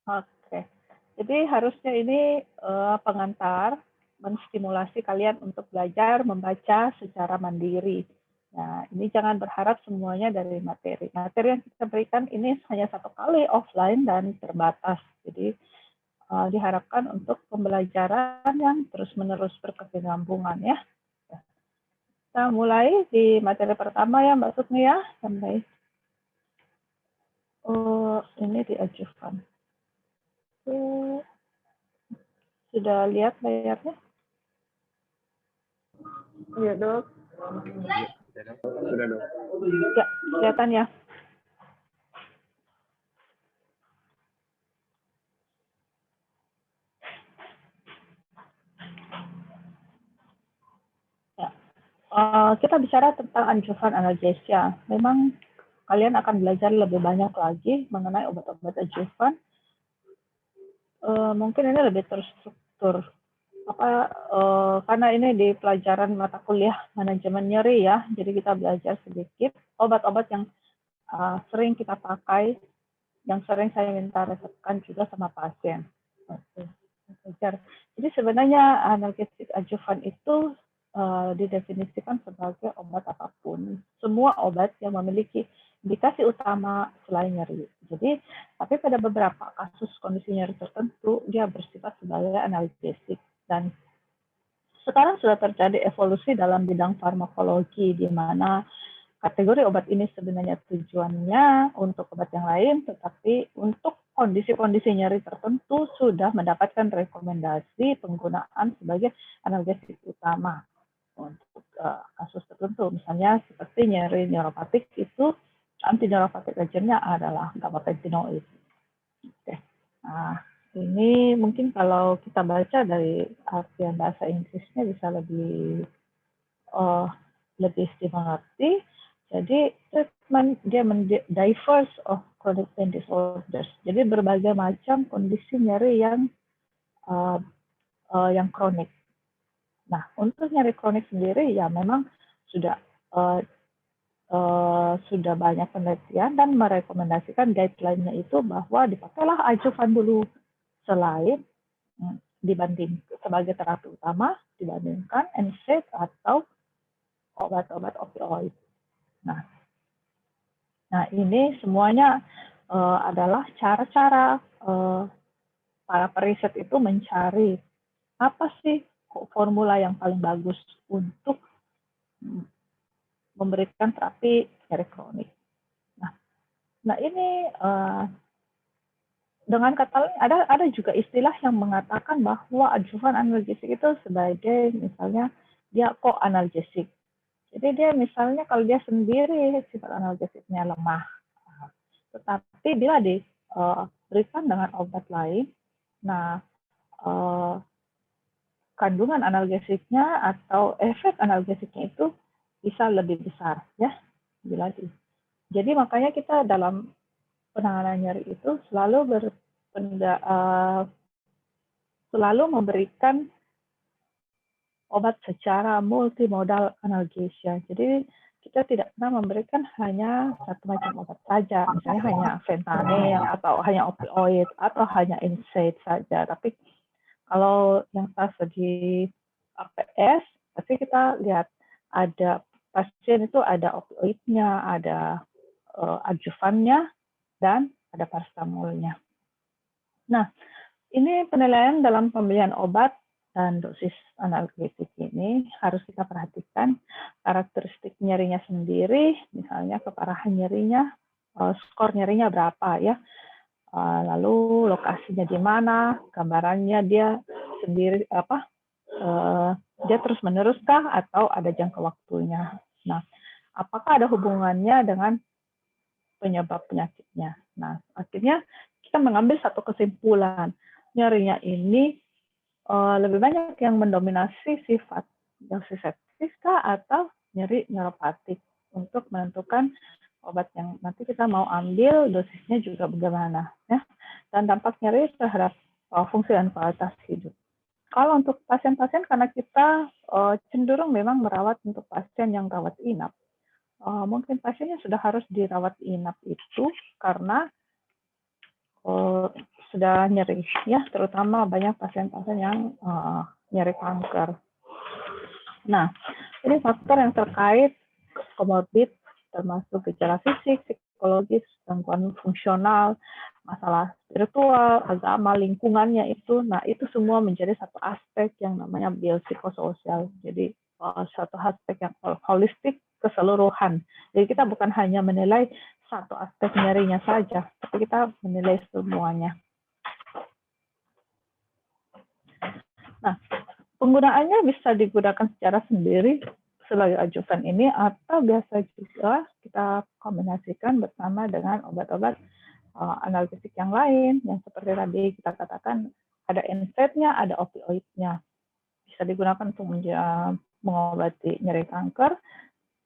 Oke. Jadi harusnya ini pengantar menstimulasi kalian untuk belajar membaca secara mandiri. Nah, ini jangan berharap semuanya dari materi. Materi yang kita berikan ini hanya satu kali offline dan terbatas. Jadi diharapkan untuk pembelajaran yang terus-menerus berkesinambungan ya. Kita mulai di materi pertama ya Mbak Sukmi ya. Sampai ini diajukan. Sudah lihat layarnya? Iya dok. Sudah dok. Ya, kelihatan ya. Kita bicara tentang adjuvan analgesia. Memang kalian akan belajar lebih banyak lagi mengenai obat-obat adjuvan. Mungkin ini lebih terstruktur. Karena ini di pelajaran mata kuliah manajemen nyeri ya, jadi kita belajar sedikit obat-obat yang sering kita pakai, yang sering saya minta resepkan juga sama pasien. Jadi sebenarnya analgesik adjuvan itu didefinisikan sebagai obat apapun, semua obat yang memiliki indikasi utama selain nyeri. Jadi, tapi pada beberapa kasus kondisi nyeri tertentu, dia bersifat sebagai analgesik. Dan sekarang sudah terjadi evolusi dalam bidang farmakologi, di mana kategori obat ini sebenarnya tujuannya untuk obat yang lain, tetapi untuk kondisi-kondisi nyeri tertentu sudah mendapatkan rekomendasi penggunaan sebagai analgesik utama untuk kasus tertentu. Misalnya seperti nyeri neuropatik itu antineuropatik agentnya adalah gabapentinoid. Oke. Nah, ini mungkin kalau kita baca dari artian bahasa Inggrisnya bisa lebih dimengerti. Jadi treatment dia diverse of chronic pain disorders. Jadi berbagai macam kondisi nyeri yang kronik. Nah, untuk nyeri kronik sendiri ya memang sudah sudah banyak penelitian dan merekomendasikan guideline-nya itu bahwa dipakailah adjuvan dulu selain dibanding sebagai terapi utama dibandingkan NSAID atau obat-obat opioid. Nah ini semuanya adalah cara-cara para periset itu mencari apa sih formula yang paling bagus untuk memberikan terapi nyeri kronik. Nah ini dengan kata lain ada juga istilah yang mengatakan bahwa adjuvan analgesik itu sebagai misalnya dia co-analgesik. Jadi dia misalnya kalau dia sendiri sifat analgesiknya lemah, tetapi bila diberikan dengan obat lain, nah kandungan analgesiknya atau efek analgesiknya itu bisa lebih besar ya bila jadi makanya kita dalam penanganan nyeri itu selalu memberikan obat secara multimodal analgesia. Jadi kita tidak pernah memberikan hanya satu macam obat saja, misalnya hanya fentanyl atau hanya opioid atau hanya NSAID saja. Tapi kalau yang fase di APS, pasti kita lihat ada pasien itu ada opioidnya, ada adjuvannya, dan ada paracetamolnya. Nah, ini penilaian dalam pembelian obat dan dosis analgesik ini harus kita perhatikan karakteristik nyerinya sendiri, misalnya keparahan nyerinya, skor nyerinya berapa ya, lalu lokasinya di mana, gambarannya dia sendiri dia terus meneruskah atau ada jangka waktunya. Nah, apakah ada hubungannya dengan penyebab penyakitnya. Nah, akhirnya kita mengambil satu kesimpulan, nyerinya ini lebih banyak yang mendominasi sifat nosiceptif atau nyeri neuropatik untuk menentukan obat yang nanti kita mau ambil, dosisnya juga bagaimana ya, dan dampak nyeri terhadap fungsi dan kualitas hidup. Kalau untuk pasien-pasien, karena kita cenderung memang merawat untuk pasien yang rawat inap, mungkin pasiennya sudah harus dirawat inap itu karena sudah nyeri, ya, terutama banyak pasien-pasien yang nyeri kanker. Nah, ini faktor yang terkait komorbid, termasuk gejala fisik, psikologis, gangguan fungsional, masalah spiritual, agama, lingkungannya itu. Nah, itu semua menjadi satu aspek yang namanya biopsikososial. Jadi, satu aspek yang holistik keseluruhan. Jadi, kita bukan hanya menilai satu aspek nyerinya saja, tapi kita menilai semuanya. Nah, penggunaannya bisa digunakan secara sendiri sebagai adjuvan ini, atau biasa juga kita kombinasikan bersama dengan obat-obat analgesik yang lain, yang seperti tadi kita katakan ada NSAID-nya, ada opioidnya. Bisa digunakan untuk mengobati nyeri kanker,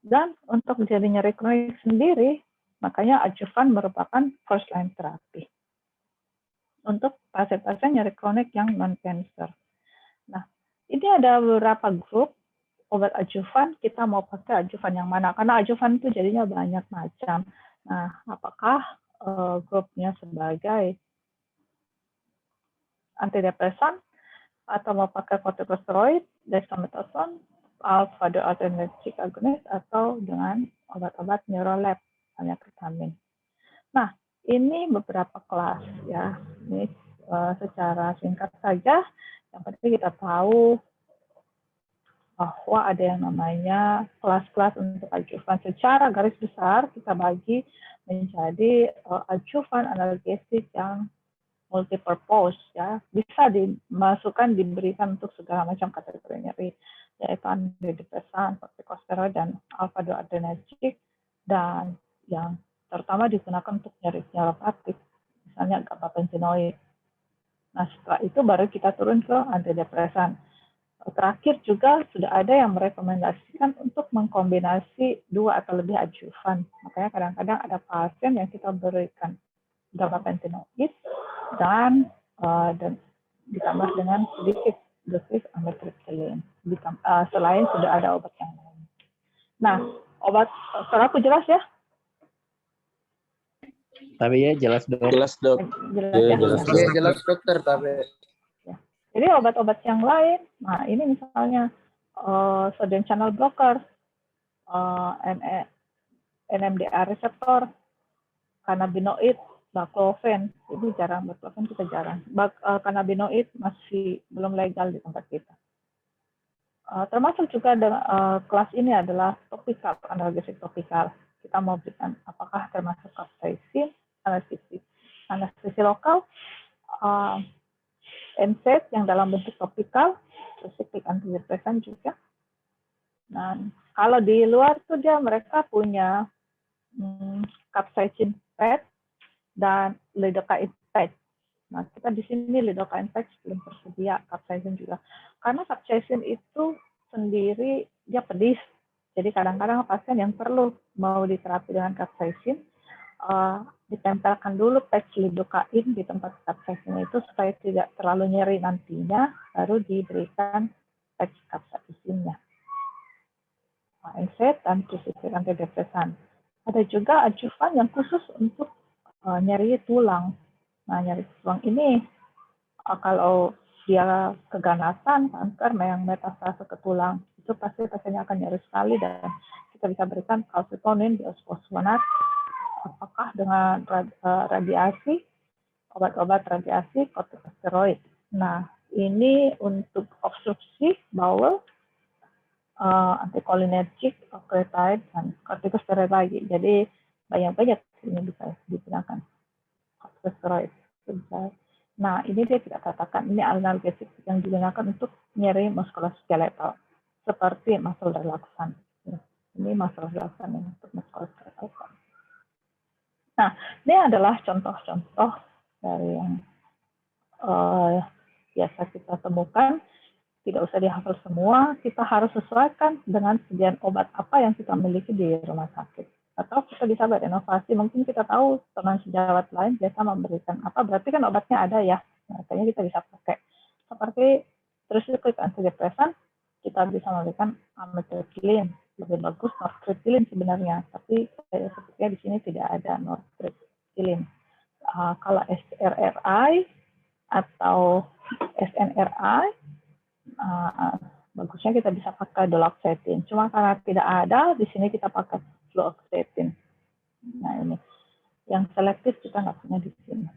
dan untuk nyeri kronik sendiri, makanya adjuvan merupakan first line terapi untuk pasien-pasien nyeri kronik yang non-cancer. Nah, ini ada beberapa grup obat adjuvan, kita mau pakai adjuvan yang mana? Karena adjuvan itu jadinya banyak macam. Nah, apakah grupnya sebagai antidepresan, atau mau pakai kortikosteroid, dexamethasone, alpha-adrenergic agonist, atau dengan obat-obat neurolab, misalnya ketamin. Nah, ini beberapa kelas ya. Ini secara singkat saja. Yang penting kita tahu bahwa ada yang namanya kelas-kelas untuk adjuvan. Secara garis besar kita bagi menjadi adjuvan analgesik yang multipurpose, ya, bisa dimasukkan, diberikan untuk segala macam kategori nyeri, yaitu antidepresan, kortikosteroid, dan alpha-adrenergic, dan yang terutama digunakan untuk nyeri neuropathic, misalnya gabapentinoid. Nah, setelah itu baru kita turun ke antidepresan. Terakhir juga sudah ada yang merekomendasikan untuk mengkombinasi 2 atau lebih adjuvan. Makanya kadang-kadang ada pasien yang kita berikan gabapentinoid dan ditambah dengan sedikit dosis amitriptyline. Selain sudah ada obat yang lain. Nah, obat, secara aku jelas ya? Tapi ya jelas dok. Jelas dok. Jelas ya? Ya, jelas dokter, tapi Jadi obat-obat yang lain, nah ini misalnya sodium channel blocker, NMDA reseptor, cannabinoid, baclofen, itu jarang, baclofen kita jarang. Cannabinoid masih belum legal di tempat kita. Termasuk juga kelas ini adalah topikal, analgesik topikal. Kita mau berikan apakah termasuk capsaicin, anestesi lokal, NSAID yang dalam bentuk topikal, spesifik antidepresan juga. Nah, kalau di luar tuh mereka punya capsaicin patch dan lidocaine patch. Nah, kita di sini lidocaine patch belum tersedia, capsaicin juga. Karena capsaicin itu sendiri dia pedis. Jadi kadang-kadang pasien yang perlu mau diterapi dengan capsaicin, ditempelkan dulu patch lidocaine di tempat capsaicin itu supaya tidak terlalu nyeri nantinya, baru diberikan patch capsaicinnya. NSAID dan spesifik antidepresan. Ada juga adjuvan yang khusus untuk nyeri tulang. Nah, nyeri tulang ini kalau dia keganasan, kanker yang metastase ke tulang, itu pasti pasiennya akan nyeri sekali, dan kita bisa berikan calcitonin, biosfosfonat, apakah dengan radiasi, obat-obat radiasi, kortikosteroid. Nah, ini untuk obstruksi bowel, anticholinergic, octreotide, dan kortikosteroid lagi. Jadi banyak-banyak ini bisa digunakan kortikosteroid. Nah, ini dia tidak katakan ini analgesik yang digunakan untuk nyeri muskuloskeletal seperti muscle relaxant. Ini muscle relaxant untuk muskuloskeletal. Nah, ini adalah contoh-contoh dari yang biasa kita temukan. Tidak usah dihafal semua, kita harus sesuaikan dengan sediaan obat apa yang kita miliki di rumah sakit. Atau kita bisa berinovasi, mungkin kita tahu teman sejawat lain biasa memberikan apa, berarti kan obatnya ada ya, makanya kita bisa pakai. Seperti tricyclic antidepresan, kita bisa memberikan amitriptyline, lebih bagus nortriptyline sebenarnya, tapi sepertinya di sini tidak ada nortriptyline. Kalau SRRI atau SNRI, bagusnya kita bisa pakai duloxetine. Cuma karena tidak ada, di sini kita pakai fluoxetine. Nah, ini yang selektif kita nggak punya di sini.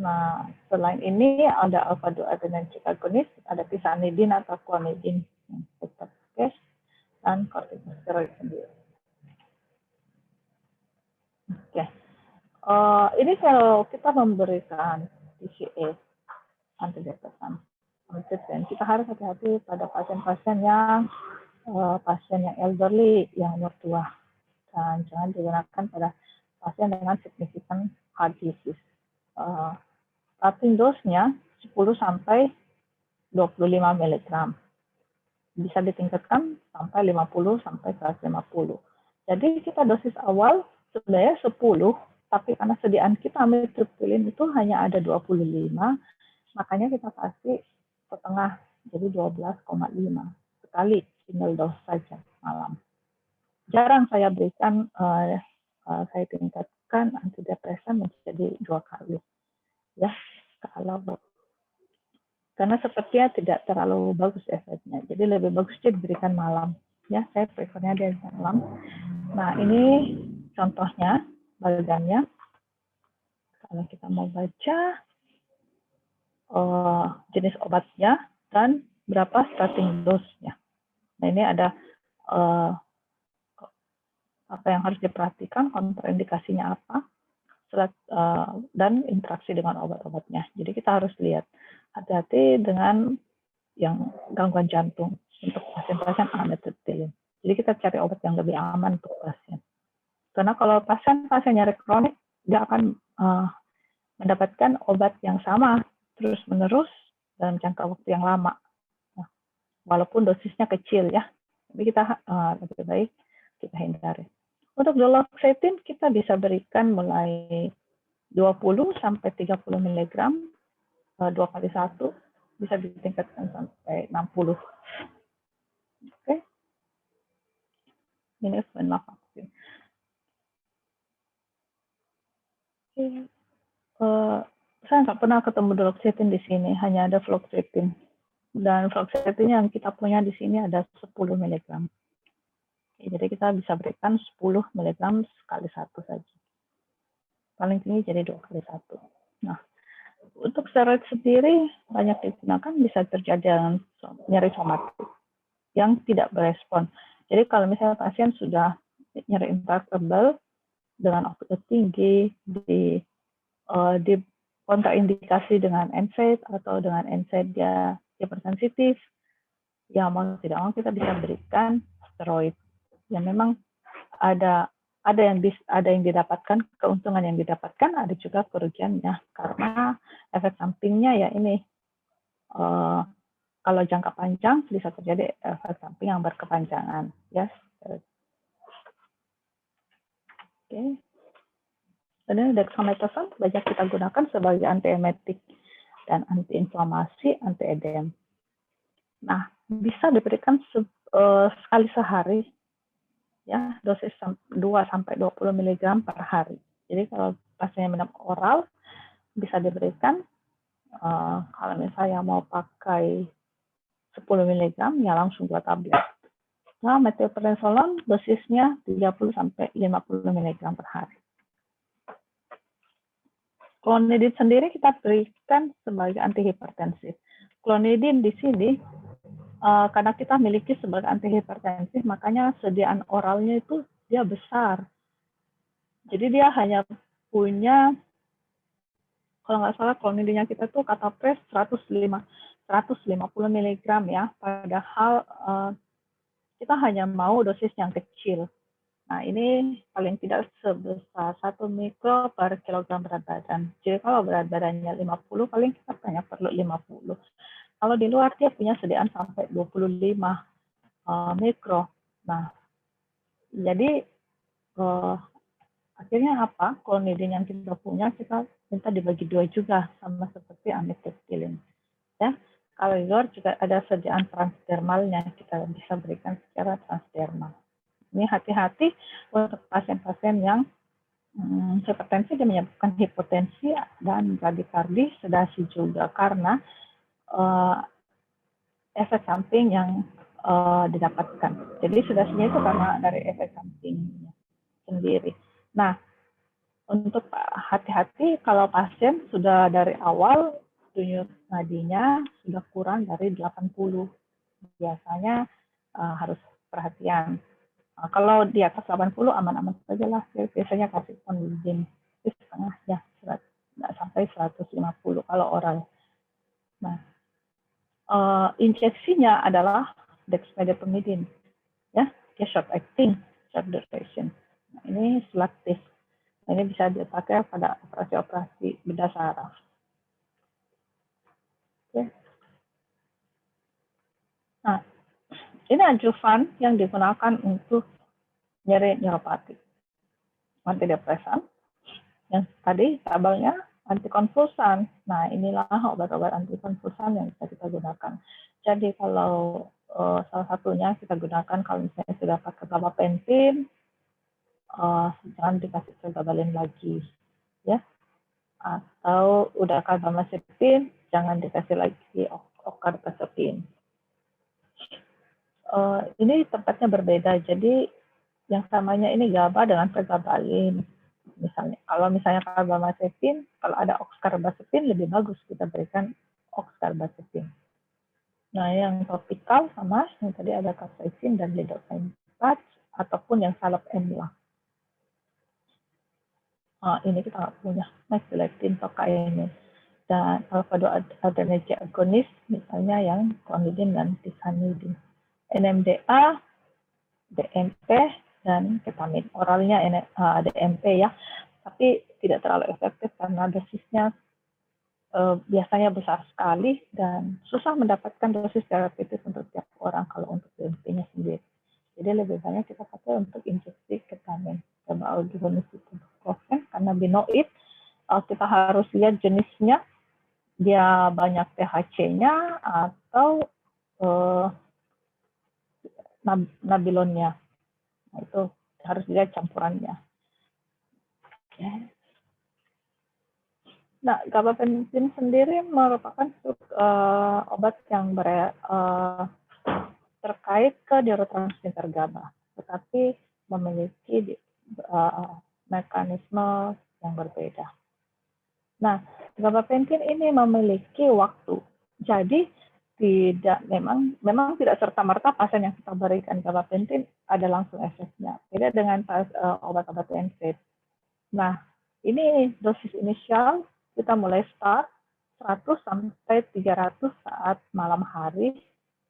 Nah, selain ini ada alpha-2 adrenergic agonist, ada tisanidin atau clonidin, dan corticosteroid sendiri. Oke. Ini kalau kita memberikan TCA, antidepresan, kita harus hati-hati pada pasien-pasien yang elderly, yang umur tua, dan jangan digunakan pada pasien dengan signifikan heart disease. Starting dose-nya 10 sampai 25 mg. Bisa ditingkatkan sampai 50 sampai 150. Jadi kita dosis awal sebenarnya 10, tapi karena sediaan kita amitriptyline itu hanya ada 25, makanya kita kasih setengah, jadi 12,5 sekali single dose saja malam. Jarang saya berikan, saya tingkatkan antidepresan menjadi 2 kali. Ya, kalau karena sepertinya tidak terlalu bagus efeknya. Jadi lebih bagus diberikan malam. Ya, saya prefernya dari malam. Nah, ini contohnya bagannya. Kalau kita mau baca jenis obatnya dan berapa starting dose-nya. Nah, ini ada apa yang harus diperhatikan, kontraindikasinya apa, dan interaksi dengan obat-obatnya. Jadi kita harus lihat, hati-hati dengan yang gangguan jantung untuk pasien-pasien amitriptyline. Jadi kita cari obat yang lebih aman untuk pasien. Karena kalau pasien nyeri kronik, dia akan mendapatkan obat yang sama terus-menerus dalam jangka waktu yang lama. Nah, walaupun dosisnya kecil ya, tapi kita lebih baik kita hindari. Untuk duloxetine kita bisa berikan mulai 20 sampai 30 mg 2 kali 1, bisa ditingkatkan sampai 60. Oke. Ini venlafaxine. Saya nggak pernah ketemu duloxetine di sini, hanya ada fluoxetine. Dan fluoxetine yang kita punya di sini ada 10 mg. Jadi kita bisa berikan 10 mg sekali 1 saja. Paling tinggi jadi 2 kali 1. Nah, untuk steroid sendiri banyak digunakan, bisa terjadi dengan nyeri somatik yang tidak berespon. Jadi kalau misalnya pasien sudah nyeri intractable dengan oksigen tinggi, di kontraindikasi dengan NSAID atau dengan NSAID dia hipersensitif, ya mau tidak mau kita bisa berikan steroid. Ya memang ada yang didapatkan, keuntungan yang didapatkan, ada juga kerugiannya karena efek sampingnya ya ini kalau jangka panjang bisa terjadi efek samping yang berkepanjangan, ya. Oke. Dan dexamethasone banyak kita gunakan sebagai antiemetik dan antiinflamasi, antiedem. Nah, bisa diberikan sekali sehari, ya, dosis 2 sampai 20 mg per hari. Jadi kalau pasiennya minum oral bisa diberikan, kalau misalnya mau pakai 10 mg ya langsung 2 tablet. Nah, methylprednisolone dosisnya 30 sampai 50 mg per hari. Clonidin sendiri kita berikan sebagai antihipertensif. Clonidin di sini karena kita miliki sebagai antihipertensif, makanya sediaan oralnya itu dia besar. Jadi dia hanya punya, kalau nggak salah clonidinnya kita tuh kata pres 150 mg ya, padahal kita hanya mau dosis yang kecil. Nah, ini paling tidak sebesar 1 mikro per kilogram berat badan. Jadi kalau berat badannya 50, paling kita hanya perlu 50. Kalau di luar dia punya sediaan sampai 25 mikro. Nah, jadi akhirnya apa? Clonidin yang kita punya kita minta dibagi 2 juga, sama seperti amitriptyline. Ya, kalau di luar juga ada sediaan transdermalnya, kita bisa berikan secara transdermal. Ini hati-hati untuk pasien-pasien yang Hipertensi dia menyebabkan hipotensi dan bradikardi, sedasi juga karena efek samping yang didapatkan. Jadi sedasinya itu karena dari efek sampingnya sendiri. Nah, untuk hati-hati kalau pasien sudah dari awal denyut nadinya sudah kurang dari 80, biasanya harus perhatian. Kalau di atas 80 aman-aman saja lah, biasanya kasih kondigen setengah ya, nggak sampai 150 kalau oral. Nah, injeksinya adalah dexmedetomidine, ya, dia short acting, short duration. Nah, ini selektif. Nah, ini bisa dipakai pada operasi-operasi bedah saraf. Oke. Nah, ini adjuvan yang digunakan untuk nyeri neuropatik. Antidepresan, yang tadi tabelnya antikonvulsan. Nah, inilah obat-obat antikonvulsan yang bisa kita gunakan. Jadi kalau salah satunya kita gunakan kalau misalnya sudah pakai gabapentin, jangan dikasih pregabalin lagi, ya. Atau udah carbamazepine, jangan dikasih lagi ocarbazepine. Ini tempatnya berbeda, jadi yang samanya ini GABA dengan pregabalin. Misalnya, kalau misalnya carbamazepine, kalau ada oxcarbazepine lebih bagus kita berikan oxcarbazepine. Nah, yang topikal sama yang tadi ada capsaicin dan lidocaine patch ataupun yang salep M-lah. Ini kita nggak punya methylactin tokainin dan alpha-2 agonis misalnya yang clonidine dan tisanidin. NMDA, DMP, dan ketamin. Oralnya DMP ya, tapi tidak terlalu efektif karena dosisnya biasanya besar sekali dan susah mendapatkan dosis terapeutis untuk tiap orang kalau untuk DMP-nya sendiri. Jadi lebih banyak kita pakai untuk injeksi ketamin. Coba aldehyde karena binoid, kita harus lihat jenisnya, dia banyak THC-nya atau nabilonnya. Nah, itu harus dilihat campurannya. Nah, gabapentin sendiri merupakan obat yang terkait ke neurotransmitter GABA, tetapi memiliki mekanisme yang berbeda. Nah, gabapentin ini memiliki waktu. Jadi memang tidak serta-merta pasien yang kita berikan gabapentin ada langsung efeknya. Beda dengan obat-obat NSAID. Nah, ini dosis inisial kita mulai start 100 sampai 300 saat malam hari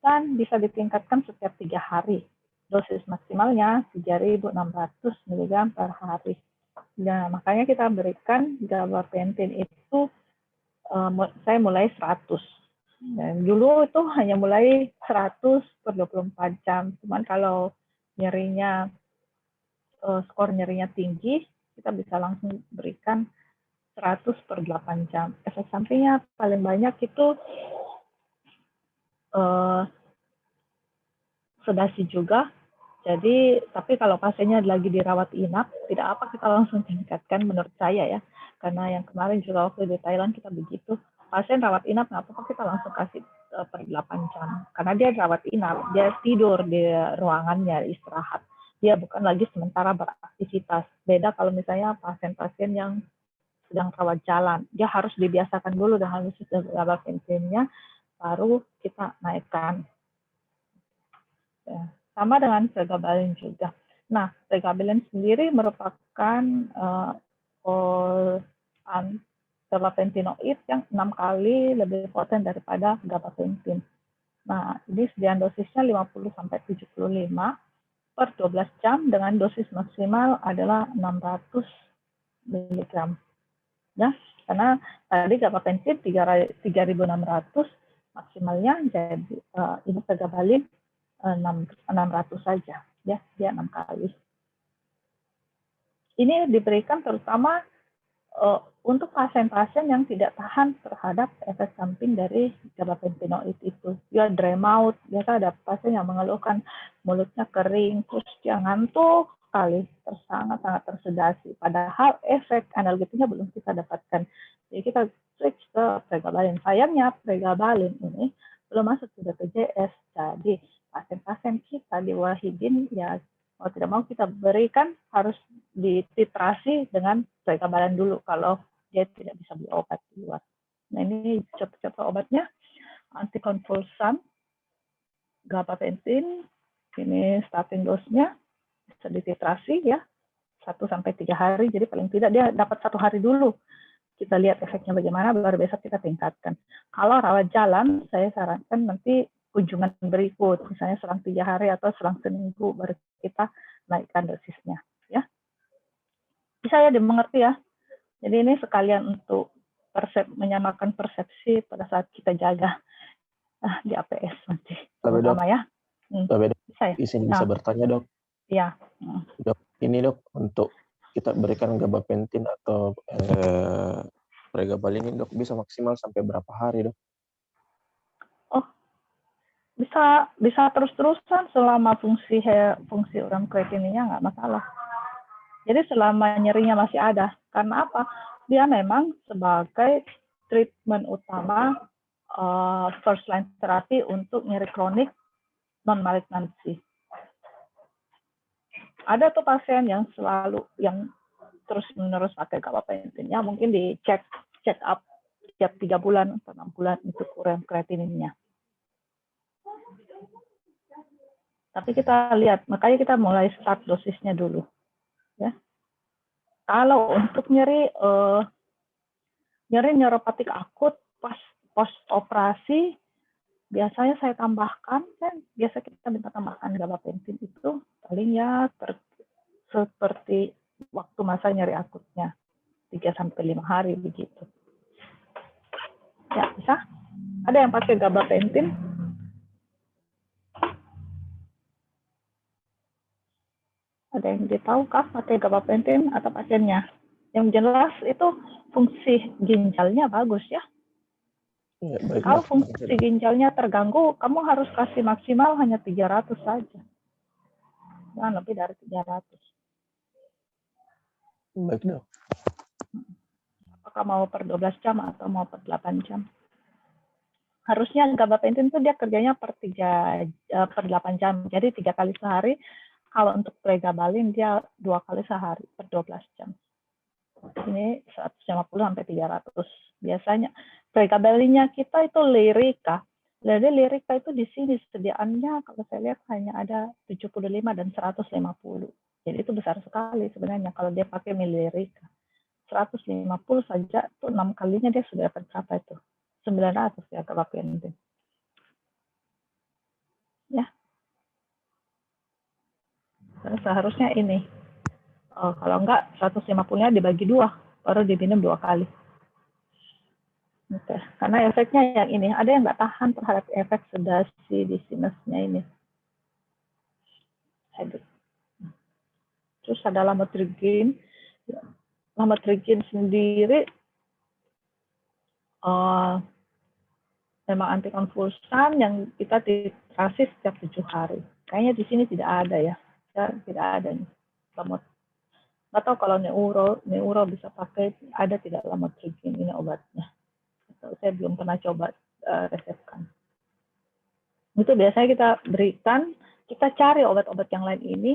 dan bisa ditingkatkan setiap 3 hari. Dosis maksimalnya 3.600 mg per hari. Nah, makanya kita berikan gabapentin itu saya mulai 100. Dan dulu itu hanya mulai 100 per 24 jam. Cuman kalau nyerinya skor nyerinya tinggi, kita bisa langsung berikan 100 per 8 jam. Efek sampingnya paling banyak itu sedasi juga. Jadi, tapi kalau pasiennya lagi dirawat inap, tidak apa kita langsung tingkatkan menurut saya ya. Karena yang kemarin juga waktu di Thailand kita begitu. Pasien rawat inap, nggak apa-apa kita langsung kasih per 8 jam. Karena dia rawat inap, dia tidur di ruangannya, istirahat. Dia bukan lagi sementara beraktivitas. Beda kalau misalnya pasien-pasien yang sedang rawat jalan. Dia harus dibiasakan dulu dengan dosis gabapentinnya, baru kita naikkan. Ya. Sama dengan pregabalin juga. Nah, pregabalin sendiri merupakan gabapentinoid yang 6 kali lebih poten daripada gabapentin. Nah, ini sediaan dosisnya 50-75 per 12 jam dengan dosis maksimal adalah 600 mg. Ya, karena tadi gabapentin 3.600 maksimalnya, jadi ini pregabalin 600 saja, ya, dia 6 kali. Ini diberikan terutama untuk pasien-pasien yang tidak tahan terhadap efek samping dari gabapentinoid itu. Dia dry mouth, biasa ada pasien yang mengeluhkan mulutnya kering, terus dia ngantuk, sekali, sangat tersedasi. Padahal efek analgetiknya belum kita dapatkan. Jadi kita switch ke pregabalin. Sayangnya pregabalin ini belum masuk ke BPJS. Jadi pasien-pasien kita di Wahidin ya mau tidak mau kita berikan harus dititrasi dengan pregabalin dulu kalau dia tidak bisa beli obat di luar. Nah ini contoh obatnya antikonvulsan, gabapentin, ini starting dose-nya bisa dititrasi ya 1-3 hari, jadi paling tidak dia dapat 1 hari dulu. Kita lihat efeknya bagaimana, baru besok kita tingkatkan. Kalau rawat jalan, saya sarankan nanti kunjungan berikut, misalnya selang 3 hari atau selang seminggu, baru kita naikkan dosisnya. Ya, bisa ya dimengerti ya. Jadi ini sekalian untuk menyamakan persepsi pada saat kita jaga di APS nanti. Terutama ya. Bisa ya? Bisa bertanya dok? Iya. Dok, ini dok untuk kita berikan gabapentin atau pregabalin ini dok bisa maksimal sampai berapa hari dok? Oh, bisa terus-terusan selama fungsi uram kreatininya nggak masalah. Jadi selama nyerinya masih ada. Karena apa? Dia memang sebagai treatment utama first line terapi untuk nyeri kronik non-malignansi. Ada tuh pasien yang terus-menerus pakai gabapentin. Ya mungkin check up setiap 3 bulan atau 6 bulan itu uram kreatininnya. Tapi kita lihat, makanya kita mulai start dosisnya dulu. Ya. Kalau untuk nyeri neuropatik akut post operasi, biasanya saya tambahkan, kan biasa kita minta tambahkan gabapentin itu paling ya seperti waktu masa nyeri akutnya 3-5 hari begitu. Ya bisa. Ada yang pakai gabapentin? Ada yang tahu kah pakai gabapentin atau pasiennya? Yang jelas itu fungsi ginjalnya bagus ya. Ya, baik, kalau fungsi ginjalnya terganggu, kamu harus kasih maksimal hanya 300 saja. Jangan lebih dari 300. Baik dok. Apakah mau per 12 jam atau mau per 8 jam? Harusnya gabapentin itu dia kerjanya per 8 jam. Jadi 3 kali sehari. Kalau untuk pregabalin dia 2 kali sehari per 12 jam. Ini 150-300. Biasanya pregabalinnya kita itu Lyrica. Jadi Lyrica itu di sini sediaannya kalau saya lihat hanya ada 75 dan 150. Jadi itu besar sekali sebenarnya kalau dia pakai Lyrica. 150 saja itu 6 kalinya dia sudah tercapai itu. 900 ya gabapentin. Ya. Dan seharusnya ini. Kalau enggak 150-nya dibagi 2, baru diminum 2 kali. Oke. Karena efeknya yang ini, ada yang nggak tahan terhadap efek sedasi di sinusnya ini. Terus ada lamotrigine. Lamotrigine sendiri memang antikonvulsan yang kita titrasi setiap 7 hari. Kayaknya di sini tidak ada ya. Tidak ada nih. Nggak tahu kalau neuro bisa pakai, ada tidak lamotrigine ini obatnya. Saya belum pernah coba resepkan. Itu biasanya kita berikan, kita cari obat-obat yang lain ini.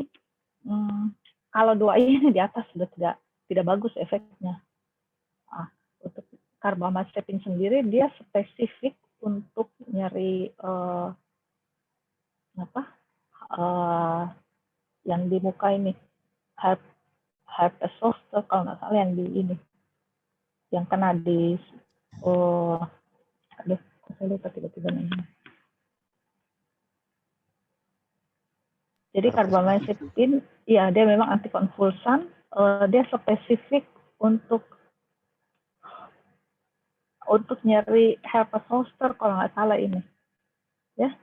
Kalau 2 ini di atas sudah tidak bagus efeknya. Untuk carbamazepine sendiri dia spesifik untuk nyeri yang di muka ini, herpes zoster kalau nggak salah yang di ini, yang kena di saya lupa tiba-tiba namanya. Jadi carbamazepine, ya dia memang antikonvulsan, dia spesifik untuk nyeri herpes zoster kalau nggak salah ini, ya.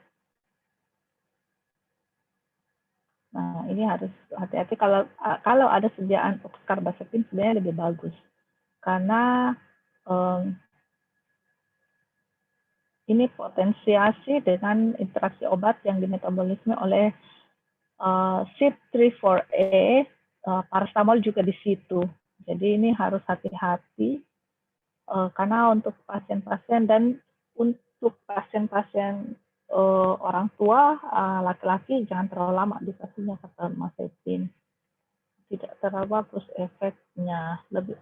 Nah ini harus hati-hati kalau ada sediaan carbamazepine sebenarnya lebih bagus, karena ini potensiasi dengan interaksi obat yang dimetabolisme oleh CYP3A, paracetamol juga di situ. Jadi ini harus hati-hati karena untuk pasien-pasien dan untuk pasien-pasien orang tua laki-laki jangan terlalu lama dikasihnya carbamazepine. Tidak terlalu bagus efeknya. Lebih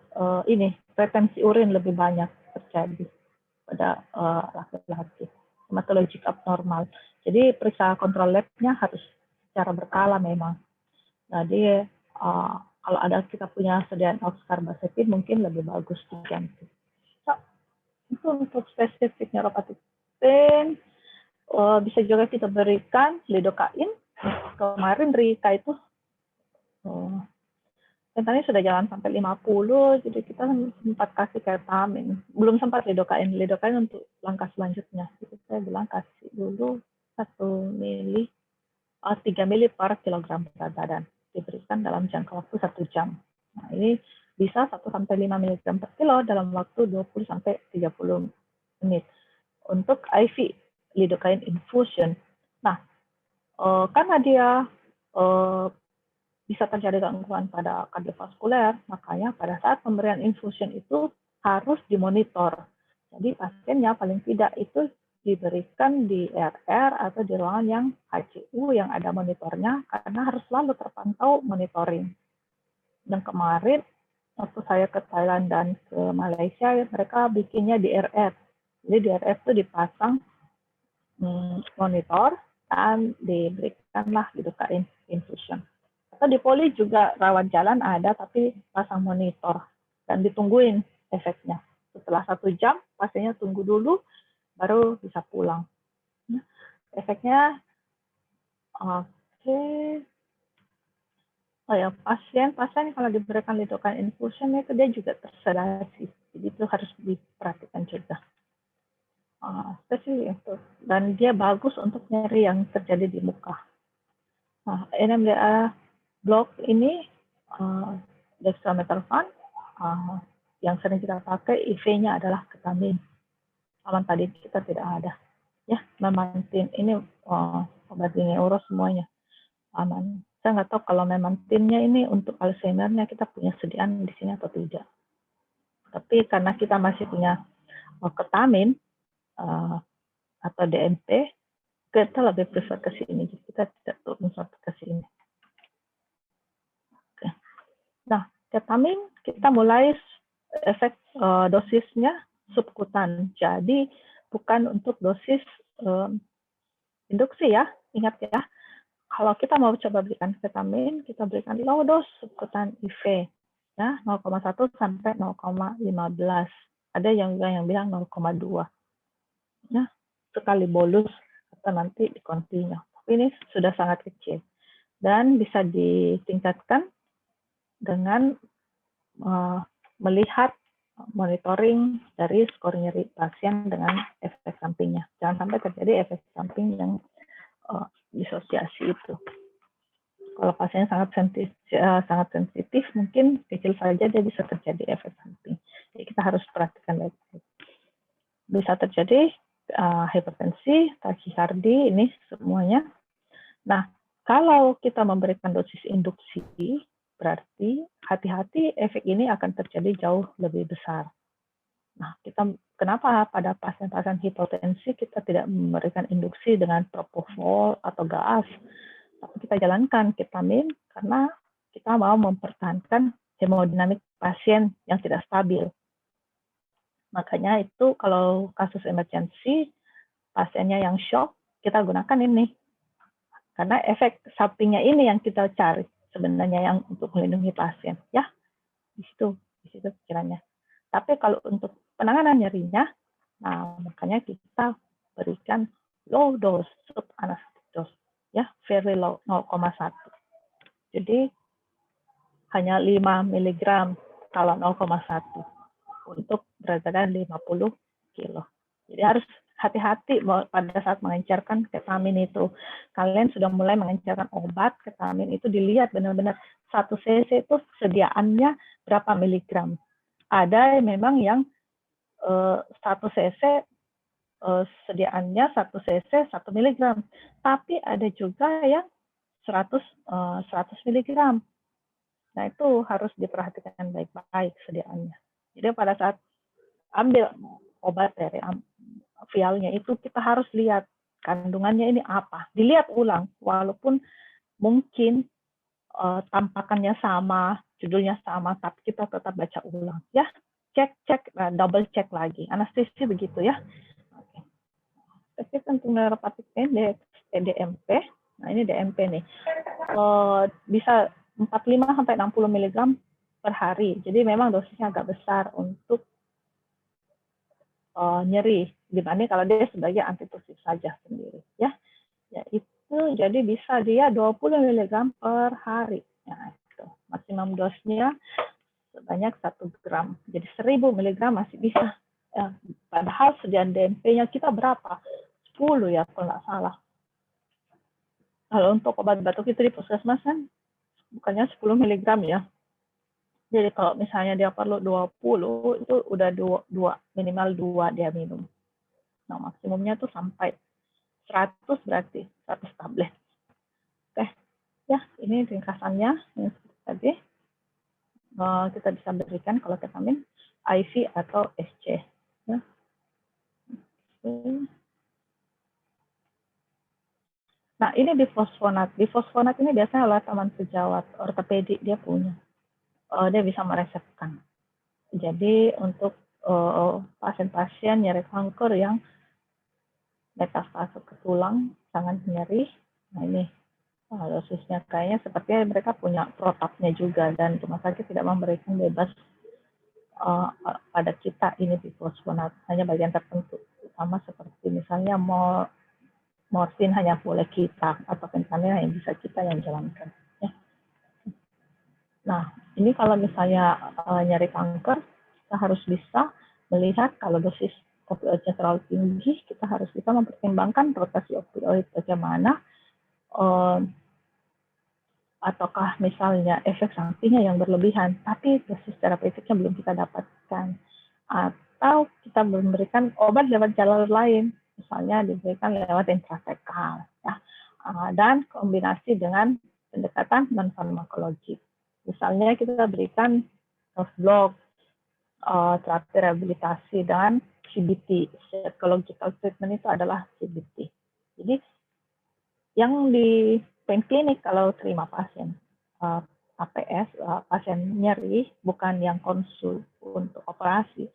ini retensi urin lebih banyak terjadi pada laki-laki. Hematologic abnormal. Jadi periksa kontrol labnya harus secara berkala memang. Jadi kalau ada kita punya sediaan carbamazepine mungkin lebih bagus diganti. Itu untuk spesifik neuropati pain, bisa juga kita berikan lidocain. Kemarin Rika itu tadi sudah jalan sampai 50, jadi kita sempat kasih ketamin. Belum sempat lidocain untuk langkah selanjutnya. Jadi saya bilang kasih dulu 1 mili, 3 mili per kilogram berat badan. Diberikan dalam jangka waktu 1 jam. Nah, ini bisa 1-5 mg per kilo dalam waktu 20-30 menit. Untuk IV, lidocaine infusion. Nah, karena dia bisa terjadi gangguan pada kardiovaskuler, makanya pada saat pemberian infusion itu harus dimonitor. Jadi pasiennya paling tidak itu diberikan di RR atau di ruangan yang HCU yang ada monitornya, karena harus selalu terpantau monitoring. Dan kemarin waktu saya ke Thailand dan ke Malaysia, mereka bikinnya di RR. Jadi di RR itu dipasang monitor dan diberikanlah lidocaine infusion. Atau di poli juga rawat jalan ada, tapi pasang monitor dan ditungguin efeknya. Setelah 1 jam, pasiennya tunggu dulu, baru bisa pulang. Efeknya, oke. Oh ya, pasien kalau diberikan lidocaine infusion itu dia juga tersedasi, jadi itu harus diperhatikan juga. Spesifik itu, dan dia bagus untuk nyeri yang terjadi di muka. Nah, NMDA block ini dextromethorphan, yang sering kita pakai IV-nya adalah ketamin. Aman tadi kita tidak ada. Ya, memantin ini obat ini urus semuanya aman. Saya nggak tahu kalau memantinnya ini untuk Alzheimer-nya kita punya sediaan di sini atau tidak. Tapi karena kita masih punya ketamin atau DMP, kita lebih prefer ke sini. Jadi kita tidak turun sampai ke sini. Oke. Nah, ketamin kita mulai efek dosisnya subkutan. Jadi bukan untuk dosis induksi ya. Ingat ya. Kalau kita mau coba berikan ketamin, kita berikan low dose subkutan IV, ya 0,1 sampai 0,15. Ada yang bilang 0,2, ya sekali bolus atau nanti di continue. Tapi ini sudah sangat kecil dan bisa ditingkatkan dengan melihat monitoring dari skor nyeri pasien dengan efek sampingnya. Jangan sampai terjadi efek samping yang disosiasi itu. Kalau pasiennya sangat sensitif, mungkin kecil saja dia bisa terjadi efek samping. Jadi kita harus perhatikan baik-baik. Bisa terjadi hipertensi, takikardi, ini semuanya. Nah, kalau kita memberikan dosis induksi, berarti hati-hati efek ini akan terjadi jauh lebih besar. Nah, kenapa pada pasien-pasien hipotensi kita tidak memberikan induksi dengan propofol atau gas, tapi kita jalankan ketamin karena kita mau mempertahankan hemodinamik pasien yang tidak stabil. Makanya itu kalau kasus emergensi, pasiennya yang shock, kita gunakan ini. Karena efek sampingnya ini yang kita cari sebenarnya yang untuk melindungi pasien. Ya, di situ pikirannya. Tapi kalau untuk penanganan nyerinya, nah makanya kita berikan low dose subanesthetic dose, ya very low 0,1. Jadi hanya 5 mg kalau 0,1 untuk berat badan 50 kilo. Jadi harus hati-hati pada saat mengencerkan ketamin itu. Kalian sudah mulai mengencerkan obat ketamin itu dilihat benar-benar 1 cc itu sediaannya berapa miligram. Ada memang yang 1 cc sediaannya 1 cc 1 miligram. Tapi ada juga yang 100 miligram. Nah, itu harus diperhatikan baik-baik sediaannya. Jadi pada saat ambil obat dari vialnya itu kita harus lihat kandungannya ini apa. Dilihat ulang, walaupun mungkin tampakannya sama, judulnya sama, tapi kita tetap baca ulang. Ya, cek, double check lagi. Anestesi begitu ya. Oke. Tapi untuk neuropatik pendek, DMP, nah ini DMP nih, bisa 45 sampai 60 mg per hari. Jadi memang dosisnya agak besar untuk nyeri dibanding kalau dia sebagai antitussif saja sendiri ya. Yaitu jadi bisa dia 20 mg per hari. Nah, itu maksimum dosnya sebanyak 1 gram. Jadi 1000 mg masih bisa. Ya, padahal sediaan DMP-nya kita berapa? 10 ya kalau nggak salah. Kalau untuk obat batuk itu di puskesmas kan bukannya 10 mg ya. Jadi kalau misalnya dia perlu 20, itu udah 2 minimal 2 dia minum. Nah, maksimumnya tuh sampai 100 berarti 100 tablet. Oke, ya ini ringkasannya yang seperti tadi. Kita bisa berikan kalau ketamin IV atau SC. Ya. Nah, ini bifosfonat. Bifosfonat ini biasanya oleh teman sejawat ortopedik dia punya. Dia bisa meresepkan. Jadi untuk pasien-pasien nyeri kanker yang metastase ke tulang, sangat nyeri. Nah ini dosisnya kayaknya sepertinya mereka punya protapnya juga dan rumah sakit tidak memberikan bebas pada kita ini bifosfonat, hanya bagian tertentu, sama seperti misalnya morfin hanya boleh kita atau fentanyl yang bisa kita yang jalankan. Ya. Nah ini kalau misalnya nyeri kanker, kita harus bisa melihat kalau dosis opioidnya terlalu tinggi, kita harus bisa mempertimbangkan rotasi opioid bagaimana, ataukah misalnya efek sampingnya yang berlebihan, tapi dosis terapeutiknya belum kita dapatkan. Atau kita memberikan obat lewat jalur lain, misalnya diberikan lewat intratekal, ya. Dan kombinasi dengan pendekatan non-farmakologi. Misalnya kita berikan nerve block, terapi rehabilitasi dengan CBT, psychological treatment itu adalah CBT. Jadi yang di pain clinic kalau terima pasien APS, pasien nyeri, bukan yang konsul untuk operasi,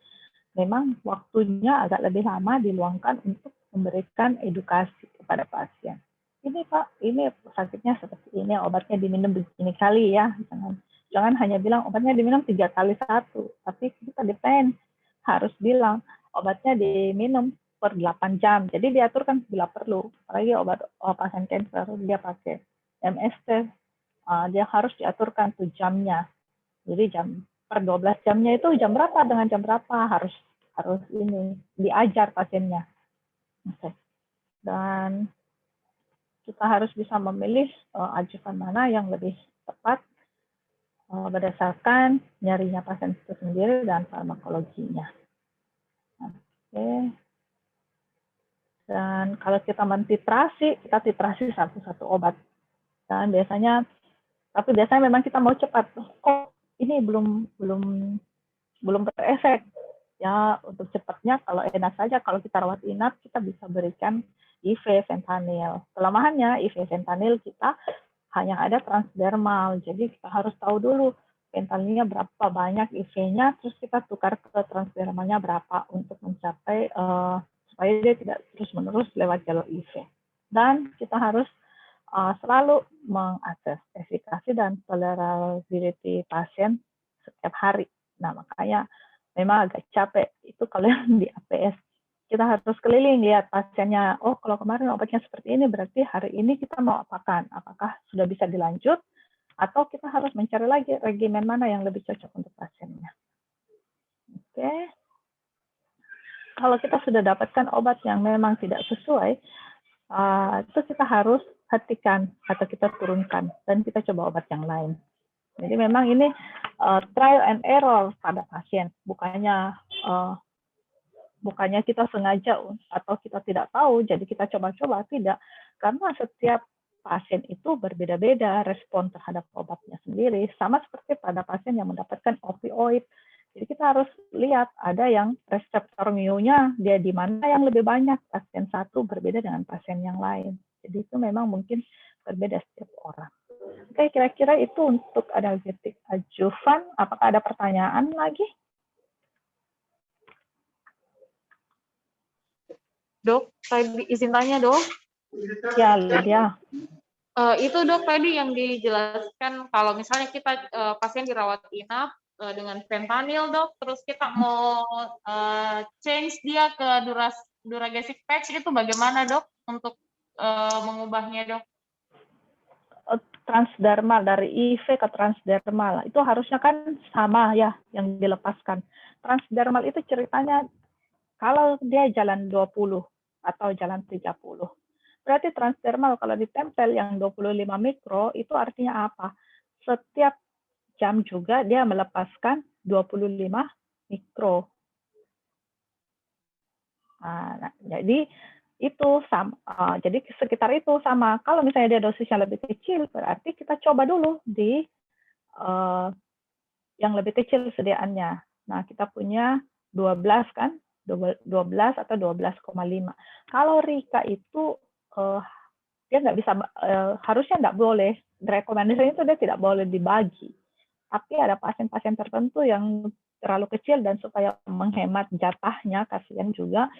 memang waktunya agak lebih lama diluangkan untuk memberikan edukasi kepada pasien. Ini Pak, ini sakitnya seperti ini, obatnya diminum begini kali ya. Jangan hanya bilang obatnya diminum 3 kali 1, tapi kita depend harus bilang obatnya diminum per 8 jam. Jadi diaturkan bila perlu. Apalagi obat pasien kanker dia pakai MST, dia harus diaturkan tuh jamnya. Jadi jam per 12 jamnya itu jam berapa dengan jam berapa harus ini diajar pasiennya. Oke. Dan kita harus bisa memilih ajukan mana yang lebih tepat berdasarkan nyerinya pasien itu sendiri dan farmakologinya. Oke. Dan kalau kita mentitrasi, kita titrasi satu-satu obat. Dan biasanya memang kita mau cepat. Oh, ini belum berefek. Ya, untuk cepatnya kalau enak saja, kalau kita rawat inap, kita bisa berikan IV fentanyl. Kelemahannya IV fentanyl kita hanya ada transdermal. Jadi kita harus tahu dulu fentanylnya berapa banyak IV-nya, terus kita tukar ke transdermalnya berapa untuk mencapai supaya dia tidak terus-menerus lewat jalur IV. Dan kita harus selalu mengakses efikasi dan tolerability pasien setiap hari. Nah, makanya memang agak capek. Itu kalau yang di APS. Kita harus keliling lihat pasiennya. Oh, kalau kemarin obatnya seperti ini, berarti hari ini kita mau apakan? Apakah sudah bisa dilanjut? Atau kita harus mencari lagi regimen mana yang lebih cocok untuk pasiennya. Oke. Kalau kita sudah dapatkan obat yang memang tidak sesuai, itu kita harus hentikan atau kita turunkan dan kita coba obat yang lain. Jadi memang ini trial and error pada pasien, bukannya kita sengaja atau kita tidak tahu, jadi kita coba-coba, tidak. Karena setiap pasien itu berbeda-beda respon terhadap obatnya sendiri, sama seperti pada pasien yang mendapatkan opioid. Jadi kita harus lihat ada yang reseptor mu-nya dia di mana yang lebih banyak, pasien satu berbeda dengan pasien yang lain. Jadi itu memang mungkin berbeda setiap orang. Oke, kira-kira itu untuk analgetik adjuvan. Apakah ada pertanyaan lagi? Dok, tadi izin tanya dok. Ya, Lydia. Itu dok tadi yang dijelaskan kalau misalnya kita pasien dirawat inap dengan fentanyl dok, terus kita mau change dia ke duragesic patch itu bagaimana dok untuk mengubahnya dok? Transdermal dari IV ke transdermal itu harusnya kan sama ya yang dilepaskan. Transdermal itu ceritanya kalau dia jalan 20 atau jalan 30. Berarti transdermal kalau ditempel yang 25 mikro itu artinya apa? Setiap jam juga dia melepaskan 25 mikro. Nah, jadi itu sama. Jadi sekitar itu sama. Kalau misalnya dia dosisnya lebih kecil, berarti kita coba dulu di yang lebih kecil sediaannya. Nah, kita punya 12 kan? 12 atau 12,5. Kalau Rika itu dia nggak bisa, harusnya nggak boleh, rekomendasinya itu dia tidak boleh dibagi. Tapi ada pasien-pasien tertentu yang terlalu kecil dan supaya menghemat jatahnya, kasihan juga,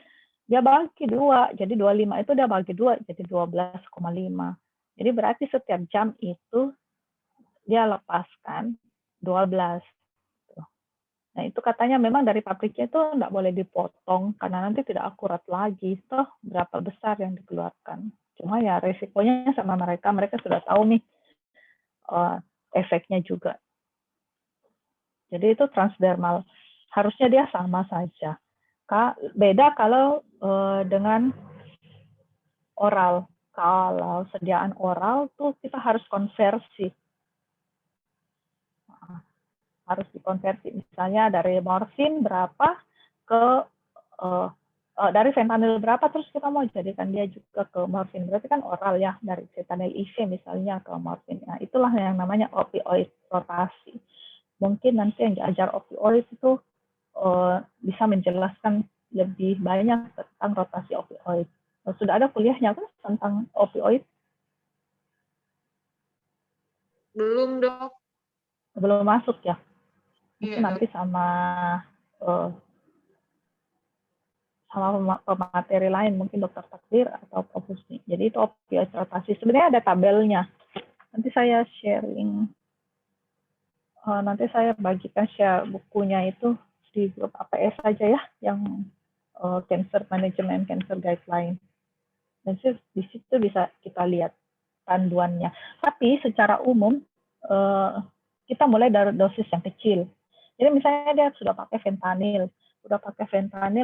dia bagi 2. Jadi 25 itu dia bagi 2, jadi 12,5. Jadi berarti setiap jam itu dia lepaskan 12. Nah, itu katanya memang dari pabriknya itu nggak boleh dipotong, karena nanti tidak akurat lagi. Toh, berapa besar yang dikeluarkan. Cuma ya resikonya sama mereka sudah tahu nih efeknya juga. Jadi itu transdermal. Harusnya dia sama saja. Beda kalau dengan oral. Kalau sediaan oral tuh kita harus konversi. Harus dikonversi misalnya dari morfin berapa ke dari fentanyl berapa, terus kita mau jadikan dia juga ke morfin, berarti kan oral ya, dari fentanyl IV misalnya ke morfin. Nah, itulah yang namanya opioid rotasi. Mungkin nanti yang diajar opioid itu bisa menjelaskan lebih banyak tentang rotasi opioid. Sudah ada kuliahnya kan tentang opioid? Belum dok. Belum masuk ya? Mungkin Iya, nanti sama pemateri lain, mungkin dokter Takdir atau Prof. Husni. Jadi itu opioid rotasi. Sebenarnya ada tabelnya. Nanti saya sharing. Nanti saya bagikan share bukunya itu di grup APS saja ya, yang Cancer Management, Cancer Guideline. Dan di situ bisa kita lihat panduannya. Tapi secara umum kita mulai dari dosis yang kecil. Jadi misalnya dia sudah pakai fentanyl,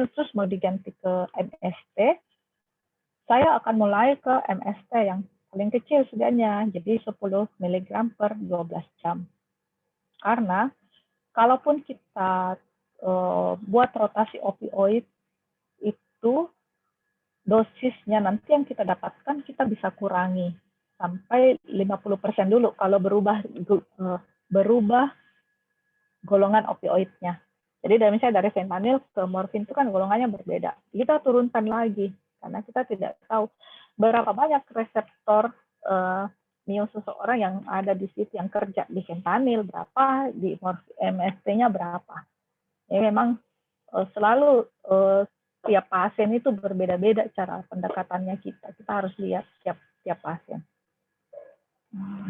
terus mau diganti ke MST, saya akan mulai ke MST yang paling kecil sedianya, jadi 10 mg per 12 jam. Karena kalaupun kita buat rotasi opioid itu dosisnya nanti yang kita dapatkan kita bisa kurangi sampai 50% dulu kalau berubah golongan opioidnya. Jadi misalnya dari fentanyl ke morfin itu kan golongannya berbeda. Kita turunkan lagi karena kita tidak tahu berapa banyak reseptor mio seseorang yang ada di situ yang kerja di fentanyl berapa, di MST-nya berapa. Ya memang selalu tiap pasien itu berbeda-beda cara pendekatannya kita. Kita harus lihat tiap pasien.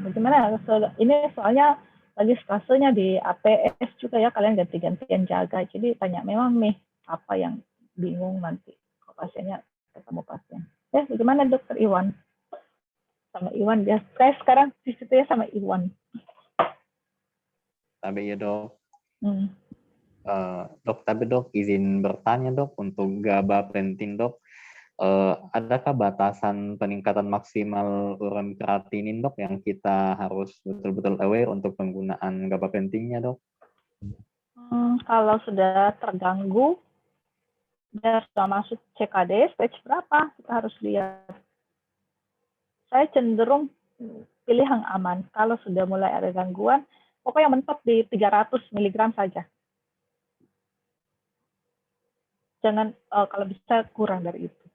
Bagaimana? Ini soalnya lagi kasusnya di APS juga ya, kalian ganti-gantian jaga. Jadi tanya memang nih apa yang bingung nanti kalau pasiennya ketemu pasien. Ya, bagaimana Dokter Iwan? Sama Iwan ya. Saya sekarang di situ ya sama Iwan. Tapi ya dok. Dok, tapi dok izin bertanya dok untuk gabapentin dok. Adakah batasan peningkatan maksimal urea kreatinin dok yang kita harus betul-betul aware untuk penggunaan gabapentinnya dok? Kalau sudah terganggu, dia sudah masuk CKD stage berapa, kita harus lihat. Saya cenderung pilih yang aman. Kalau sudah mulai ada gangguan, pokoknya mentok di 300 mg saja. Jangan kalau bisa kurang dari itu.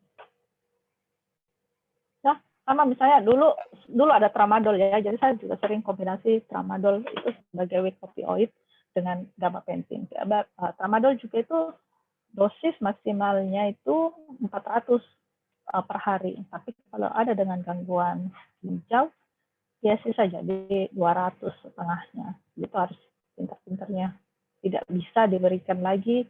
Nah, sama misalnya dulu ada tramadol ya, jadi saya juga sering kombinasi tramadol itu sebagai weak opioid dengan gabapentin. Tramadol juga itu dosis maksimalnya itu 400 per hari. Tapi kalau ada dengan gangguan ginjal, biasa saja di 200 setengahnya. Itu harus pintar-pintarnya. Tidak bisa diberikan lagi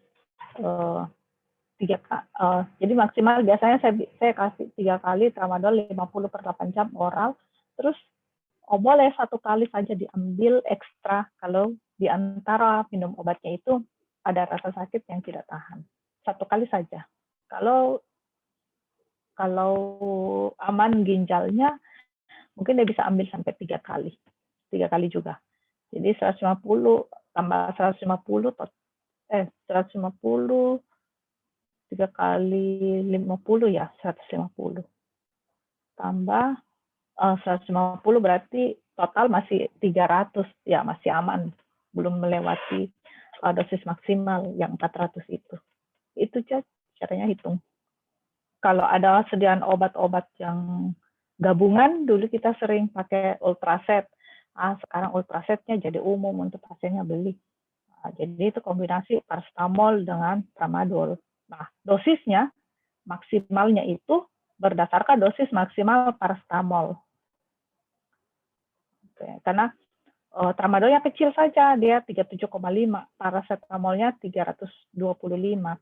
jadi maksimal biasanya saya kasih 3 kali tramadol 50 per 8 jam oral. Terus boleh 1 kali saja diambil ekstra kalau di antara minum obatnya itu ada rasa sakit yang tidak tahan. 1 kali saja. Kalau aman ginjalnya, mungkin dia bisa ambil sampai 3 kali. 3 kali juga. Jadi 150 tambah 150 3 kali 50 ya, 150. Tambah 150 berarti total masih 300, ya masih aman. Belum melewati dosis maksimal yang 400 itu. Itu caranya hitung. Kalau ada sediaan obat-obat yang gabungan, dulu kita sering pakai Ultraset. Sekarang Ultrasetnya jadi umum untuk pasiennya beli. Jadi itu kombinasi paracetamol dengan tramadol. Nah, dosisnya maksimalnya itu berdasarkan dosis maksimal paracetamol. Oke, karena tramadolnya kecil saja, dia 37,5, paracetamolnya 325.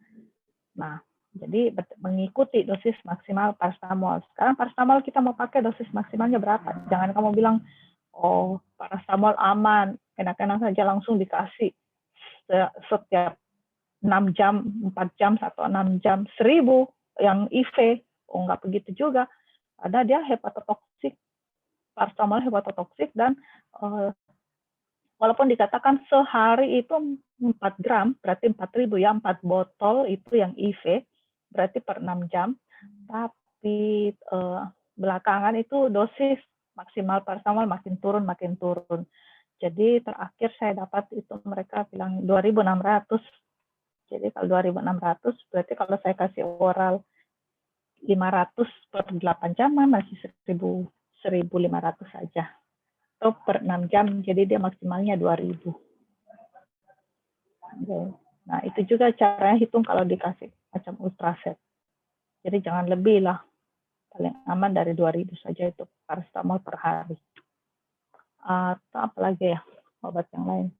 Nah, jadi mengikuti dosis maksimal paracetamol. Sekarang paracetamol kita mau pakai dosis maksimalnya berapa? Jangan kamu bilang, oh paracetamol aman, enak-enak saja langsung dikasih setiap 6 jam, 4 jam, atau 6 jam, 1000 yang IV. Oh, nggak begitu juga. Ada dia hepatotoksik, paracetamol hepatotoksik, dan walaupun dikatakan sehari itu 4 gram, berarti 4.000 ya, 4 botol itu yang IV, berarti per 6 jam. Tapi belakangan itu dosis maksimal paracetamol makin turun. Jadi terakhir saya dapat itu mereka bilang 2.600. Jadi kalau 2.600 berarti kalau saya kasih oral 500 per 8 jam masih 1.500 saja. Atau per 6 jam, jadi dia maksimalnya 2.000. Nah, itu juga caranya hitung kalau dikasih macam Ultraset. Jadi jangan lebih lah. Paling aman dari 2.000 saja itu paracetamol per hari. Atau apalagi ya, obat yang lain.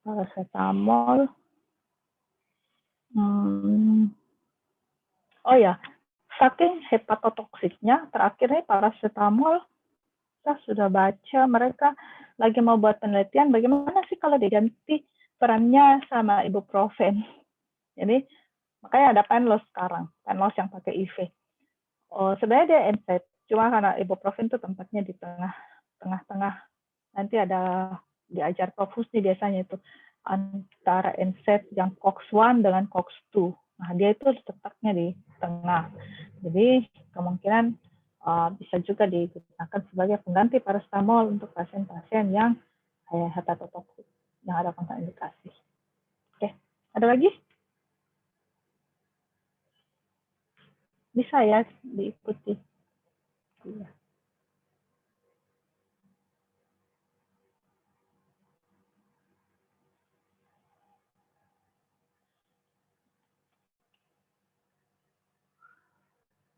Paracetamol. Oh ya, saking hepatotoksiknya, terakhir nih paracetamol, kita sudah baca mereka lagi mau buat penelitian bagaimana sih kalau diganti perannya sama ibuprofen. Jadi makanya ada Penlos sekarang, Penlos yang pakai IV. Sebenarnya dia NSAID, cuma karena ibuprofen itu tempatnya di tengah-tengah. Nanti ada diajar Prof. Husni biasanya itu antara NSAID yang COX-1 dengan COX-2. Nah, dia itu letaknya di tengah. Jadi kemungkinan bisa juga digunakan sebagai pengganti paracetamol untuk pasien-pasien yang hepatotoksik, yang ada kontraindikasi. Oke, ada lagi? Bisa ya diikuti. Iya.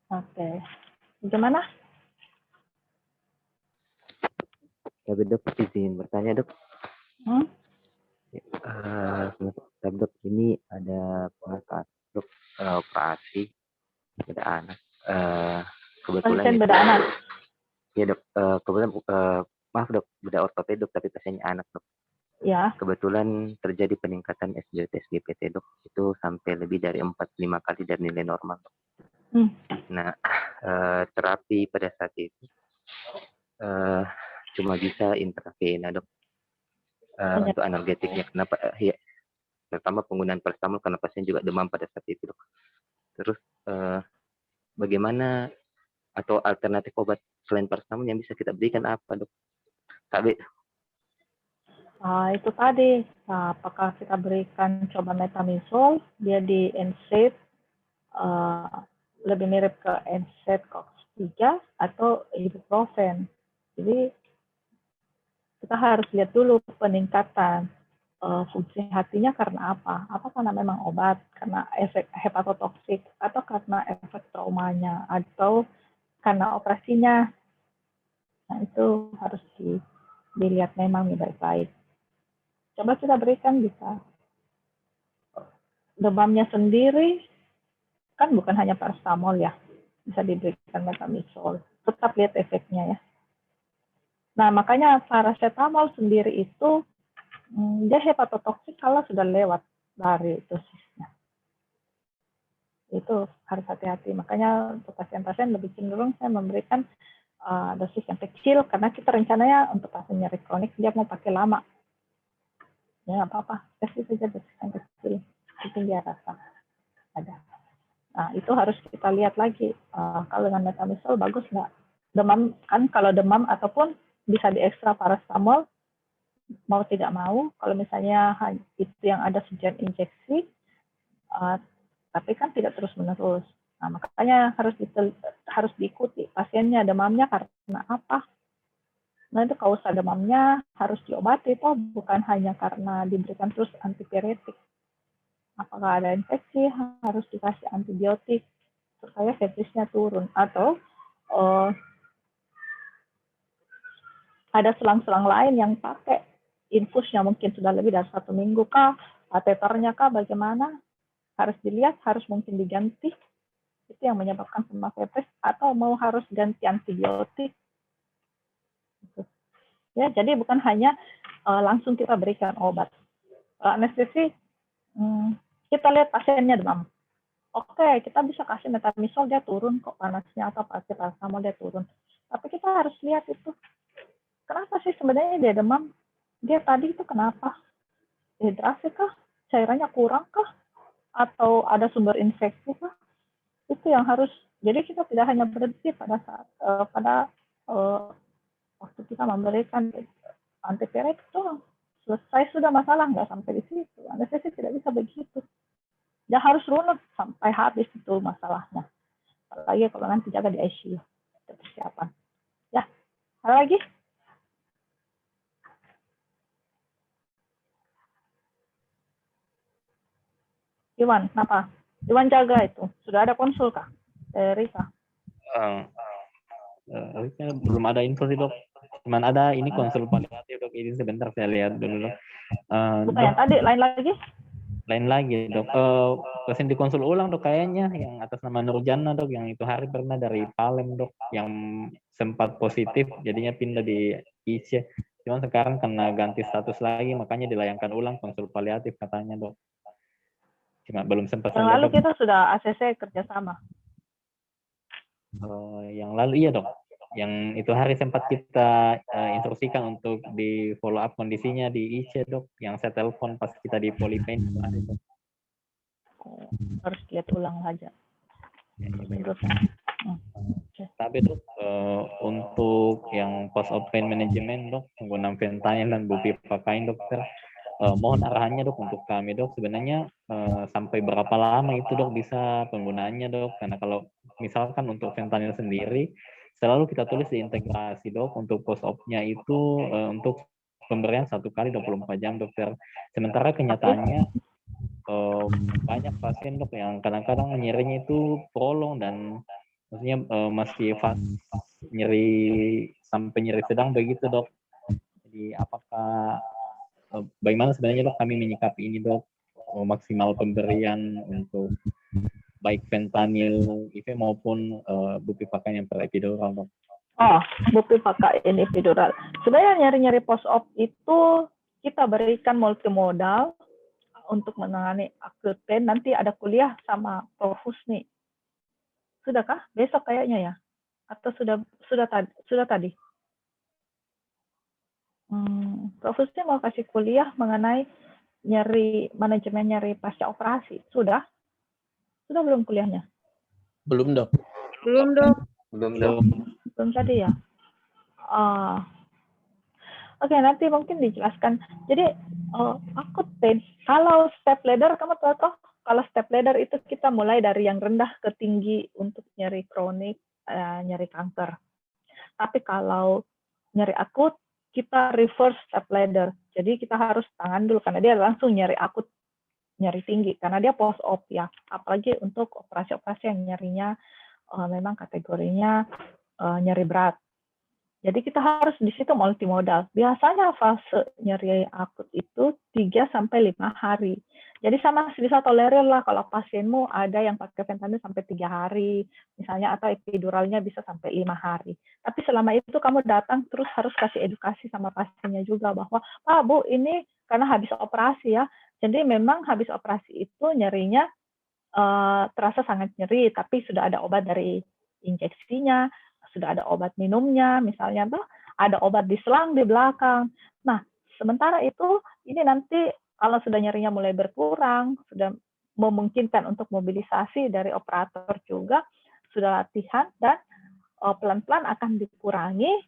Oke, gimana? Ya, Dok, izin bertanya, Dok. Dok, ini ada Dok, operasi beda anak. Kebetulan Pasien beda anak. Ya, Dok. Kebetulan maaf, Dok, beda ortoped, Dok, tapi pasiennya anak, Dok. Ya. Kebetulan terjadi peningkatan SGLT/SGPT, Dok. Itu sampai lebih dari 4-5 kali dari nilai normal, Dok. Nah, terapi pada saat itu cuma bisa intravena, Dok. Untuk analgetiknya. Kenapa? Ya, pertama penggunaan paracetamol karena pasien juga demam pada saat itu, Dok. Terus bagaimana atau alternatif obat selain paracetamol yang bisa kita berikan apa, Dok? Kak B. Itu tadi, apakah kita berikan coba metamizol, dia di NSAID, lebih mirip ke NSAID COX-3 atau ibuprofen. Jadi kita harus lihat dulu peningkatan fungsi hatinya karena apa? Apa karena memang obat, karena efek hepatotoksik, atau karena efek traumanya, atau karena operasinya. Nah, itu harus dilihat memang baik-baik. Coba kita berikan bisa. Demamnya sendiri, kan bukan hanya paracetamol ya. Bisa diberikan metamizol. Tetap lihat efeknya ya. Nah, makanya paracetamol sendiri itu, dia hepatotoksik kalau sudah lewat dari dosisnya. Itu harus hati-hati. Makanya untuk pasien-pasien lebih cenderung saya memberikan dosis yang kecil, karena kita rencananya untuk pasien nyeri kronik, dia mau pakai lama. Ya, nggak apa-apa. Kasih saja dosis yang kecil. Itu dia rasa ada. Nah, itu harus kita lihat lagi. Kalau dengan metamizol bagus nggak? Demam, kan kalau demam ataupun bisa diekstra paracetamol, mau tidak mau. Kalau misalnya itu yang ada sejen injeksi, tapi kan tidak terus-menerus. Nah, makanya harus diikuti. Pasiennya demamnya karena apa? Nah, itu kausa demamnya harus diobati, toh bukan hanya karena diberikan terus antipiretik. Apakah ada infeksi, harus dikasih antibiotik supaya sepsisnya turun. Atau ada selang-selang lain yang pakai infusnya mungkin sudah lebih dari 1 minggu kah, kateternya kah, bagaimana? Harus dilihat, harus mungkin diganti. Itu yang menyebabkan sepsis, atau mau harus ganti antibiotik. Ya, jadi bukan hanya langsung kita berikan obat. Anestesi, kita lihat pasiennya demam. Oke, kita bisa kasih metamizol, dia turun kok panasnya, atau kasih paracetamol dia turun. Tapi kita harus lihat itu. Kenapa sih sebenarnya dia demam? Dia tadi itu kenapa? Dehidrasi kah? Cairannya kurang kah? Atau ada sumber infeksi kah? Itu yang harus. Jadi kita tidak hanya berhenti pada saat waktu kita memberikan antipiretik doang. Selesai sudah masalah, nggak sampai di situ. Anestesi tidak bisa begitu. Dia harus runut sampai habis itu masalahnya. Apalagi kalau nanti jaga di ICU. Itu persiapan. Ya, ada lagi? Iwan, kenapa? Iwan jaga itu. Sudah ada konsul kah? Dari Risa? Belum ada info sih, Dok. Cuman ada ini konsul paliatif, Dok. Ini sebentar saya lihat dulu, Dok. Bukan Dok, yang tadi, lain lagi? Lain lagi, Dok. Pasien dikonsul ulang, Dok, kayaknya yang atas nama Nurjana, Dok, yang itu hari pernah dari Palem, Dok, yang sempat positif jadinya pindah di IC. Cuman sekarang kena ganti status lagi, makanya dilayangkan ulang konsul paliatif katanya, Dok. Cuma belum sempat. Yang lalu kita sudah ACC kerjasama. Yang lalu iya, Dok. Yang itu hari sempat kita instruksikan untuk di follow up kondisinya di IC, Dok. Yang saya telepon pas kita di Polipain itu hari, Dok. Harus lihat ulang aja. Tapi, Dok, untuk yang post op pain management, Dok, penggunaan fentanyl dan bupivacain, dokter, mohon arahannya, Dok, untuk kami, Dok. Sebenarnya sampai berapa lama itu, Dok, bisa penggunaannya, Dok? Karena kalau misalkan untuk fentanyl sendiri selalu kita tulis di integrasi, Dok, untuk post op-nya itu untuk pemberian 1 kali 24 jam, dokter. Sementara kenyataannya banyak pasien, Dok, yang kadang-kadang nyerinya itu prolong dan maksudnya masih nyeri sampai nyeri sedang begitu, Dok. Jadi apakah bagaimana sebenarnya, Dok, kami menyikapi ini, Dok? Maksimal pemberian untuk baik fentanyl IV maupun bupivacain yang per epidural, Dok. Bupivacain epidural. Sebenarnya nyeri-nyeri post op itu kita berikan multimodal untuk menangani acute pain. Nanti ada kuliah sama Prof. Husni. Sudahkah? Besok kayaknya ya? Atau sudah tadi? Prof. Husni mau kasih kuliah mengenai manajemen nyeri pasca operasi. Sudah belum kuliahnya? Belum, Dok. Belum, Dok. Belum tadi ya. Oke, nanti mungkin dijelaskan. Jadi akut pain. Kalau step ladder, kamu tahu toh? Kalau step ladder itu kita mulai dari yang rendah ke tinggi untuk nyeri kronik, nyeri kanker. Tapi kalau nyeri akut, kita reverse step ladder. Jadi kita harus tangan dulu karena dia langsung nyeri akut, nyeri tinggi karena dia post op ya. Apalagi untuk operasi-operasi yang nyerinya memang kategorinya nyeri berat. Jadi kita harus di situ multimodal. Biasanya fase nyeri akut itu 3-5 hari. Jadi sama bisa tolerir lah kalau pasienmu ada yang pakai fentanyl sampai 3 hari, misalnya, atau epiduralnya bisa sampai 5 hari. Tapi selama itu kamu datang terus harus kasih edukasi sama pasiennya juga bahwa, Pak, Bu, ini karena habis operasi ya. Jadi memang habis operasi itu nyerinya terasa sangat nyeri, tapi sudah ada obat dari injeksinya, sudah ada obat minumnya, misalnya tuh ada obat diselang di belakang. Nah, sementara itu ini nanti kalau sudah nyerinya mulai berkurang, sudah memungkinkan untuk mobilisasi dari operator juga, sudah latihan dan pelan-pelan akan dikurangi.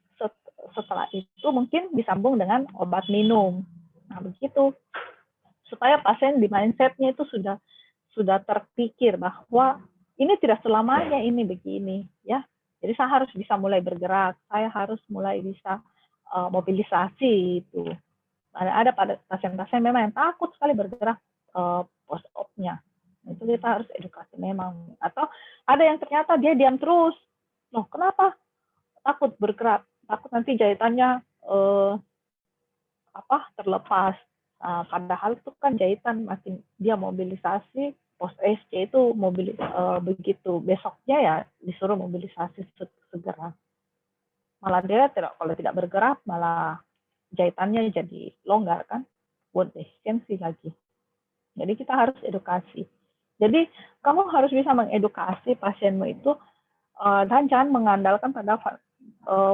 Setelah itu mungkin disambung dengan obat minum. Nah, begitu. Supaya pasien di mindset-nya itu sudah terpikir bahwa ini tidak selamanya ini begini, ya. Jadi saya harus bisa mulai bergerak, saya harus mulai bisa mobilisasi itu. Ada pada pasien-pasien memang yang takut sekali bergerak post op-nya. Itu kita harus edukasi memang. Atau ada yang ternyata dia diam terus. Loh, kenapa? Takut bergerak, takut nanti jahitannya terlepas. Padahal itu kan jahitan makin dia mobilisasi post SC itu begitu besoknya ya disuruh mobilisasi segera. Malah dia kalau tidak bergerak malah jahitannya jadi longgar kan, buat efisiensi lagi. Jadi kita harus edukasi. Jadi kamu harus bisa mengedukasi pasienmu itu dan jangan mengandalkan pada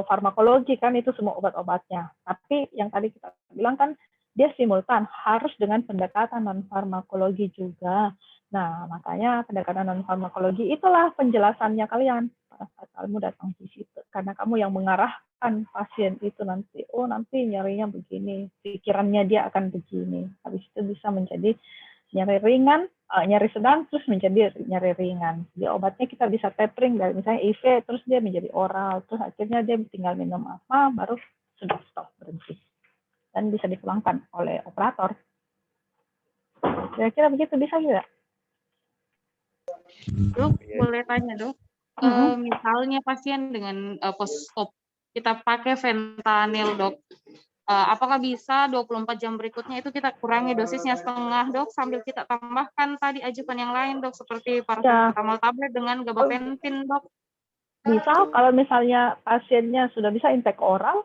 farmakologi kan itu semua obat-obatnya. Tapi yang tadi kita bilang kan dia simultan harus dengan pendekatan non farmakologi juga. Nah, makanya pendekatan non-farmakologi itulah penjelasannya kalian pada saat kamu datang di situ. Karena kamu yang mengarahkan pasien itu nanti, oh nanti nyerinya begini, pikirannya dia akan begini. Habis itu bisa menjadi nyeri ringan, nyeri sedang, terus menjadi nyeri ringan. Di obatnya kita bisa tapering dari misalnya IV, terus dia menjadi oral, terus akhirnya dia tinggal minum apa, baru sudah stop, berhenti. Dan bisa dipulangkan oleh operator. Kira-kira begitu bisa juga? Dok, boleh tanya dok, misalnya pasien dengan post-op, kita pakai fentanyl dok, apakah bisa 24 jam berikutnya itu kita kurangi dosisnya setengah dok, sambil kita tambahkan tadi ajukan yang lain dok, seperti paracetamol tablet dengan gabapentin dok? Bisa, kalau misalnya pasiennya sudah bisa intake oral,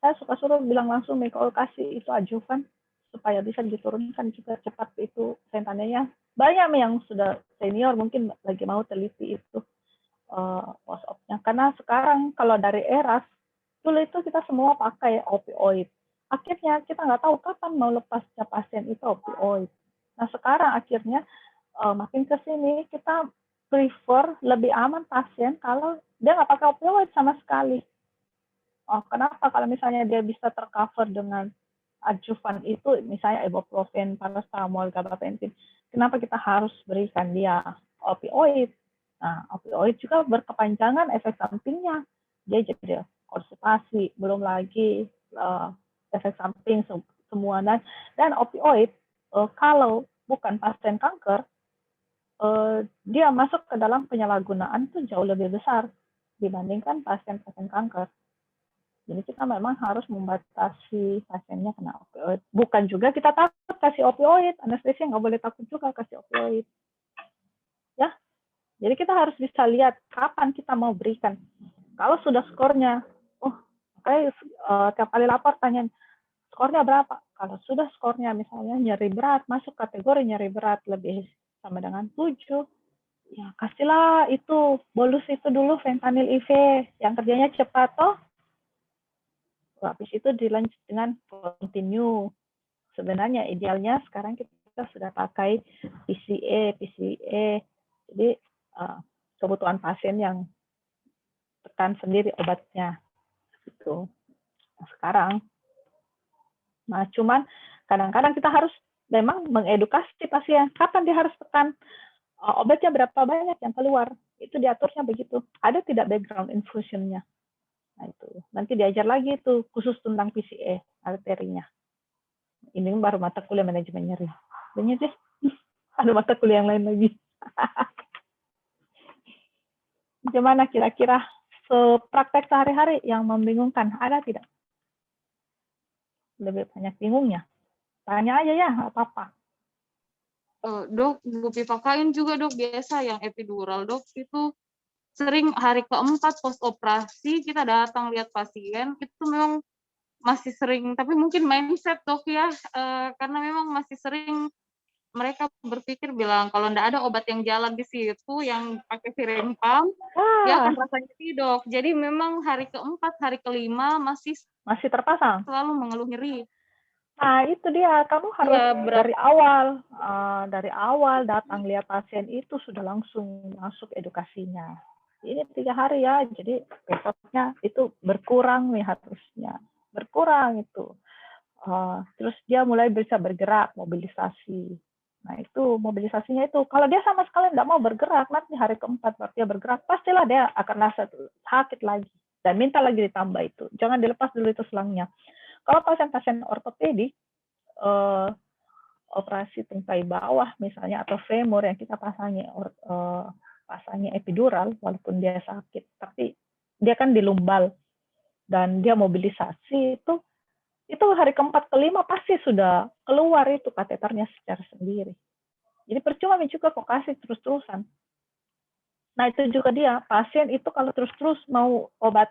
saya suka suruh bilang langsung Miko kasih itu ajukan, supaya bisa diturunkan juga cepat itu fentanylnya. Banyak yang sudah senior mungkin lagi mau teliti itu post op-nya. Karena sekarang kalau dari ERAS, dulu itu kita semua pakai opioid. Akhirnya kita nggak tahu kapan mau lepasnya pasien itu opioid. Nah sekarang akhirnya makin ke sini kita prefer lebih aman pasien kalau dia nggak pakai opioid sama sekali. Kenapa? Kalau misalnya dia bisa tercover dengan adjuvan itu, misalnya ibuprofen, paracetamol, gabapentin, kenapa kita harus berikan dia opioid? Nah, opioid juga berkepanjangan efek sampingnya. Dia jadi konstipasi, belum lagi efek samping semua. Dan opioid, kalau bukan pasien kanker, dia masuk ke dalam penyalahgunaan itu jauh lebih besar dibandingkan pasien-pasien kanker. Jadi kita memang harus membatasi pasiennya kena opioid. Bukan juga kita takut kasih opioid, anestesia nggak boleh takut juga kasih opioid. Ya, jadi kita harus bisa lihat kapan kita mau berikan. Kalau sudah skornya, tiap kali lapor tanya skornya berapa. Kalau sudah skornya misalnya nyeri berat, masuk kategori nyeri berat lebih sama dengan 7, ya kasihlah itu bolus itu dulu fentanyl IV yang kerjanya cepat toh. Habis itu dilanjut dengan continue. Sebenarnya idealnya sekarang kita sudah pakai PCA. Jadi kebutuhan pasien yang tekan sendiri obatnya. Gitu. Nah, sekarang, nah cuman kadang-kadang kita harus memang mengedukasi pasien kapan dia harus tekan obatnya berapa banyak yang keluar. Itu diaturnya begitu. Ada tidak background infusionnya? Nah itu nanti diajar lagi itu khusus tentang PCA arterinya. Ini baru mata kuliah manajemen nyeri. Banyak deh. Ada mata kuliah yang lain lagi. Gimana kira-kira praktek sehari-hari yang membingungkan? Ada tidak? Lebih banyak bingungnya? Tanya aja ya, nggak apa-apa. Dok, Bu Pivakain juga dok biasa yang epidural dok itu sering hari keempat post operasi kita datang lihat pasien itu memang masih sering, tapi mungkin mindset dok ya, karena memang masih sering mereka berpikir bilang kalau enggak ada obat yang jalan di situ yang pakai syringe pump, dia akan rasa nyeri dok. Jadi memang hari keempat, hari kelima masih terpasang, selalu mengeluh nyeri. Nah itu dia, kamu harus dari awal datang lihat pasien itu sudah langsung masuk edukasinya. Ini 3 hari ya, jadi besoknya itu berkurang nih harusnya, berkurang itu. Terus dia mulai bisa bergerak, mobilisasi. Nah itu mobilisasinya itu, kalau dia sama sekali tidak mau bergerak, nanti hari keempat baru dia bergerak, pastilah dia akan rasa sakit lagi dan minta lagi ditambah itu. Jangan dilepas dulu itu selangnya. Kalau pasien-pasien ortopedik, operasi tungkai bawah misalnya atau femur yang kita pasangi epidural, walaupun dia sakit, tapi dia kan di lumbal dan dia mobilisasi itu hari keempat kelima pasti sudah keluar itu kateternya secara sendiri. Jadi percuma juga kok kasih terus-terusan. Nah itu juga dia, pasien itu kalau terus-terus mau obat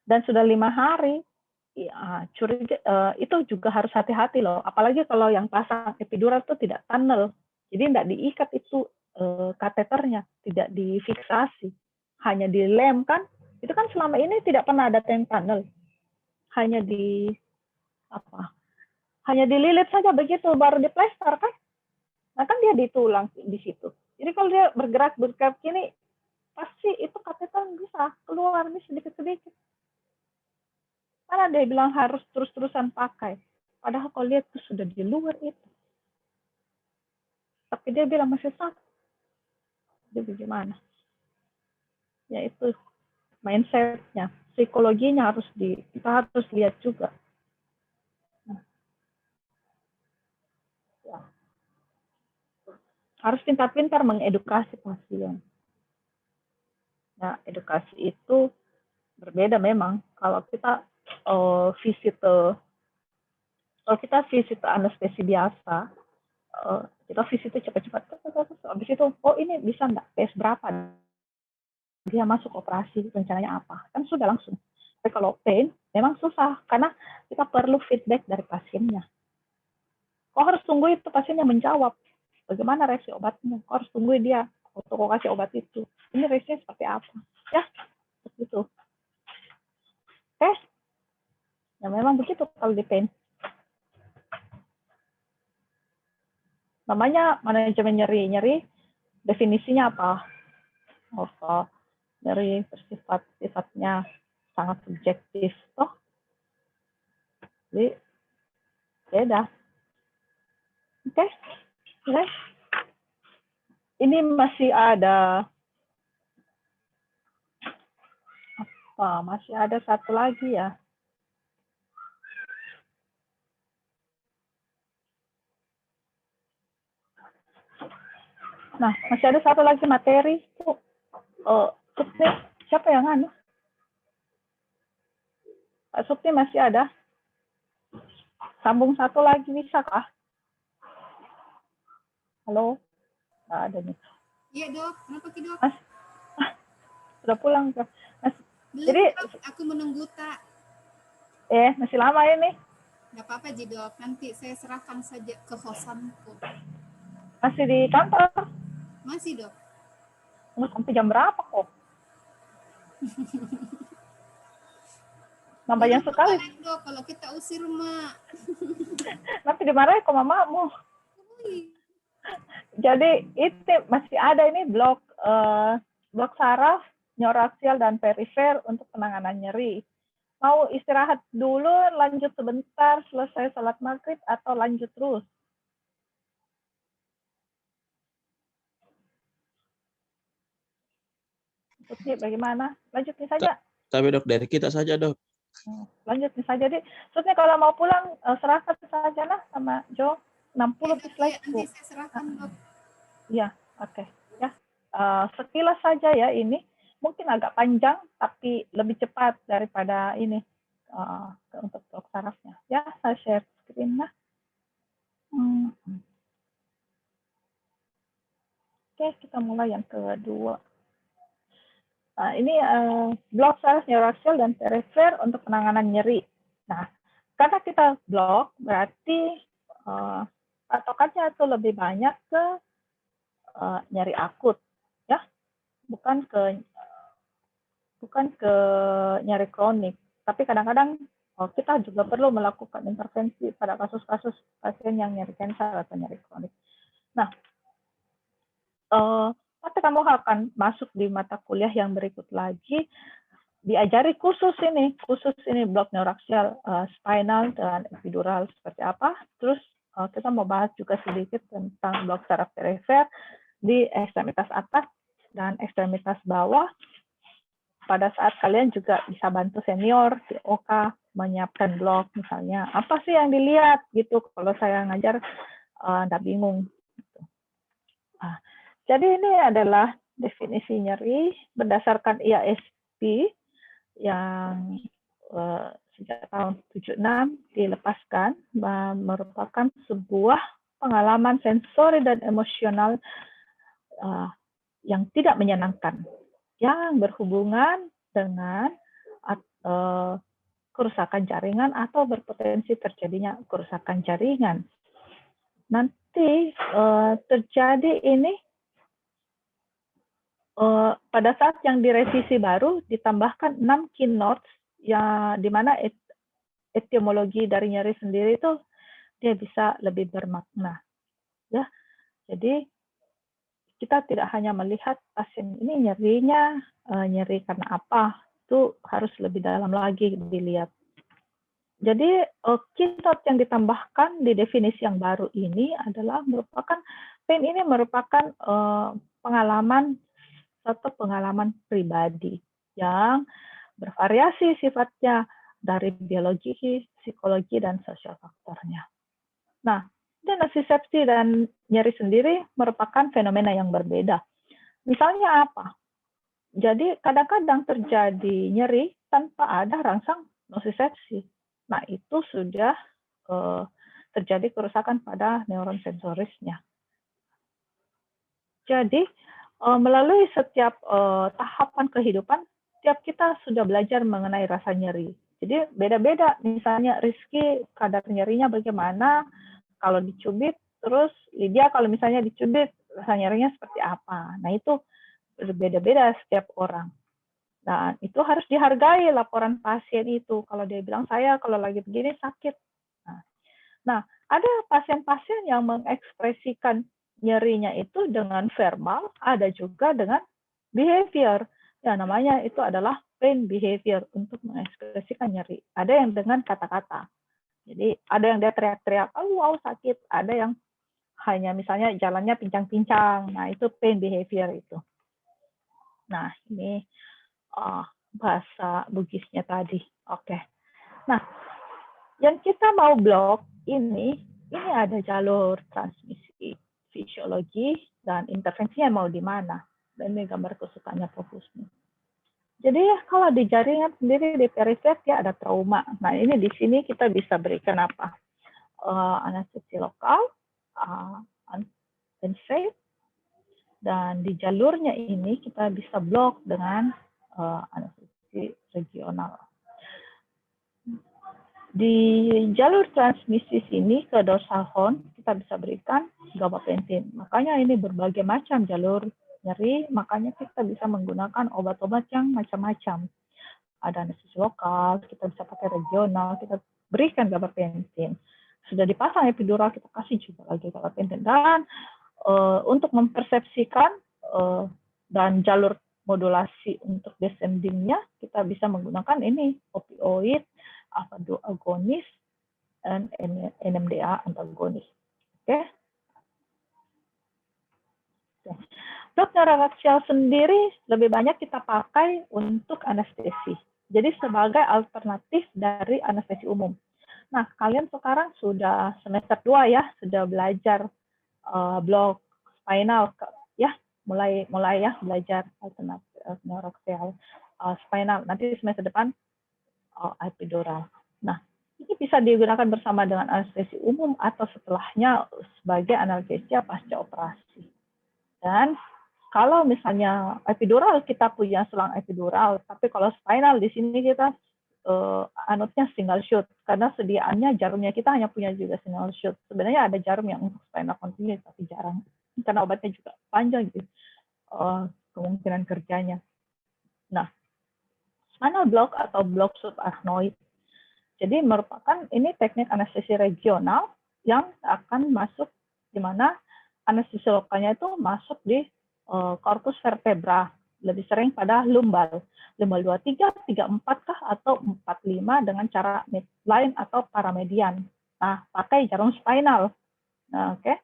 dan sudah 5 hari, ya, curiga, itu juga harus hati-hati loh. Apalagi kalau yang pasang epidural itu tidak tunnel. Jadi tidak diikat itu kateternya, tidak difiksasi. Hanya dilem kan. Itu kan selama ini tidak pernah ada tank tunnel. Hanya hanya dililit saja begitu baru diplester kan. Nah kan dia ditulang di situ. Jadi kalau dia bergerak gini, pasti itu kateter bisa keluar nih sedikit-sedikit. Mana dia bilang harus terus-terusan pakai. Padahal kalau lihat itu sudah di luar itu. Tapi dia bilang masih sakit. Jadi bagaimana? Ya itu mindset-nya. Psikologinya kita harus lihat juga. Nah, ya. Harus pintar-pintar mengedukasi pasien. Nah, edukasi itu berbeda memang. Kalau kita kalau kita visit anestesi biasa, kita visitnya cepat-cepat, habis itu, ini bisa enggak, tes berapa, dia masuk operasi, rencananya apa, kan sudah langsung. Tapi kalau pain, memang susah, karena kita perlu feedback dari pasiennya. Kok harus tunggu itu pasiennya menjawab, bagaimana reaksi obatnya, kok harus tunggu dia, untuk kasih obat itu, ini reaksinya seperti apa, ya, begitu. Tes, ya memang begitu kalau di pain. Namanya manajemen nyeri definisinya apa? Nyeri sifatnya sangat subjektif, toh. Jadi beda. Oke. Ini masih ada masih ada satu lagi ya. Nah, masih ada satu lagi materi. Supni, siapa yang anu? Pak Supni masih ada? Sambung satu lagi bisa kah? Halo? Nggak ada nih. Iya dok, kenapa ki dok? Sudah pulang kah? Belum, Jadi dok, aku menunggu tak. Masih lama ini. Nggak apa-apa Ji dok, nanti saya serahkan saja ke hosanku. Masih di kantor? Masih dok. Sampai jam berapa kok? Namanya sekali. Dok, kalau kita usir mak. Nanti dimarahin kok mamamu. Jadi itu masih ada ini blog saraf neuraxial dan perifer untuk penanganan nyeri. Mau istirahat dulu, lanjut sebentar, selesai sholat maghrib, atau lanjut terus? Maksudnya bagaimana? Lanjutin saja. Tapi dok, dari kita saja dok. Lanjutin saja. Jadi, maksudnya kalau mau pulang, serahkan saja lah sama Jo. 60 slide. Nanti saya serahkan, Dok. Iya, oke. Ya, sekilas saja ya ini. Mungkin agak panjang, tapi lebih cepat daripada ini untuk sarafnya. Ya, saya share screen lah. Oke, kita mulai yang kedua. Nah, ini blok saraf neuraxial dan perifer untuk penanganan nyeri. Nah, karena kita blok, berarti patokannya itu lebih banyak ke nyeri akut, ya, bukan ke nyeri kronik. Tapi kadang-kadang kita juga perlu melakukan intervensi pada kasus-kasus pasien yang nyeri kanker atau nyeri kronik. Nah, nanti kamu akan masuk di mata kuliah yang berikut lagi, diajari khusus ini blok neuraxial, spinal dan epidural seperti apa. Terus kita mau bahas juga sedikit tentang blok saraf perifer di ekstremitas atas dan ekstremitas bawah. Pada saat kalian juga bisa bantu senior di OK menyiapkan blok, misalnya apa sih yang dilihat gitu. Kalau saya ngajar nggak bingung. Gitu. Nah, jadi ini adalah definisi nyeri berdasarkan IASP yang sejak tahun 76 dilepaskan, merupakan sebuah pengalaman sensori dan emosional yang tidak menyenangkan, yang berhubungan dengan kerusakan jaringan atau berpotensi terjadinya kerusakan jaringan. Nanti terjadi ini pada saat yang direvisi baru ditambahkan 6 keynotes yang dimana etimologi dari nyeri sendiri itu dia bisa lebih bermakna, ya. Jadi kita tidak hanya melihat pasien ini nyerinya nyeri karena apa, itu harus lebih dalam lagi dilihat. Jadi keynote yang ditambahkan di definisi yang baru ini adalah merupakan pain ini merupakan satu pengalaman pribadi yang bervariasi sifatnya dari biologi, psikologi, dan sosial faktornya. Nah, nocicepsi dan nyeri sendiri merupakan fenomena yang berbeda. Misalnya apa? Jadi kadang-kadang terjadi nyeri tanpa ada rangsang nocicepsi. Nah, itu sudah terjadi kerusakan pada neuron sensorisnya. Jadi, melalui setiap tahapan kehidupan, setiap kita sudah belajar mengenai rasa nyeri. Jadi beda-beda, misalnya Rizky kadar nyerinya bagaimana, kalau dicubit, terus Lydia kalau misalnya dicubit, rasa nyerinya seperti apa. Nah itu berbeda-beda setiap orang. Nah itu harus dihargai laporan pasien itu. Kalau dia bilang saya kalau lagi begini sakit. Nah ada pasien-pasien yang mengekspresikan nyerinya itu dengan verbal, ada juga dengan behavior. Ya, namanya itu adalah pain behavior untuk mengekspresikan nyeri. Ada yang dengan kata-kata. Jadi ada yang dia teriak-teriak, oh wow sakit. Ada yang hanya misalnya jalannya pincang-pincang. Nah itu pain behavior itu. Nah ini bahasa Bugisnya tadi. Oke. Nah yang kita mau blok ini ada jalur transmisi fisiologi dan intervensinya mau di mana. Dan ini gambar kesukaannya fokusnya. Jadi kalau di jaringan sendiri di perifer dia ada trauma. Nah ini di sini kita bisa berikan apa? Anestesi lokal, NSAID, dan di jalurnya ini kita bisa blok dengan anestesi regional. Di jalur transmisi sini ke dorsal horn kita bisa berikan gabapentin. Makanya ini berbagai macam jalur nyeri, makanya kita bisa menggunakan obat-obat yang macam-macam. Ada anestesi lokal, kita bisa pakai regional, kita berikan gabapentin. Sudah dipasang epidural, kita kasih juga lagi gabapentin. Dan untuk mempersepsikan dan jalur modulasi untuk descendingnya, kita bisa menggunakan ini opioid, alpha-2 agonis, dan NMDA antagonis. Oke. Blok neuroaksial sendiri lebih banyak kita pakai untuk anestesi. Jadi sebagai alternatif dari anestesi umum. Nah, kalian sekarang sudah semester 2 ya, sudah belajar blok spinal ya, mulai ya belajar alternatif neuroaksial spinal. Nanti semester depan epidural. Nah, ini bisa digunakan bersama dengan anestesi umum atau setelahnya sebagai analgesia pasca operasi. Dan kalau misalnya epidural, kita punya selang epidural, tapi kalau spinal di sini kita anutnya single shoot, karena sediaannya jarumnya kita hanya punya juga single shoot. Sebenarnya ada jarum yang untuk spinal continuous, tapi jarang, karena obatnya juga panjang gitu, kemungkinan kerjanya. Nah, spinal block atau block subarachnoid, jadi merupakan ini teknik anestesi regional yang akan masuk di mana anestesi lokalnya itu masuk di korpus vertebra, lebih sering pada lumbal 23, 34 kah atau 45 dengan cara midline atau paramedian. Nah, pakai jarum spinal. Nah, oke.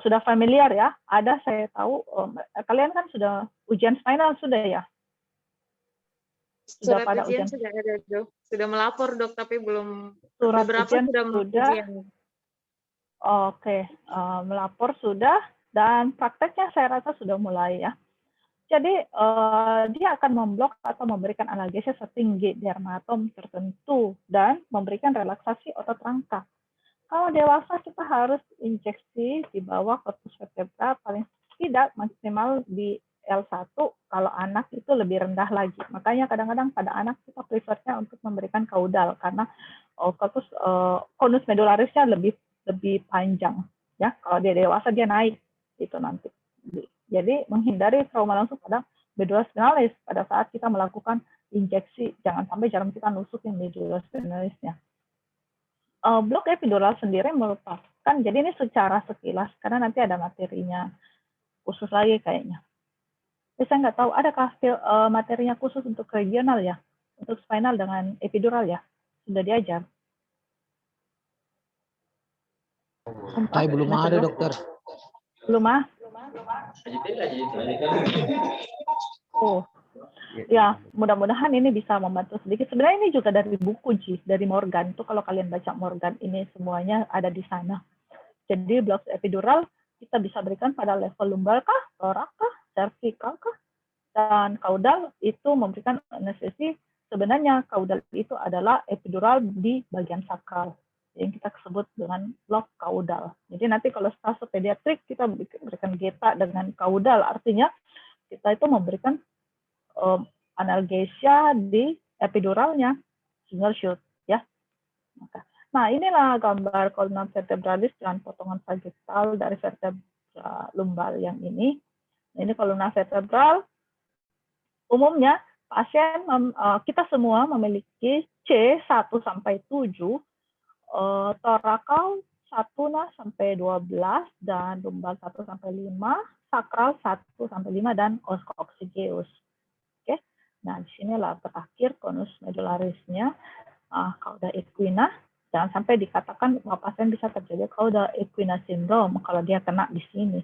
Sudah familiar ya? Ada, saya tahu kalian kan sudah ujian spinal sudah ya? Surat ujian sudah ada, Dok. Sudah melapor, Dok, tapi belum surat beberapa ujian sudah. Oke, melapor sudah, dan prakteknya saya rasa sudah mulai ya. Jadi dia akan memblok atau memberikan analgesia setinggi dermatom tertentu dan memberikan relaksasi otot rangka. Kalau dewasa kita harus injeksi di bawah korpus vertebra paling tidak maksimal di L1, kalau anak itu lebih rendah lagi. Makanya kadang-kadang pada anak kita prefernya untuk memberikan kaudal karena korpus konus medularisnya lebih panjang ya. Kalau dia dewasa dia naik itu nanti. Jadi menghindari trauma langsung pada medula spinalis pada saat kita melakukan injeksi, jangan sampai jarum kita nusuk yang medula spinalisnya. Blok epidural sendiri merupakan, jadi ini secara sekilas karena nanti ada materinya khusus lagi kayaknya. Saya nggak tahu adakah materinya khusus untuk regional ya, untuk spinal dengan epidural ya, sudah diajar? Saya belum ada, dokter. Belum ah? Oh, ya mudah-mudahan ini bisa membantu sedikit. Sebenarnya ini juga dari buku dari Morgan. Tuh kalau kalian baca Morgan ini semuanya ada di sana. Jadi blok epidural kita bisa berikan pada level lumbar kah, thorax kah, cervical kah, dan kaudal itu memberikan anestesi. Sebenarnya kaudal itu adalah epidural di bagian sakral yang kita sebut dengan blok kaudal. Jadi nanti kalau stase pediatrik kita berikan geta dengan kaudal, artinya kita itu memberikan analgesia di epiduralnya, single shoot ya. Nah, inilah gambar columna vertebralis dengan potongan sagittal dari vertebra lumbal yang ini. Ini columna vertebral. Umumnya pasien kita semua memiliki C 1 sampai 7, torakal 1 sampai 12 dan lumbal 1 sampai 5, sakral 1 sampai 5 dan coccygeus. Oke. Nah, di sinilah terakhir konus medularisnya, cauda equina. Jangan sampai dikatakan bahwa pasien bisa terjadi cauda equina syndrome kalau dia kena di sini.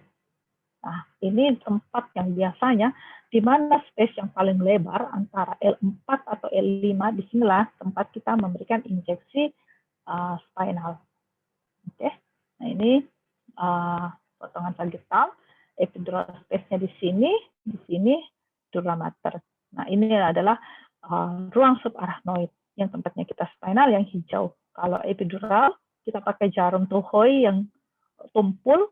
Nah, ini tempat yang biasanya di mana space yang paling lebar antara L4 atau L5, disinilah tempat kita memberikan injeksi spinal. Oke. Nah, ini potongan sagittal, epidural space-nya di sini dura mater. Nah, ini adalah ruang subarachnoid yang tempatnya kita spinal yang hijau. Kalau epidural kita pakai jarum Tuhoy yang tumpul,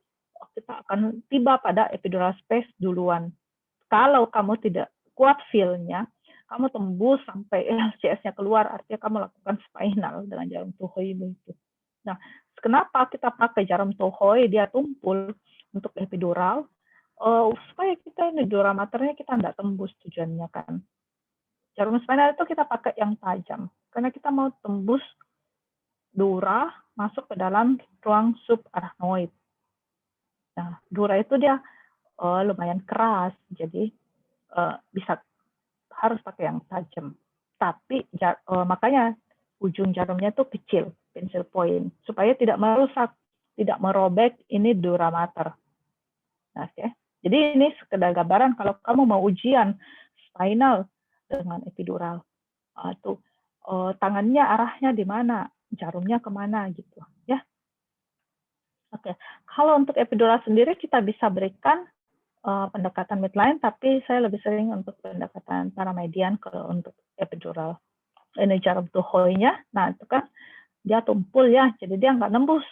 kita akan tiba pada epidural space duluan. Kalau kamu tidak kuat feel-nya, kamu tembus sampai LCS-nya keluar, artinya kamu lakukan spinal dengan jarum Tuhoy itu. Nah, kenapa kita pakai jarum Tuhoy, dia tumpul untuk epidural, supaya kita ini dura maternya kita tidak tembus tujuannya kan. Jarum spinal itu kita pakai yang tajam, karena kita mau tembus dura masuk ke dalam ruang subarachnoid. Nah, dura itu dia lumayan keras, jadi bisa harus pakai yang tajam. Tapi makanya ujung jarumnya itu kecil, pencil point, supaya tidak merusak, tidak merobek ini dura mater. Nah, oke. Jadi ini sekedar gambaran kalau kamu mau ujian spinal dengan epidural, tuh tangannya arahnya di mana, jarumnya kemana gitu, ya. Oke. Kalau untuk epidural sendiri kita bisa berikan pendekatan midline, tapi saya lebih sering untuk pendekatan paramedian kalau untuk epidural. Ini jarum tuhoinya, nah itu kan dia tumpul ya, jadi dia nggak nembus,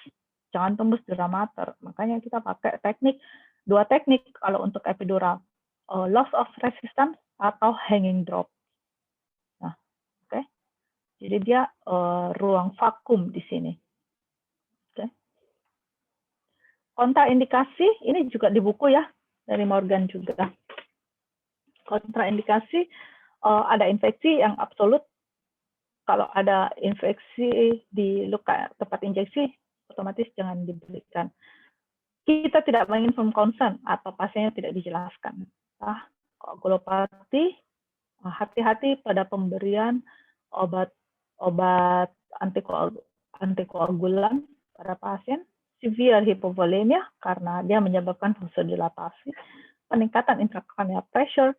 jangan tembus dura mater. Makanya kita pakai dua teknik kalau untuk epidural, loss of resistance atau hanging drop. Nah, oke. Jadi dia ruang vakum di sini. Oke. Kontraindikasi ini juga di buku ya, dari Morgan juga. Kontraindikasi ada infeksi yang absolut. Kalau ada infeksi di luka tempat injeksi, otomatis jangan diberikan. Kita tidak menginform consent atau pasiennya tidak dijelaskan. Koagulopati, hati-hati pada pemberian obat antikoagulan pada pasien. Severe hypovolemia karena dia menyebabkan vasodilatasi, peningkatan intracranial pressure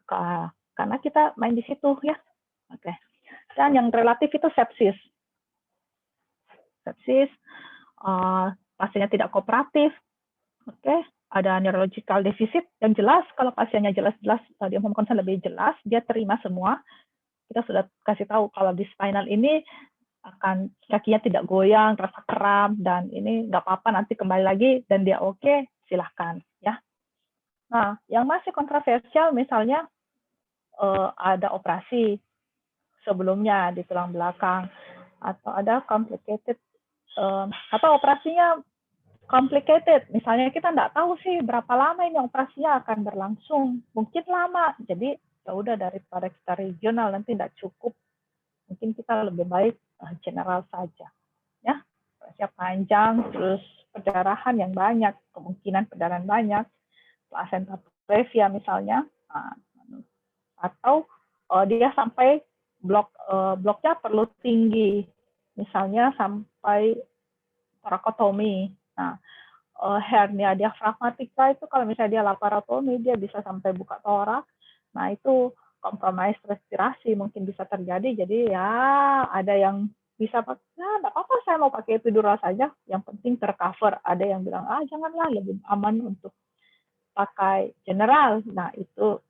karena kita main di situ ya. Oke. Dan yang relatif itu sepsis. Sepsis, pasiennya tidak kooperatif. Oke, ada neurological deficit yang jelas. Kalau pasiennya jelas-jelas di inform consent lebih jelas, dia terima semua. Kita sudah kasih tahu kalau di spinal ini akan kakinya tidak goyang, rasa kram, dan ini nggak apa-apa nanti kembali lagi dan dia oke, silahkan ya. Nah, yang masih kontroversial misalnya ada operasi sebelumnya di tulang belakang atau ada complicated atau operasinya complicated. Misalnya kita nggak tahu sih berapa lama ini operasinya akan berlangsung, mungkin lama. Jadi ya udah daripada kita regional nanti nggak cukup, mungkin kita lebih baik general saja, ya. Operasinya panjang, terus perdarahan yang banyak, kemungkinan perdarahan banyak, placenta previa misalnya, atau dia sampai bloknya perlu tinggi, misalnya sampai torakotomi. Nah, hernia diafragmatika itu kalau misalnya dia laparotomi, dia bisa sampai buka torak. Nah, itu kompromis respirasi mungkin bisa terjadi. Jadi ya ada yang bisa pakai, ya nggak apa-apa saya mau pakai epidural saja, yang penting tercover. Ada yang bilang, janganlah, lebih aman untuk pakai general. Nah, itu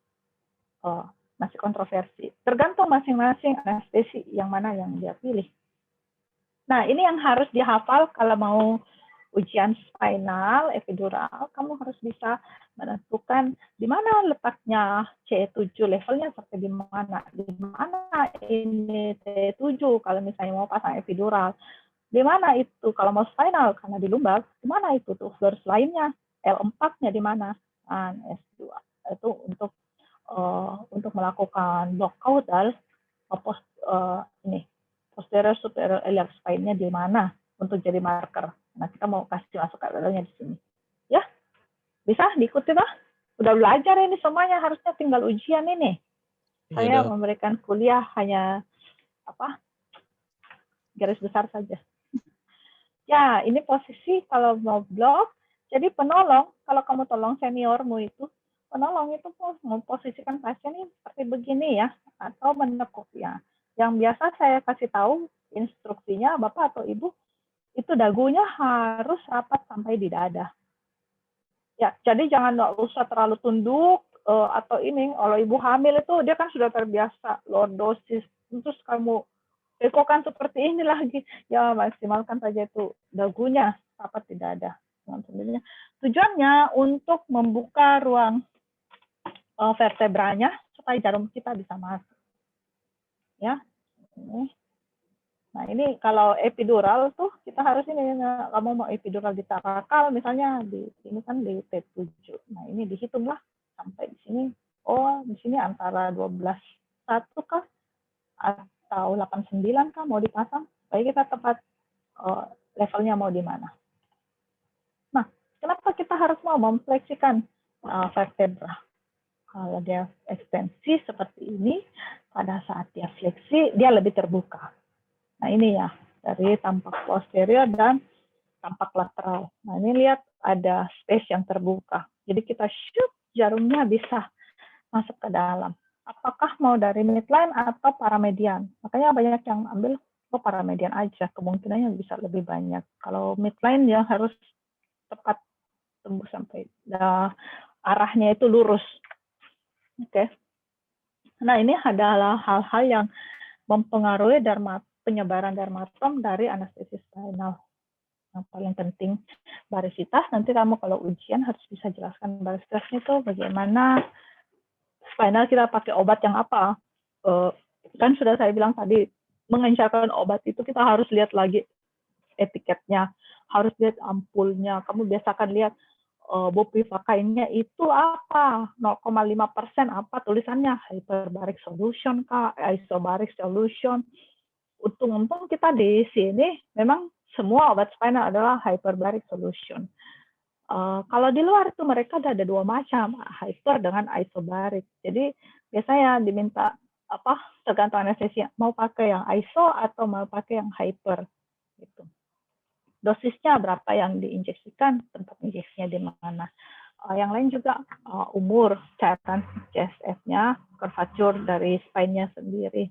masih kontroversi. Tergantung masing-masing anestesi yang mana yang dia pilih. Nah, ini yang harus dihafal kalau mau ujian spinal, epidural, kamu harus bisa menentukan di mana letaknya C7, levelnya sampai di mana ini T7 kalau misalnya mau pasang epidural, di mana itu kalau mau spinal karena di lumbar, di mana itu tuh verse lainnya, L4-nya di mana, S2 itu untuk melakukan block caudal, posterior superior iliac spine-nya di mana untuk jadi marker. Nah, kita mau kasih masuk KDL-nya di sini. Ya, bisa diikuti lah. Udah belajar ini semuanya, harusnya tinggal ujian ini. Saya memberikan kuliah hanya garis besar saja. Ya, ini posisi kalau mau blok. Jadi penolong, kalau kamu tolong seniormu itu, penolong itu memposisikan pasien ini seperti begini ya, atau menekuk ya. Yang biasa saya kasih tahu instruksinya, Bapak atau Ibu, itu dagunya harus rapat sampai di dada. Ya, jadi jangan nggak usah terlalu tunduk atau ini. Kalau ibu hamil itu dia kan sudah terbiasa lordosis, terus kamu bekokan seperti ini lagi, ya maksimalkan saja itu dagunya rapat di dada. Tujuannya untuk membuka ruang vertebranya supaya jarum kita bisa masuk. Ya, ini. Nah, ini kalau epidural tuh kita harus ini, kamu mau epidural di tarakal misalnya ini kan di T7. Nah, ini dihitunglah sampai di sini. Oh, di sini antara 12,1 kah atau 8,9 kah mau dipasang? Supaya kita tepat levelnya mau di mana. Nah, kenapa kita harus mau memfleksikan vertebra? Kalau dia ekstensi seperti ini, pada saat dia fleksi, dia lebih terbuka. Nah ini ya, dari tampak posterior dan tampak lateral. Nah ini lihat ada space yang terbuka. Jadi kita shoot, jarumnya bisa masuk ke dalam. Apakah mau dari midline atau paramedian? Makanya banyak yang ambil paramedian aja, kemungkinannya bisa lebih banyak. Kalau midline ya harus tepat tembus sampai arahnya itu lurus. Oke. Nah ini adalah hal-hal yang mempengaruhi penyebaran dermatom dari anestesis spinal. Yang paling penting barisitas. Nanti kamu kalau ujian harus bisa jelaskan barisitasnya itu bagaimana spinal kita pakai obat yang apa. Kan sudah saya bilang tadi, mengencarkan obat itu kita harus lihat lagi etiketnya, harus lihat ampulnya. Kamu biasakan lihat bupivacainnya itu apa, 0,5% apa tulisannya, hyperbaric solution kah, isobaric solution. Untung-untung kita di sini memang semua obat spinal adalah hyperbaric solution. Kalau di luar itu mereka ada dua macam, hyper dengan isobaric. Jadi biasanya diminta tergantung anestesi, mau pakai yang iso atau mau pakai yang hyper gitu. Dosisnya berapa yang diinjeksikan, tempat injeksinya di mana. Yang lain juga umur, cairan CSF-nya, curvature dari spine-nya sendiri.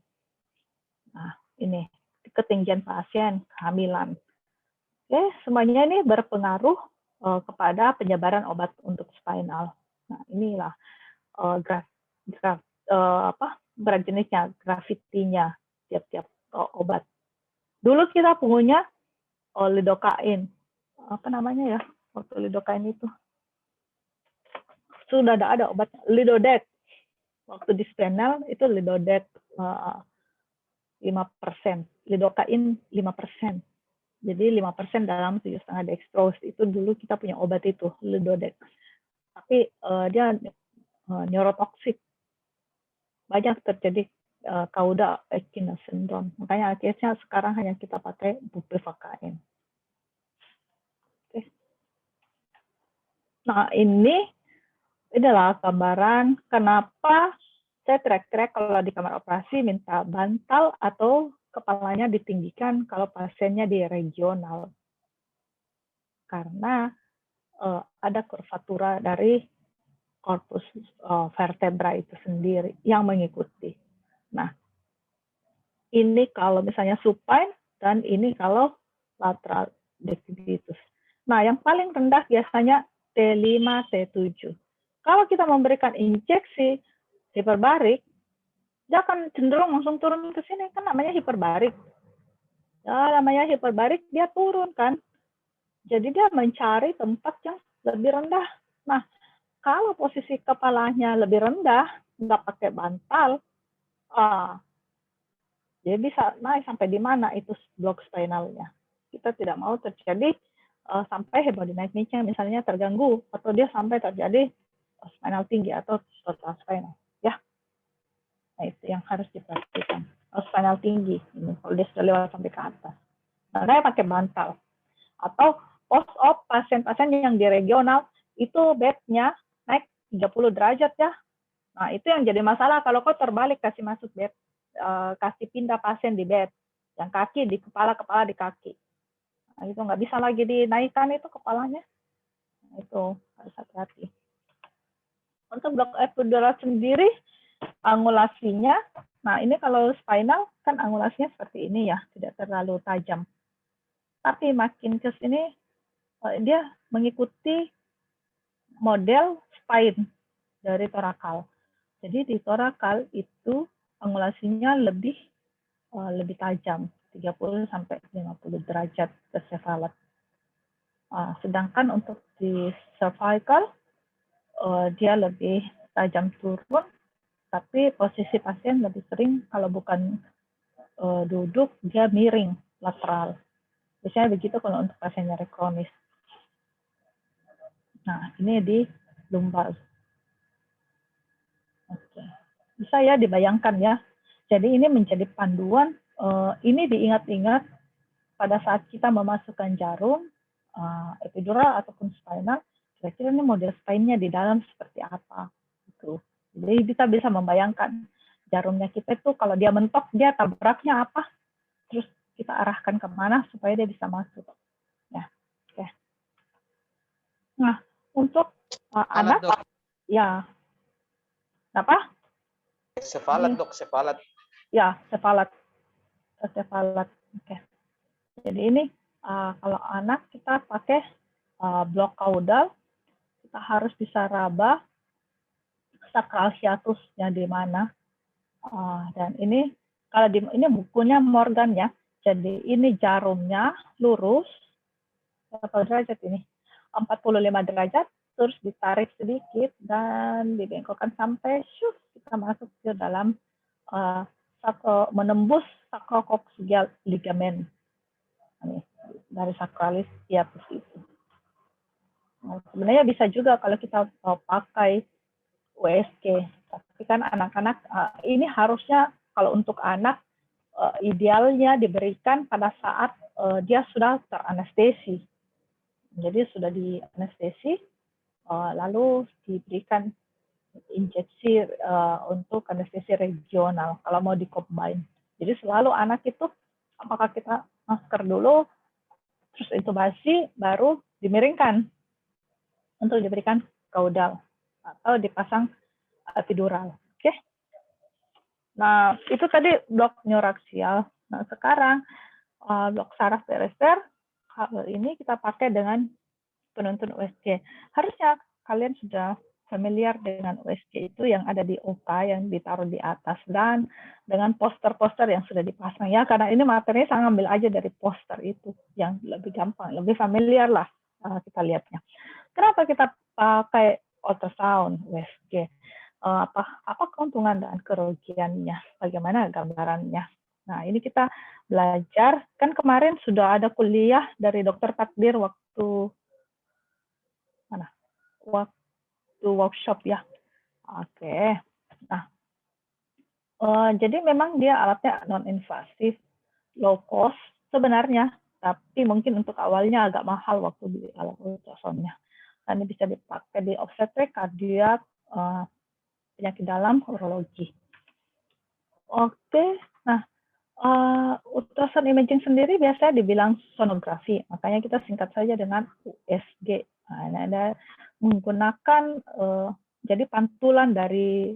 Nah, ini ketinggian pasien, kehamilan. Oke, semuanya ini berpengaruh kepada penyebaran obat untuk spinal. Nah, inilah berat jenisnya, gravity-nya tiap-tiap obat. Dulu kita punya lidocaine, apa namanya ya, waktu lidocaine itu sudah ada obatnya, lidodex. Waktu di spinal itu lidodex 5%, lidocaine 5%. Jadi 5% dalam 7,5 dextrose. Itu dulu kita punya obat itu, lidodex. Tapi dia neurotoksik. Banyak terjadi Cauda-Equina syndrome. Makanya akhirnya sekarang hanya kita pakai bupivacain. Oke. Nah, ini adalah gambaran kenapa saya teriak-teriak kalau di kamar operasi minta bantal atau kepalanya ditinggikan kalau pasiennya di regional. Karena ada kurvatura dari korpus vertebra itu sendiri yang mengikuti. Nah, ini kalau misalnya supine dan ini kalau lateral declivitis. Nah, yang paling rendah biasanya T5, T7. Kalau kita memberikan injeksi hiperbarik, dia akan cenderung langsung turun ke sini, kan namanya hiperbarik. Ya, namanya hiperbarik, dia turun kan. Jadi dia mencari tempat yang lebih rendah. Nah, kalau posisi kepalanya lebih rendah, nggak pakai bantal, dia bisa naik sampai di mana itu blok spinalnya. Kita tidak mau terjadi sampai hemodinamiknya misalnya terganggu, atau dia sampai terjadi spinal tinggi atau total spinal. Ya, nah itu yang harus diperhatikan. Spinal tinggi, ini kalau dia sudah lewat sampai ke atas. Nah, saya pakai bantal. Atau post-op pasien-pasien yang di regional, itu bednya naik 30 derajat ya. Nah, itu yang jadi masalah kalau kau terbalik kasih masuk bed. Kasih pindah pasien di bed, yang kaki di kepala di kaki. Nah, itu nggak bisa lagi dinaikkan itu kepalanya. Nah, itu harus hati-hati. Untuk blok epidural sendiri, angulasinya, nah ini kalau spinal kan angulasinya seperti ini ya, tidak terlalu tajam. Tapi makin ke sini dia mengikuti model spine dari torakal. Jadi di torakal itu angulasinya lebih tajam, 30 sampai 50 derajat ke cefalet. Sedangkan untuk di cervical dia lebih tajam turun, tapi posisi pasien lebih sering kalau bukan duduk dia miring lateral. Biasanya begitu kalau untuk pasien nyeri kronis. Nah, ini di lumbar. Oke. Bisa ya dibayangkan ya. Jadi ini menjadi panduan, ini diingat-ingat pada saat kita memasukkan jarum, epidural ataupun spinal, kira-kira ini model spine-nya di dalam seperti apa. Gitu. Jadi kita bisa membayangkan jarumnya kita itu kalau dia mentok, dia tabraknya apa, terus kita arahkan kemana supaya dia bisa masuk. Ya, oke. Nah, untuk anak, Dok. ya, apa? Sefalat dok, sefalat. Ya, sefalat. Oke. Jadi ini kalau anak kita pakai blok kaudal, kita harus bisa raba sakral hiatusnya di mana. Dan ini kalau ini bukunya Morgan ya. Jadi ini jarumnya lurus berapa derajat ini? 45 derajat, terus ditarik sedikit dan dibengkokkan sampai kita masuk ke dalam menembus sacrococcygal ligament. Ini dari sakralis hiatus itu. Nah, sebenarnya bisa juga kalau kita pakai USG, tapi kan anak-anak ini harusnya kalau untuk anak idealnya diberikan pada saat dia sudah teranestesi. Jadi sudah di anestesi, lalu diberikan injeksi untuk anestesi regional kalau mau di-combine. Jadi selalu anak itu apakah kita masker dulu, terus intubasi, baru dimiringkan untuk diberikan kaudal atau dipasang epidural. Oke. Nah, itu tadi blok neuraxial. Nah, sekarang blok saraf perifer ini kita pakai dengan penuntun USG. Harusnya kalian sudah familiar dengan USG itu yang ada di OK yang ditaruh di atas dan dengan poster-poster yang sudah dipasang ya, karena ini materinya saya ambil aja dari poster itu yang lebih gampang, lebih familiar lah kita lihatnya. Kenapa kita pakai ultrasound USG? Apa keuntungan dan kerugiannya? Bagaimana gambarannya? Nah, ini kita belajar, kan kemarin sudah ada kuliah dari Dr. Takdir waktu workshop ya. Oke. Nah, jadi memang dia alatnya non-invasif, low cost sebenarnya, tapi mungkin untuk awalnya agak mahal waktu di alat ultrasonnya. Ini bisa dipakai di obstetrik, kardiak, penyakit dalam, urologi. Oke, nah ultrasound imaging sendiri biasanya dibilang sonografi, makanya kita singkat saja dengan USG. Nah, ini ada menggunakan jadi pantulan dari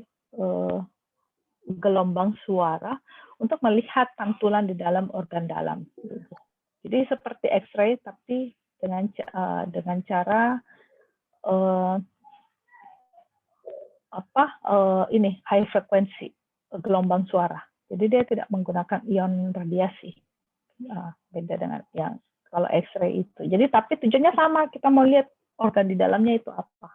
gelombang suara untuk melihat pantulan di dalam organ dalam. Jadi seperti X-ray tapi dengan cara ini high frequency gelombang suara. Jadi dia tidak menggunakan ion radiasi. Beda dengan yang kalau X-ray itu. Jadi tapi tujuannya sama, kita mau lihat organ di dalamnya itu apa.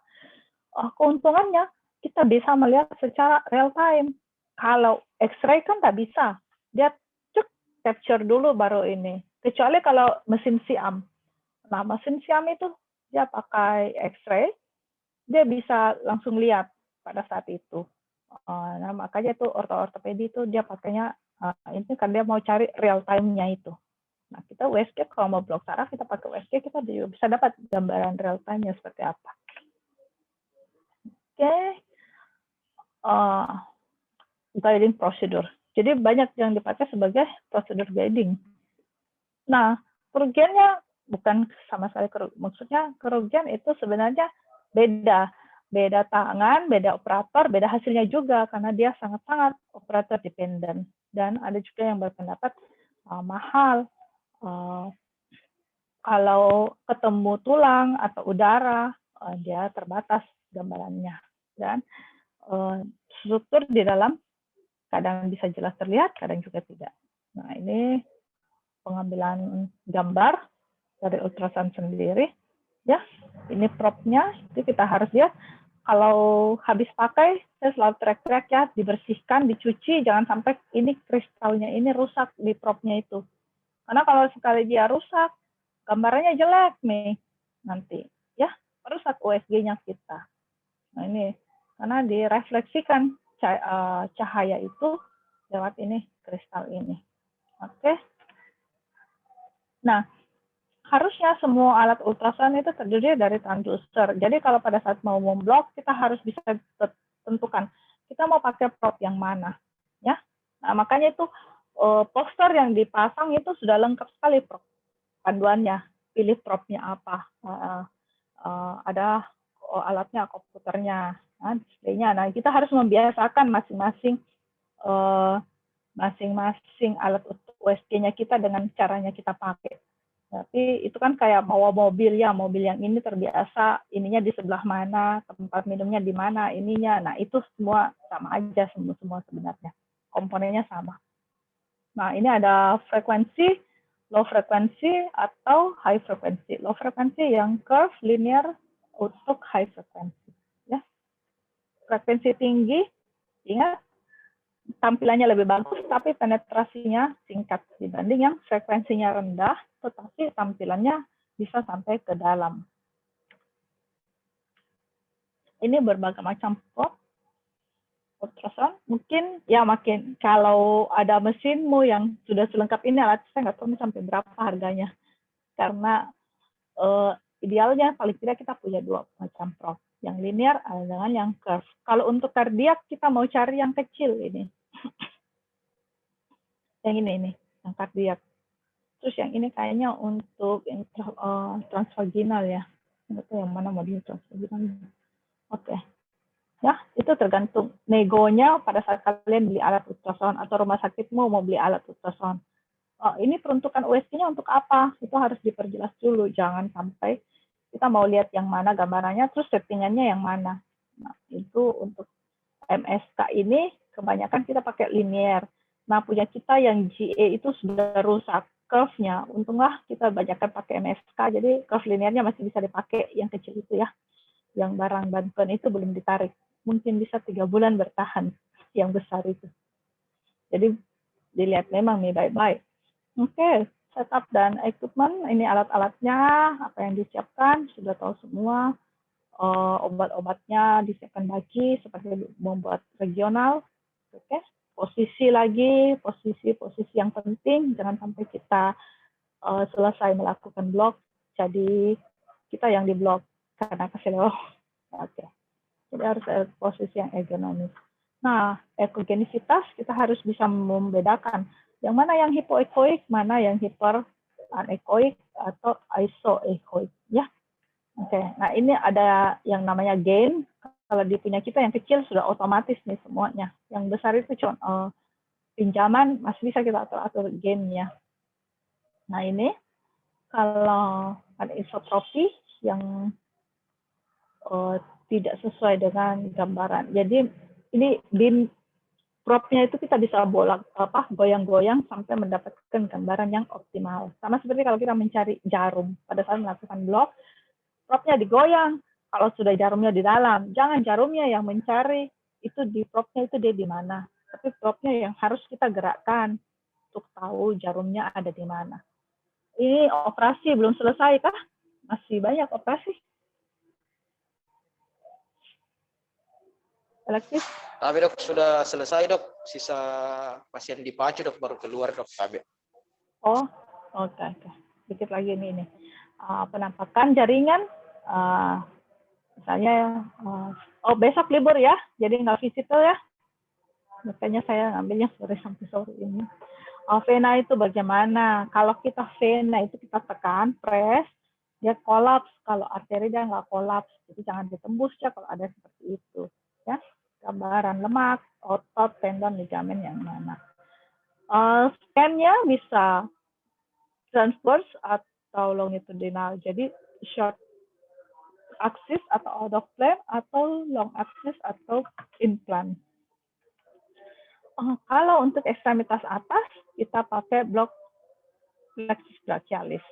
Keuntungannya kita bisa melihat secara real time. Kalau X-ray kan tak bisa. Dia capture dulu baru ini. Kecuali kalau mesin siam. Nah, mesin siam itu dia pakai X-ray, dia bisa langsung lihat pada saat itu. Nah, makanya tuh ortopedi itu dia pakainya ini kan dia mau cari real time-nya itu. Nah, kita USG kalau mau blok saraf kita pakai USG, kita juga bisa dapat gambaran real time-nya seperti apa. Oke. Guiding procedure. Jadi banyak yang dipakai sebagai prosedur guiding. Nah, kerugiannya bukan sama sekali maksudnya kerugian itu sebenarnya beda. Beda tangan, beda operator, beda hasilnya juga karena dia sangat-sangat operator dependent. Dan ada juga yang berpendapat mahal. Kalau ketemu tulang atau udara, dia terbatas gambarannya. Dan struktur di dalam kadang bisa jelas terlihat, kadang juga tidak. Nah, ini pengambilan gambar dari ultrasound sendiri. Ya, ini prop-nya, itu kita harus lihat. Kalau habis pakai, saya selalu track-track ya, dibersihkan, dicuci, jangan sampai ini kristalnya ini rusak di prop-nya itu. Karena kalau sekali dia rusak, gambarannya jelek nih nanti, ya, rusak USG-nya kita. Nah ini, karena direfleksikan cahaya itu lewat ini kristal ini. Oke. Nah, harusnya semua alat ultrasound itu terdiri dari transducer. Jadi kalau pada saat mau memblok, kita harus bisa tentukan kita mau pakai prop yang mana, ya. Nah, makanya itu poster yang dipasang itu sudah lengkap sekali prop panduannya, pilih propnya apa, ada alatnya, komputernya, nah, displaynya. Nah, kita harus membiasakan masing-masing alat USG-nya kita dengan caranya kita pakai. Tapi itu kan kayak bawa mobil ya, mobil yang ini terbiasa ininya di sebelah mana, tempat minumnya di mana, ininya. Nah, itu semua sama aja semua sebenarnya. Komponennya sama. Nah, ini ada frekuensi, low frekuensi atau high frekuensi. Low frekuensi yang curve linear untuk high frekuensi, ya. Frekuensi tinggi, ingat tampilannya lebih bagus tapi penetrasinya singkat dibanding yang frekuensinya rendah tetapi tampilannya bisa sampai ke dalam. Ini berbagai macam prop ultrasound, mungkin ya makin kalau ada mesinmu yang sudah selengkap ini alat, saya nggak tahu sampai berapa harganya, karena idealnya paling tidak kita punya 2 macam prop, yang linear dengan yang curve. Kalau untuk kardiak kita mau cari yang kecil ini, yang ini yang kardiak. Terus yang ini kayaknya untuk transvaginal ya, itu yang mana mau di transvaginal. Oke. Ya, itu tergantung negonya pada saat kalian beli alat ultrasound atau rumah sakitmu mau beli alat ultrasound. Ini peruntukan USG-nya untuk apa? Itu harus diperjelas dulu. Jangan sampai kita mau lihat yang mana gambarannya, terus settingannya yang mana. Nah, itu untuk MSK ini kebanyakan kita pakai linear. Nah, punya kita yang GA itu sudah rusak curve-nya. Untunglah kita banyakkan pakai MSK, jadi curve linearnya masih bisa dipakai yang kecil itu ya. Yang barang bantuan itu belum ditarik. Mungkin bisa 3 bulan bertahan yang besar itu. Jadi dilihat memang nih baik-baik. Oke, setup dan equipment, ini alat-alatnya, apa yang disiapkan, sudah tahu semua. Obat-obatnya disiapkan bagi, seperti membuat regional. Oke, posisi lagi, posisi yang penting, jangan sampai kita selesai melakukan blok, jadi kita yang di blok karena keseleo. Oke. Jadi harus ada posisi yang ergonomis. Nah, ekogenisitas kita harus bisa membedakan yang mana yang hipoekoik, mana yang hiper-anekoik atau isoekoik, ya. Oke, nah ini ada yang namanya gain. Kalau di punya kita yang kecil sudah otomatis nih semuanya. Yang besar itu cuma pinjaman, masih bisa kita atur gainnya. Nah ini kalau ada isotropi yang tidak sesuai dengan gambaran. Jadi ini di propnya itu kita bisa goyang-goyang sampai mendapatkan gambaran yang optimal. Sama seperti kalau kita mencari jarum pada saat melakukan blok, propnya digoyang. Kalau sudah jarumnya di dalam, jangan jarumnya yang mencari itu di propnya itu dia di mana. Tapi propnya yang harus kita gerakkan untuk tahu jarumnya ada di mana. Ini operasi belum selesai kah? Masih banyak operasi. Alexis? Tapi dok sudah selesai dok, sisa pasien dipacu dok baru keluar dok. Tapi. Oh, oke. Sedikit lagi ini. Penampakan jaringan, misalnya, besok libur ya, jadi nggak visible ya. Makanya saya ngambilnya sore sampai sore ini. Vena itu bagaimana? Kalau kita vena itu kita tekan, press, dia kolaps. Kalau arteri dia nggak kolaps, jadi jangan ditembus ya kalau ada seperti itu. Ya. Gambaran lemak, otot, tendon, ligamen yang mana. Scan-nya bisa transverse atau longitudinal. Jadi short axis atau out of plane atau long axis atau implant. Kalau untuk ekstremitas atas kita pakai blok plexus brachialis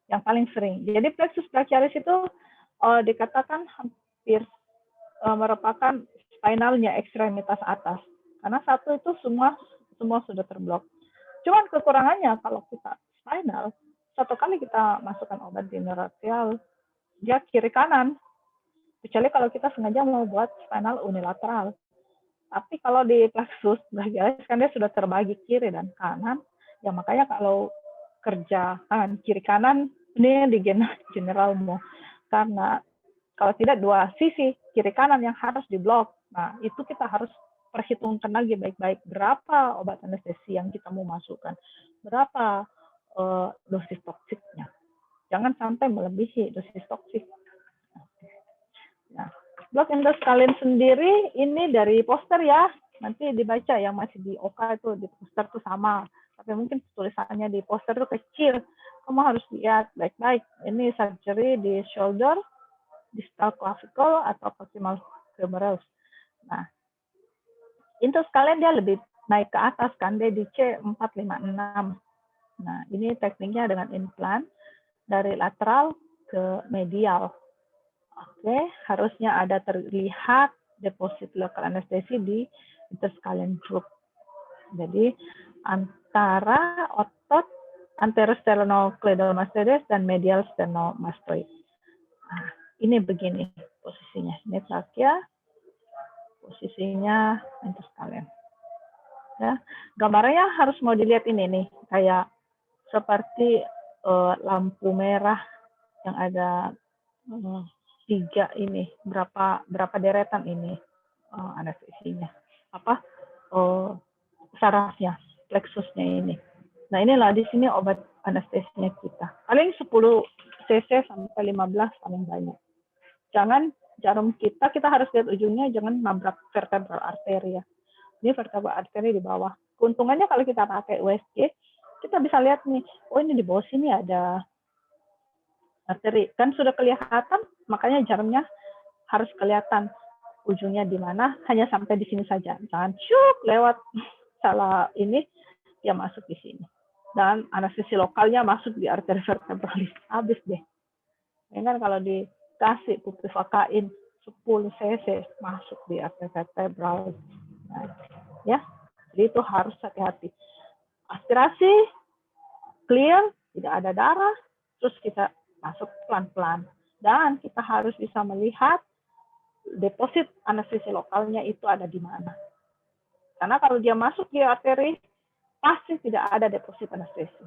yang paling sering. Jadi plexus brachialis itu dikatakan hampir merupakan spinalnya ekstremitas atas. Karena satu itu semua sudah terblok. Cuman kekurangannya kalau kita spinal, satu kali kita masukkan obat bilateral, dia kiri kanan. Kecuali kalau kita sengaja mau buat spinal unilateral. Tapi kalau di plexus brachialis kan dia sudah terbagi kiri dan kanan. Ya makanya kalau kerja kiri kanan ini di generalmu. Karena kalau tidak dua sisi kiri kanan yang harus diblok. Nah, itu kita harus perhitungkan lagi baik-baik berapa obat anestesi yang kita mau masukkan, berapa dosis toksiknya. Jangan sampai melebihi dosis toksik. Nah, blok endoskalen sendiri ini dari poster ya, nanti dibaca yang masih di OK itu di poster tuh sama, tapi mungkin tulisannya di poster tuh kecil. Kamu harus lihat baik-baik. Ini surgery di shoulder, distal clavicle atau proximal humerus. Nah, endoskalen dia lebih naik ke atas kan, dia di C456. Nah, ini tekniknya dengan implant dari lateral ke medial. Oke, harusnya ada terlihat deposit lokal anestesi di endoskalen group. Jadi antara otot anterosternocleidomastoides dan medial sternomastoid. Nah, ini begini posisinya. Ini trakea, posisinya endoskalen. Ya, gambarnya harus mau dilihat ini nih, kayak seperti lampu merah yang ada 3 ini, berapa deretan ini anestesinya, sarafnya, plexusnya ini. Nah, inilah di sini obat anestesinya kita. Paling 10 cc sampai 15 paling banyak. Jangan jarum kita harus lihat ujungnya, jangan nabrak vertebral artery ya. Ini vertebral artery di bawah. Keuntungannya kalau kita pakai USG, kita bisa lihat nih, oh ini di bawah sini ada arteri. Kan sudah kelihatan, makanya jarumnya harus kelihatan ujungnya di mana, hanya sampai di sini saja. Jangan syuk lewat salah ini, dia masuk di sini. Dan anestesi lokalnya masuk di arteri vertebralis. Habis deh. Ya kan kalau dikasih bupivacain 10 cc masuk di arteri vertebralis. Nah, ya, jadi itu harus hati-hati. Aspirasi, clear, tidak ada darah, terus kita masuk pelan-pelan. Dan kita harus bisa melihat deposit anestesi lokalnya itu ada di mana. Karena kalau dia masuk di arteri, pasti tidak ada deposit anestesi.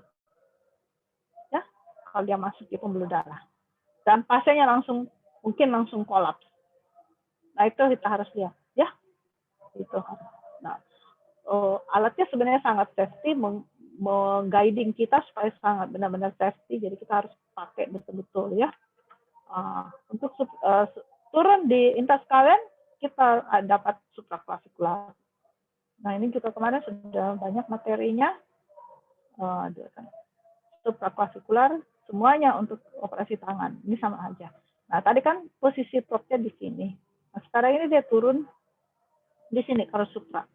Ya, kalau dia masuk di pembuluh darah. Dan pasiennya mungkin langsung kolaps. Nah, itu kita harus lihat. Ya, itu. Nah, alatnya sebenarnya sangat safety, meng-guiding kita supaya sangat benar-benar safety, jadi kita harus pakai betul-betul ya. Untuk turun di endoskalen, kita dapat supraclavicular. Nah, ini juga kemarin sudah banyak materinya. Supraclavicular, semuanya untuk operasi tangan. Ini sama aja. Nah, tadi kan posisi probe-nya di sini. Nah, sekarang ini dia turun di sini, kalau supra.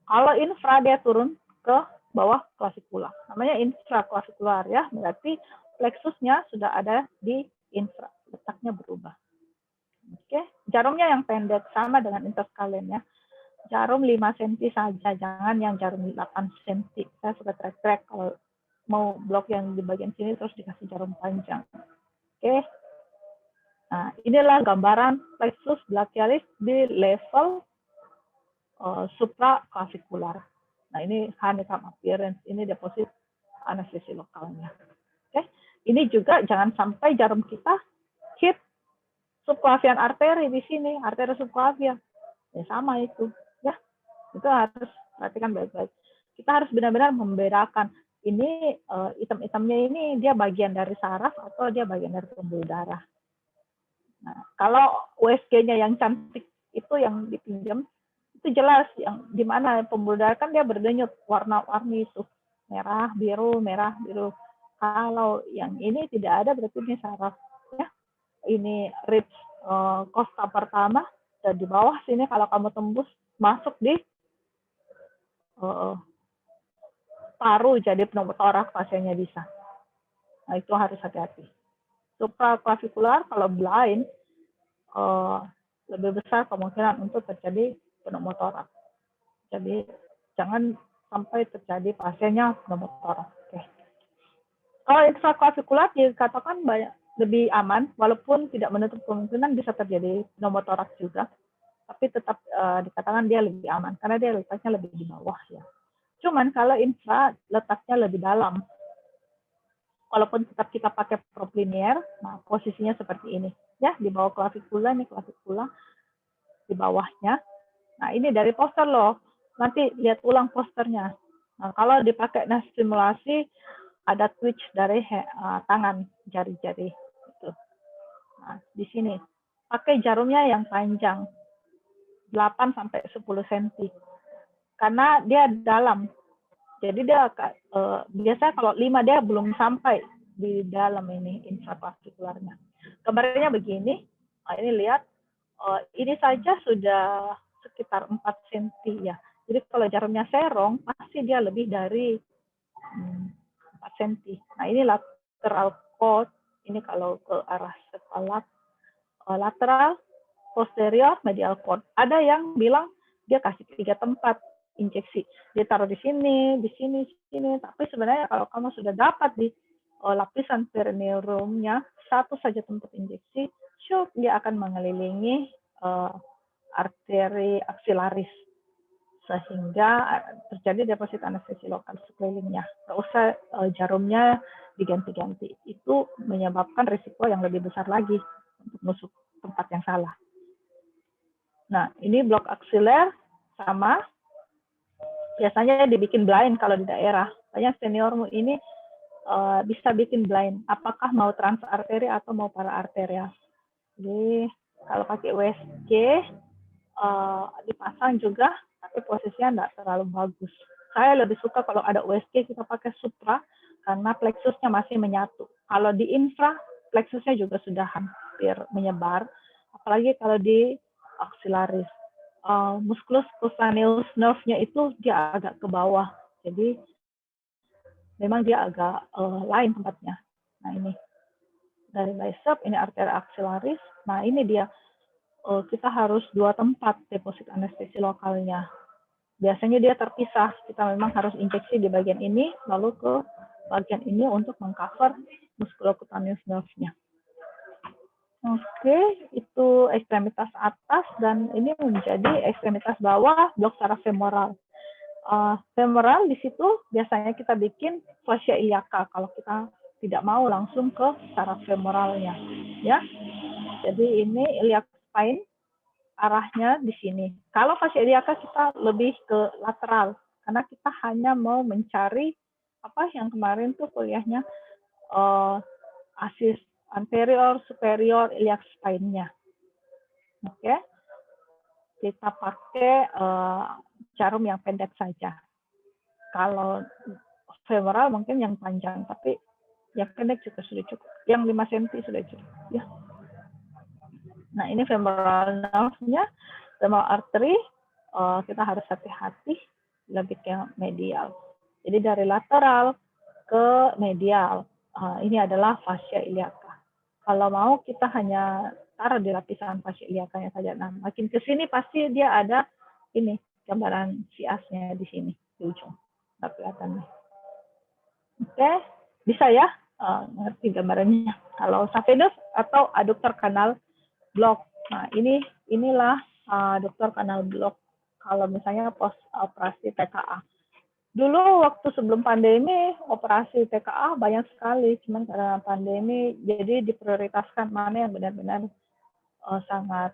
Kalau infra dia turun ke bawah clavicular. Namanya infraclavicular ya, berarti plexusnya sudah ada di infra, letaknya berubah. Oke, jarumnya yang pendek sama dengan endoskalen ya. Jarum 5 cm saja, jangan yang jarum 8 cm. Saya suka track-track kalau mau blok yang di bagian sini terus dikasih jarum panjang. Oke. Nah, inilah gambaran plexus brachialis di level supraclavicular. Nah, ini honeycomb appearance, ini deposit anestesi lokalnya. Oke, ini juga jangan sampai jarum kita hit subclavian arteri di sini, arteri subclavia. Ya sama itu, ya. Itu harus perhatikan baik-baik. Kita harus benar-benar membedakan ini hitam-hitamnya ini dia bagian dari saraf atau dia bagian dari pembuluh darah. Nah, kalau USG-nya yang cantik itu yang dipinjam, itu jelas yang di mana pembuluh darah kan dia berdenyut warna-warni itu merah biru. Kalau yang ini tidak ada berarti ini saraf ya. Ini ribs costa pertama dan di bawah sini kalau kamu tembus masuk di paru jadi pneumotoraks pasiennya bisa. Nah, itu harus hati-hati. Supraclavicular kalau blind lebih besar kemungkinan untuk terjadi pneumotoraks. Jadi jangan sampai terjadi pasiennya pneumotoraks. Oke. Kalau intraclavicular dikatakan lebih aman, walaupun tidak menutup kemungkinan bisa terjadi pneumotoraks juga, tapi tetap dikatakan dia lebih aman karena dia letaknya lebih di bawah ya. Cuman kalau infra letaknya lebih dalam, walaupun tetap kita pakai probe linear, nah posisinya seperti ini ya, di bawah clavicular, ini clavicular di bawahnya. Nah, ini dari poster loh. Nanti lihat ulang posternya. Nah, kalau dipakai nerve stimulasi, ada twitch dari tangan, jari-jari. Gitu. Nah, di sini. Pakai jarumnya yang panjang. 8-10 cm. Karena dia dalam. Jadi dia biasanya kalau 5 dia belum sampai di dalam ini intrapartikularnya. Gambarnya begini. Nah, ini lihat. Ini saja sudah sekitar 4 cm ya. Jadi kalau jarumnya serong, pasti dia lebih dari 4 cm. Nah, ini lateral cord. Ini kalau ke arah kepala lateral, posterior, medial cord. Ada yang bilang dia kasih 3 tempat injeksi. Dia taruh di sini, di sini, sini. Tapi sebenarnya kalau kamu sudah dapat di lapisan perineumnya, satu saja tempat injeksi, dia akan mengelilingi arteri aksilaris sehingga terjadi deposit anestesi lokal sekelilingnya. Nggak usah jarumnya diganti-ganti. Itu menyebabkan risiko yang lebih besar lagi untuk nusuk tempat yang salah. Nah, ini blok aksiler sama. Biasanya dibikin blind kalau di daerah. Banyak seniormu ini bisa bikin blind. Apakah mau transarteri atau mau para-arterial. Jadi kalau pakai USG dipasang juga, tapi posisinya tidak terlalu bagus. Saya lebih suka kalau ada USG kita pakai supra karena plexusnya masih menyatu. Kalau di infra, plexusnya juga sudah hampir menyebar. Apalagi kalau di aksilaris. Musculus cutaneous nerve-nya itu dia agak ke bawah. Jadi memang dia agak lain tempatnya. Nah ini. Dari bicep, ini arteri aksilaris. Nah, ini dia. Kita harus 2 tempat deposit anestesi lokalnya. Biasanya dia terpisah. Kita memang harus injeksi di bagian ini, lalu ke bagian ini untuk mengcover musculocutaneous nerve-nya. Oke, itu ekstremitas atas, dan ini menjadi ekstremitas bawah, blok saraf femoral. Femoral di situ biasanya kita bikin fascia iliaca, kalau kita tidak mau langsung ke saraf femoralnya, ya. Jadi ini iliac spine arahnya di sini. Kalau fascia iliaca kita lebih ke lateral karena kita hanya mau mencari apa yang kemarin tuh kuliahnya asis anterior superior iliac spine-nya. Oke. Kita pakai jarum yang pendek saja. Kalau femoral mungkin yang panjang, tapi yang pendek juga sudah cukup. Yang 5 cm sudah cukup. Ya. Nah, ini femoral nerve-nya, femoral artery, kita harus hati-hati lebih ke medial. Jadi dari lateral ke medial, ini adalah fascia iliaca. Kalau mau kita hanya taruh di lapisan fascia iliacanya saja. Nah, makin ke sini pasti dia ada ini gambaran siasnya di sini di ujung. Nggak kelihatan nih. Oke, bisa ya ngerti gambarannya. Kalau saphenous atau adductor canal block. Nah, inilah adductor canal block kalau misalnya post operasi TKA. Dulu waktu sebelum pandemi operasi TKA banyak sekali, cuman karena pandemi jadi diprioritaskan mana yang benar-benar sangat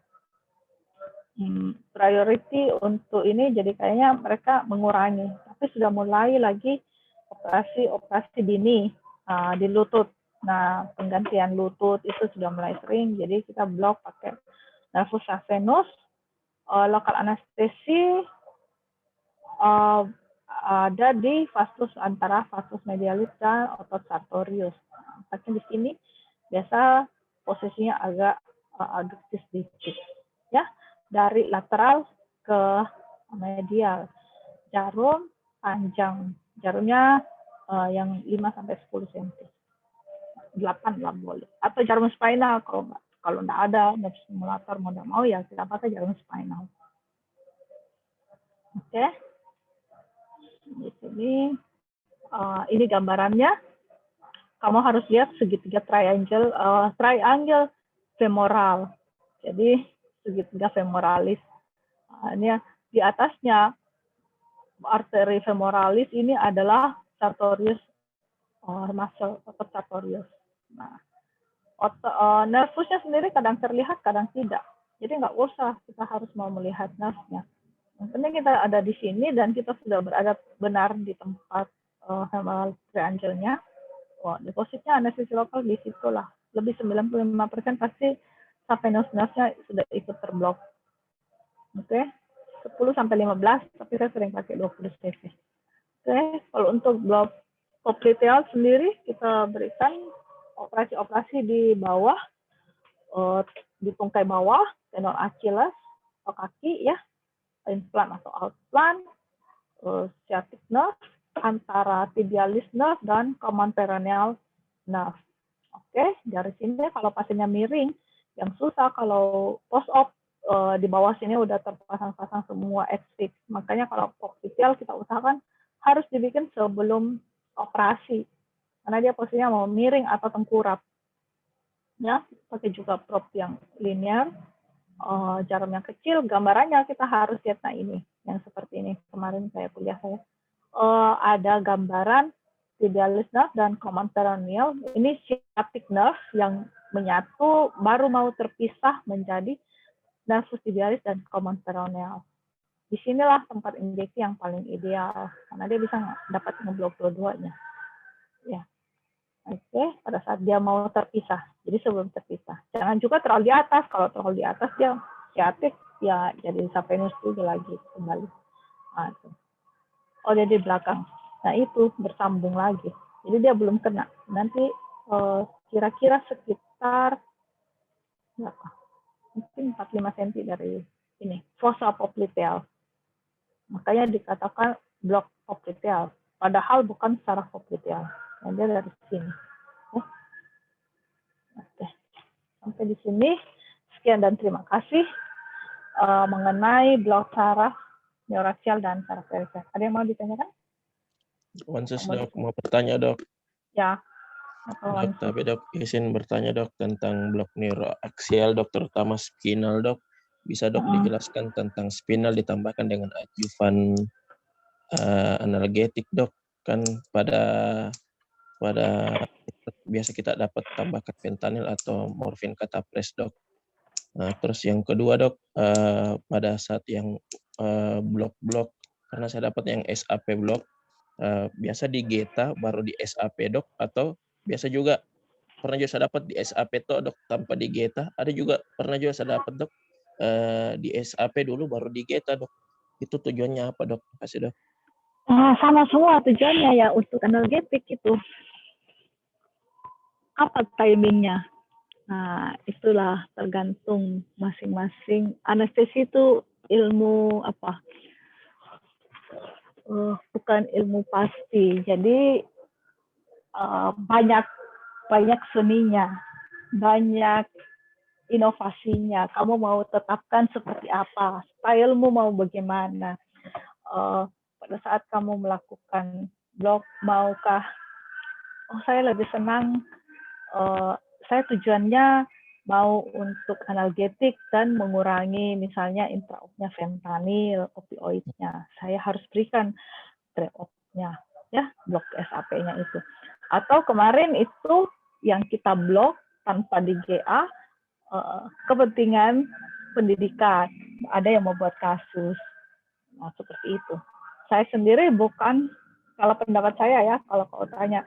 priority untuk ini, jadi kayaknya mereka mengurangi. Tapi sudah mulai lagi operasi dini di lutut. Nah, penggantian lutut itu sudah mulai sering, jadi kita blok pakai nervus saphenous, lokal anestesi ada di vastus antara vastus medialis dan otot sartorius. Nah, di sini biasa posisinya agak aduktif sedikit, ya, dari lateral ke medial. Jarum panjang, jarumnya yang 5-10 cm. 8 lah boleh. Atau jarum spinal kalau nggak ada nerve stimulator mau nggak mau ya kita pakai jarum spinal. Oke. Di sini ini gambarannya. Kamu harus lihat segitiga triangle femoral. Jadi segitiga femoralis. Ini di atasnya arteri femoralis ini adalah sartorius muscle otot sartorius. Nah, nervusnya sendiri kadang terlihat, kadang tidak. Jadi nggak usah kita harus mau melihat nervnya. Yang penting kita ada di sini dan kita sudah berada benar di tempat hemal triangle-nya. Wah, depositnya anestesi lokal di situ lah. Lebih 95% pasti sampai nurse-nya sudah ikut terblok. Oke, 10-15, tapi saya sering pakai 20 cc. Oke, kalau untuk blok popliteal sendiri kita berikan operasi-operasi di bawah, di tungkai bawah, tendon Achilles atau kaki ya, implant atau outplant, sciatic nerve, antara tibialis nerve dan common peroneal nerve. Oke, dari sini kalau pasiennya miring, yang susah kalau post-op di bawah sini udah terpasang-pasang semua X-fix. Makanya kalau popliteal kita usahakan harus dibikin sebelum operasi, karena dia posisinya mau miring atau tengkurap. Ya, pakai juga prop yang linear, jarum yang kecil, gambarannya kita harus lihat. Nah ini, yang seperti ini, kemarin saya kuliah saya. Ada gambaran tibialis nerve dan common peroneal. Ini sciatic nerve yang menyatu, baru mau terpisah menjadi nervus tibialis dan common peroneal. Disinilah tempat injeksi yang paling ideal, karena dia bisa dapat ngeblok dua-duanya. Ya. Oke, pada saat dia mau terpisah. Jadi sebelum terpisah. Jangan juga terlalu di atas. Kalau terlalu di atas dia sciatic, ya jadi saphenus juga lagi kembali. Nah, oh, dia di belakang. Nah, itu bersambung lagi. Jadi dia belum kena. Nanti kira-kira sekitar berapa? Mungkin 4-5 cm dari ini, fossa popliteal. Makanya dikatakan blok popliteal. Padahal bukan secara popliteal. Nah, dia dari sini. Oke. Sampai di sini. Sekian dan terima kasih mengenai blok saraf neuraksial dan saraf perifer. Ada yang mau ditanyakan? Wansus dok, mau bertanya dok. Ya. Dok, tapi dok izin bertanya dok tentang blok neuroaksial dok, terutama spinal dok. Bisa dok dijelaskan tentang spinal ditambahkan dengan adjuvan analgetik dok, kan pada biasa kita dapat tambahkan fentanyl atau morfin catapres dok. Nah, terus yang kedua dok, pada saat yang blok-blok, karena saya dapat yang SAP blok, biasa di GETA baru di SAP dok, atau biasa juga pernah juga saya dapat di SAP to dok tanpa di GETA, ada juga pernah juga saya dapat dok di SAP dulu baru di GETA dok. Itu tujuannya apa dok? Terima kasih dok. Sama semua tujuannya ya, untuk analgetik itu. Apa timingnya? Nah, itulah tergantung masing-masing. Anestesi itu ilmu apa? Bukan ilmu pasti. Jadi banyak seninya, banyak inovasinya. Kamu mau tetapkan seperti apa? Stylemu mau bagaimana? Pada saat kamu melakukan blok, maukah? Oh, saya lebih senang. Saya tujuannya mau untuk analgetik dan mengurangi misalnya intraopnya fentanyl, opioidnya. Saya harus berikan pre-opnya, ya, blok SAP-nya itu. Atau kemarin itu yang kita blok tanpa di GA, kepentingan pendidikan. Ada yang membuat kasus. Nah, seperti itu. Saya sendiri bukan, kalau pendapat saya ya, kalau kau tanya,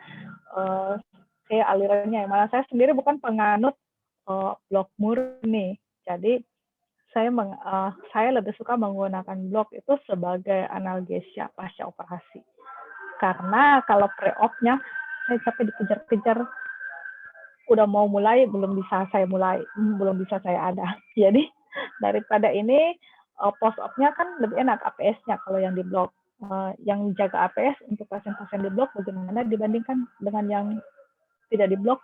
saya alirannya yang mana, saya sendiri bukan penganut blok murni. Jadi saya lebih suka menggunakan blok itu sebagai analgesia pasca operasi. Karena kalau pre-op-nya saya capek dikejar-kejar, udah mau mulai belum bisa saya ada. Jadi daripada ini post-op-nya kan lebih enak APS-nya kalau yang di blok. Yang jaga APS untuk pasien-pasien di blok bagaimana dibandingkan dengan yang tidak di blok?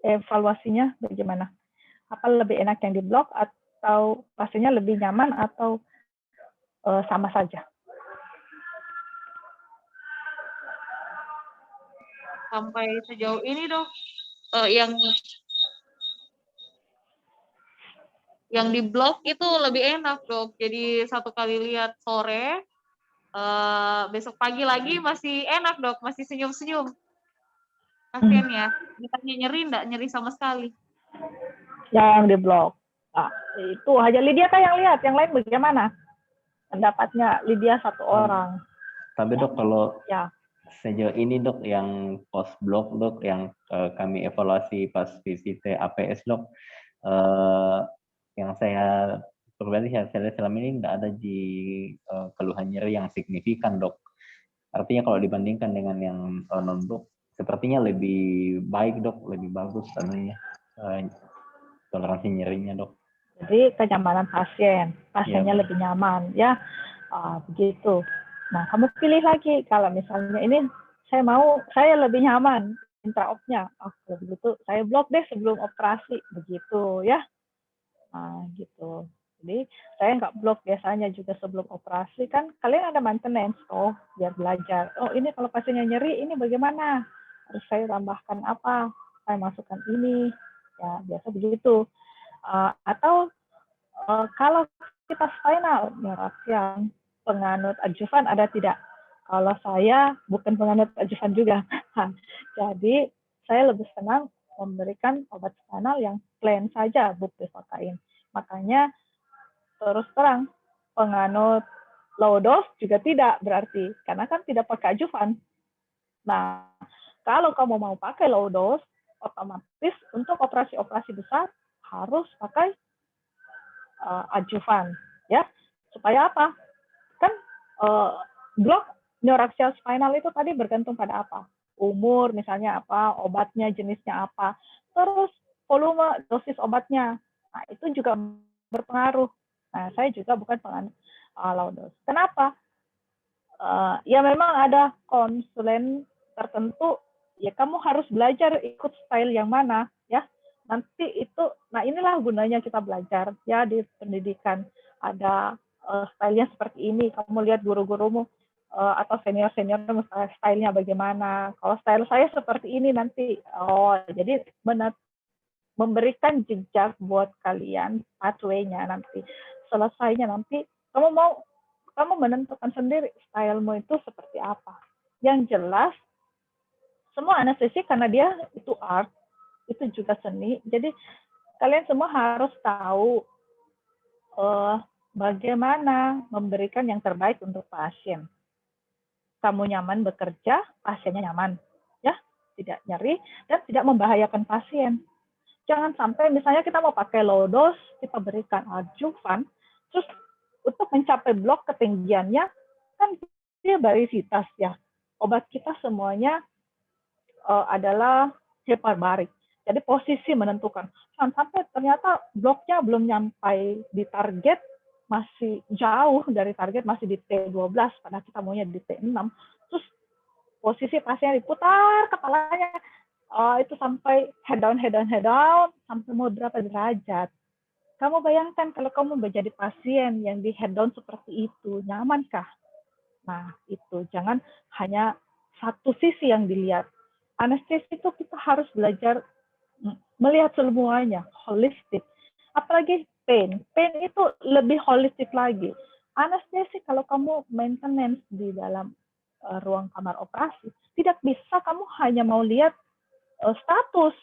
Evaluasinya bagaimana? Apa lebih enak yang di blok atau pasiennya lebih nyaman atau sama saja? Sampai sejauh ini dok, yang di blok itu lebih enak dok. Jadi satu kali lihat sore, besok pagi lagi masih enak dok, masih senyum-senyum pasiennya. Ditanya nyeri enggak, nyeri sama sekali. Yang di blok. Nah, itu hanya Lydia kah yang lihat, yang lain bagaimana pendapatnya Lydia satu orang? Tapi dok, kalau ya sejauh ini dok, yang post blok dok, yang kami evaluasi pas visit APS dok, yang saya pribadi saya lihat selama ini nggak ada keluhan nyeri yang signifikan dok. Artinya kalau dibandingkan dengan yang non blok, sepertinya lebih baik dok, lebih bagus sebenarnya toleransi nyerinya dok. Jadi kenyamanan pasiennya Ya, lebih nyaman ya, begitu. Nah, kamu pilih lagi kalau misalnya ini saya lebih nyaman intraopnya, kalau begitu saya blok deh sebelum operasi, begitu ya. Nah, gitu. Jadi saya nggak blok biasanya juga sebelum operasi, kan kalian ada maintenance biar belajar. Oh, ini kalau pasiennya nyeri ini bagaimana? Harus saya tambahkan apa? Saya masukkan ini. Ya, biasa begitu. Atau kalau kita spinal yang penganut adjuvan ada tidak? Kalau saya bukan penganut adjuvan juga. Jadi saya lebih senang memberikan obat spinal yang plain saja, bupivacain. Makanya terus terang penganut low dose juga tidak berarti, karena kan tidak pakai adjuvan. Nah, kalau kamu mau pakai low dose, otomatis untuk operasi-operasi besar harus pakai adjuvan, ya. Supaya apa? Kan blok neuraxial spinal itu tadi bergantung pada apa? Umur misalnya apa, obatnya jenisnya apa, terus volume dosis obatnya. Nah, itu juga berpengaruh. Nah, saya juga bukan penganut low dose. Kenapa? Ya memang ada konsulen tertentu, ya kamu harus belajar ikut style yang mana, ya. Nanti itu, nah inilah gunanya kita belajar ya di pendidikan. Ada stylenya seperti ini, kamu lihat guru-gurumu atau senior-senior stylenya bagaimana. Kalau style saya seperti ini nanti, jadi memberikan jejak buat kalian pathway-nya nanti. Selesainya nanti kamu menentukan sendiri stylemu itu seperti apa. Yang jelas semua anestesi karena dia itu art, itu juga seni. Jadi kalian semua harus tahu bagaimana memberikan yang terbaik untuk pasien. Kamu nyaman bekerja, pasiennya nyaman, ya, tidak nyeri dan tidak membahayakan pasien. Jangan sampai misalnya kita mau pakai low dose, kita berikan adjuvan, terus untuk mencapai blok ketinggiannya kan dia barisitas ya. Obat kita semuanya adalah hiperbarik. Jadi posisi menentukan. Jangan sampai ternyata bloknya belum nyampai di target, masih jauh dari target, masih di T12, padahal kita maunya di T6. Terus posisi pasien diputar kepalanya, itu sampai head down, sampai mau berapa derajat. Kamu bayangkan kalau kamu menjadi pasien yang di head down seperti itu, nyamankah? Nah, itu jangan hanya satu sisi yang dilihat. Anestesi itu kita harus belajar melihat semuanya, holistik. Apalagi pain. Pain itu lebih holistik lagi. Anestesi kalau kamu maintenance di dalam ruang kamar operasi, tidak bisa kamu hanya mau lihat status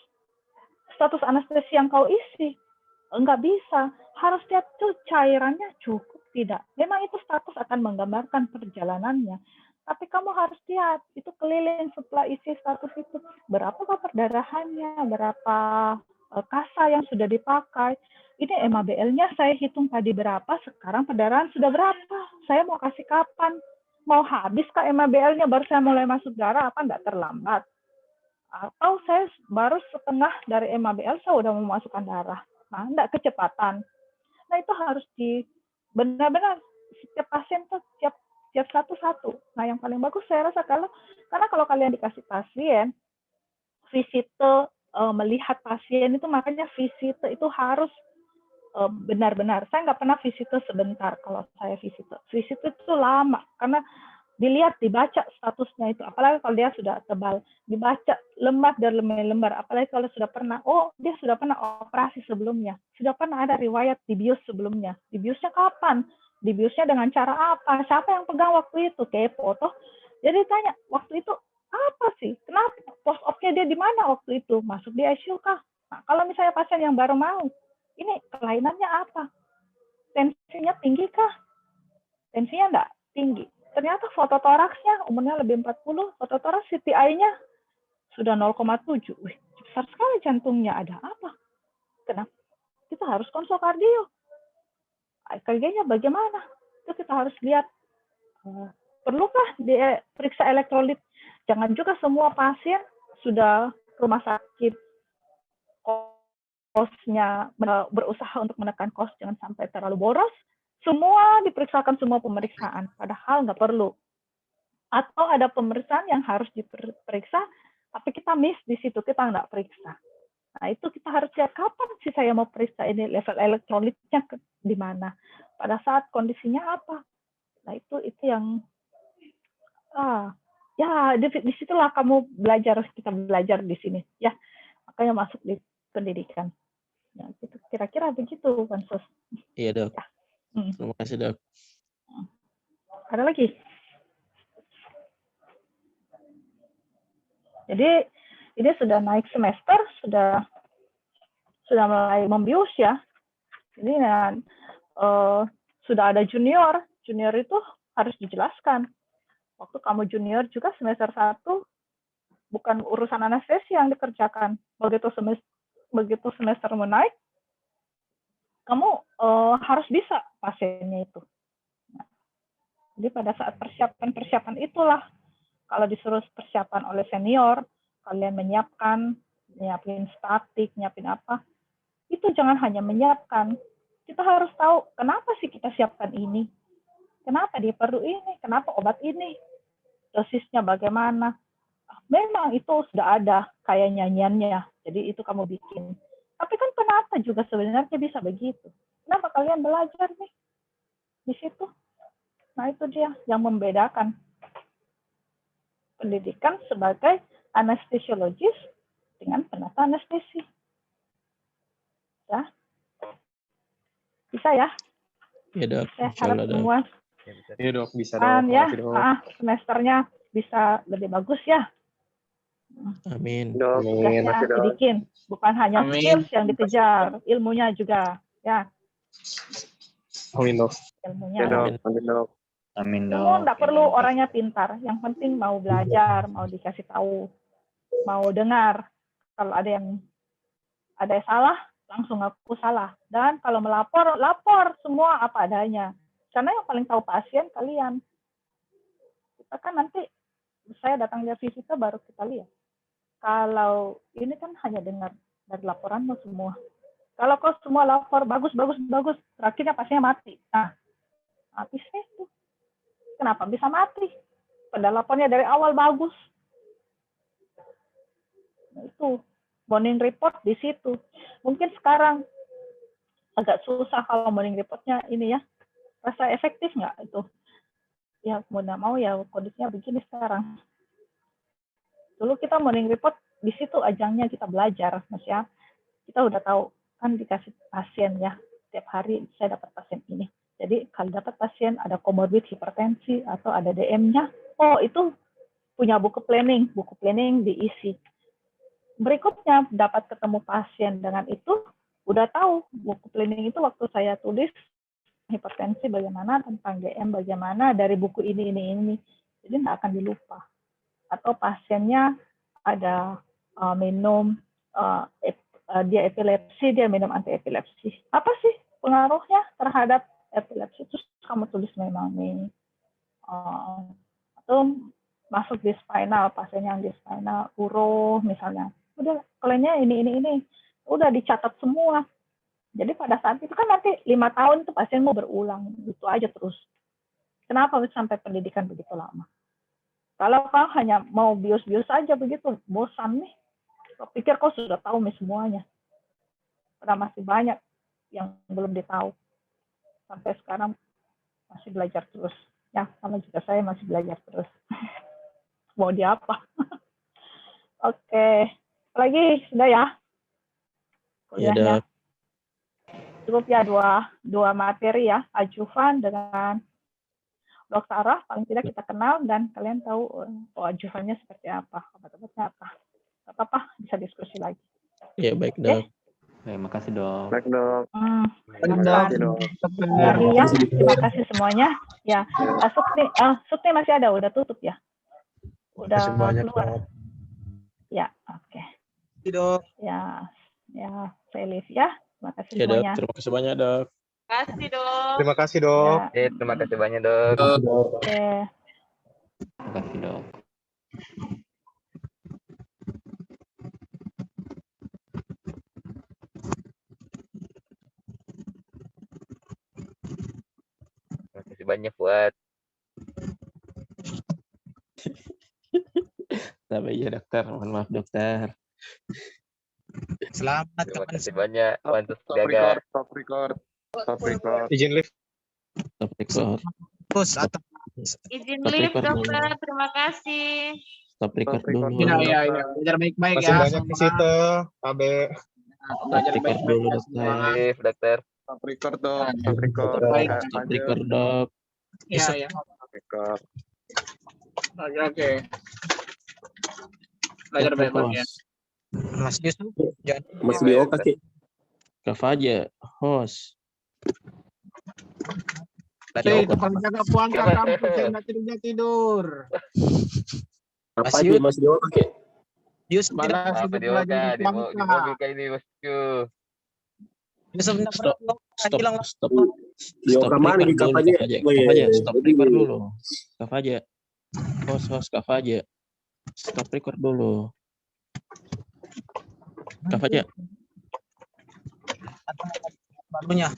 anestesi yang kau isi. Enggak bisa. Harus lihat tuh cairannya cukup tidak. Memang itu status akan menggambarkan perjalanannya. Tapi kamu harus lihat, itu keliling setelah isi status itu. Berapakah perdarahannya, berapa kasa yang sudah dipakai. Ini MABL-nya saya hitung tadi berapa, sekarang perdarahan sudah berapa. Saya mau kasih kapan? Mau habis kah MABL-nya baru saya mulai masuk darah, apa enggak terlambat? Atau saya baru setengah dari MABL, saya udah mau masukkan darah. Nah, enggak kecepatan. Nah, itu harus benar-benar setiap pasien tuh tiap satu-satu. Nah, yang paling bagus saya rasa karena kalau kalian dikasih pasien, visite melihat pasien itu makanya visite itu harus benar-benar. Saya nggak pernah visite sebentar kalau saya visite. Visite itu lama karena dilihat, dibaca statusnya itu. Apalagi kalau dia sudah tebal, dibaca lembar dan lembar. Apalagi kalau sudah pernah, dia sudah pernah operasi sebelumnya. Sudah pernah ada riwayat dibius sebelumnya. Dibiusnya kapan? Dibiusnya dengan cara apa? Siapa yang pegang waktu itu? Kepo toh. Jadi tanya, waktu itu apa sih? Kenapa? Post op-nya dia di mana waktu itu? Masuk di ICU kah? Nah, kalau misalnya pasien yang baru mau, Ini kelainannya apa? Tensinya tinggi kah? Tensinya enggak tinggi. Ternyata fototoraksnya umurnya lebih 40, fototoraks CTI-nya sudah 0,7. Wih, besar sekali jantungnya. Ada apa? Kenapa? Kita harus konsul kardio. EKG-nya bagaimana? Itu kita harus lihat. Perlukah dia periksa elektrolit? Jangan juga semua pasien sudah rumah sakit kosnya berusaha untuk menekan kos jangan sampai terlalu boros. Semua diperiksakan semua pemeriksaan, padahal nggak perlu. Atau ada pemeriksaan yang harus diperiksa, tapi kita miss di situ, kita nggak periksa. Nah, itu kita harus lihat kapan sih saya mau periksa ini level elektrolitnya di mana. Pada saat kondisinya apa. Nah, itu yang ya disitulah kamu belajar, kita belajar di sini. Ya, makanya masuk di pendidikan. Ya, itu kira-kira begitu, Pansus. Iya, Dok. Ya. Terima kasih, Dok. Ada lagi? Jadi ini sudah naik semester, sudah mulai membius ya. Jadi sudah ada junior. Junior itu harus dijelaskan. Waktu kamu junior juga semester 1 bukan urusan anestesi yang dikerjakan. Begitu semester menaik, kamu harus bisa pasiennya itu. Nah, jadi pada saat persiapan itulah, kalau disuruh persiapan oleh senior, kalian nyiapin statik, nyiapin apa, itu jangan hanya menyiapkan. Kita harus tahu kenapa sih kita siapkan ini, kenapa dia perlu ini, kenapa obat ini, dosisnya bagaimana. Memang itu sudah ada kayak nyanyiannya, jadi itu kamu bikin. Tapi kan kenapa juga sebenarnya bisa begitu? Kenapa kalian belajar nih di situ? Nah, itu dia yang membedakan pendidikan sebagai anestesiologis dengan penata anestesi. Ya, bisa ya? Iya, Dok. Saya harap semua. Iya, Dok, bisa, Dok. Dan ya, semesternya bisa lebih bagus ya. Amin. Tugasnya dibikin, bukan hanya skills yang dikejar, ilmunya juga. Ya. Amin, Dok. Ilmunya. Amin, Dok. Amin, Dok. Semua nggak perlu orangnya pintar, yang penting mau belajar, mau dikasih tahu, mau dengar. Kalau ada yang salah, langsung ngaku salah. Dan kalau lapor semua apa adanya. Karena yang paling tahu pasien kalian. Kita kan nanti, saya datang lihat visita baru kita lihat. Kalau ini kan hanya dengar dari laporanmu semua. Kalau kau semua lapor bagus, terakhirnya pasiennya mati. Nah, habis itu. Kenapa bisa mati? Padahal lapornya dari awal bagus. Nah, itu morning report di situ. Mungkin sekarang agak susah kalau morning reportnya ini ya. Rasa efektif nggak itu? Ya mau nggak mau ya kondisinya begini sekarang. Dulu kita morning report di situ ajangnya kita belajar, Mas ya. Kita udah tahu kan dikasih pasien ya. Tiap hari saya dapat pasien ini. Jadi kalau dapat pasien ada komorbid hipertensi atau ada DM-nya, oh itu punya buku planning diisi. Berikutnya dapat ketemu pasien dengan itu, udah tahu buku planning itu waktu saya tulis hipertensi bagaimana, tentang DM bagaimana, dari buku ini. Jadi nggak akan dilupa. Atau pasiennya ada minum, dia epilepsi, dia minum anti epilepsi. Apa sih pengaruhnya terhadap epilepsi? Terus kamu tulis memang nih. Atau masuk di spinal, pasien yang di spinal, uro misalnya. Udah, kliennya ini. Udah dicatat semua. Jadi pada saat itu kan nanti 5 tahun itu pasien mau berulang. Gitu aja terus. Kenapa sampai pendidikan begitu lama? Kalau kau hanya mau bius-bius saja begitu, bosan nih. Kau pikir kau sudah tahu nih semuanya. Karena masih banyak yang belum ditahu. Sampai sekarang masih belajar terus. Ya, sama juga saya masih belajar terus. Mau di apa? Oke. Lagi sudah ya? Kuliahnya. Cukup ya dua materi ya, adjuvan dengan Dr. Arah, paling tidak kita kenal dan kalian tahu adjuvannya seperti apa, obat-obatnya apa. Gak apa-apa, bisa diskusi lagi. Iya, baik, Dok. Terima kasih dok. Baik dok. Silakan. Lagi ya, terima kasih semuanya. Ya, Sukti masih ada, udah tutup ya? Udah keluar. Ya, oke. Dok. Ya, saya live ya. Terima kasih Ya dok, semuanya. terima kasih banyak dok. Terima kasih dok. Terima kasih dok. Ya, Terima kasih banyak dok. oke. Terima kasih dok. Terima kasih banyak buat. Tapi ya dokter, mohon maaf dokter. Selamat Terima kapan kasih banyak. Bantu Stop jaga. record. Izin live. Stop record. bos atau Izin Stop live record dokter. dulu. Terima kasih. Stop record Stop record dulu. dulu. iya belajar baik-baik Masih ya. banyak di situ, Abe. Stop Belajar record baik-baik dulu ya dokter. semua. Live dokter. Stop record dok. Stop record. Baik. Stop record dok. Iya. Stop record. Oke. Belajar Dokter baik-baik ya. host. Mas Yusuf jangan Mas Dio kaki. Kak Faja, host. Tadi tukang jaga puangka kampus saya nggak tidur. Apa aja Mas Dio kaki? Yusuf tidak Apa sibuk di belajar Oka? di Di puangka. mobil kayak ini bosku. Yusuf tidak Stop. pernah hilang. Stop Dio record kemana dulu di Kak kapalnya? Faja. Kak Faja, stop record dulu. Kak Faja. Host Kak Faja. Stop record dulu. Kak Faja. Barunya.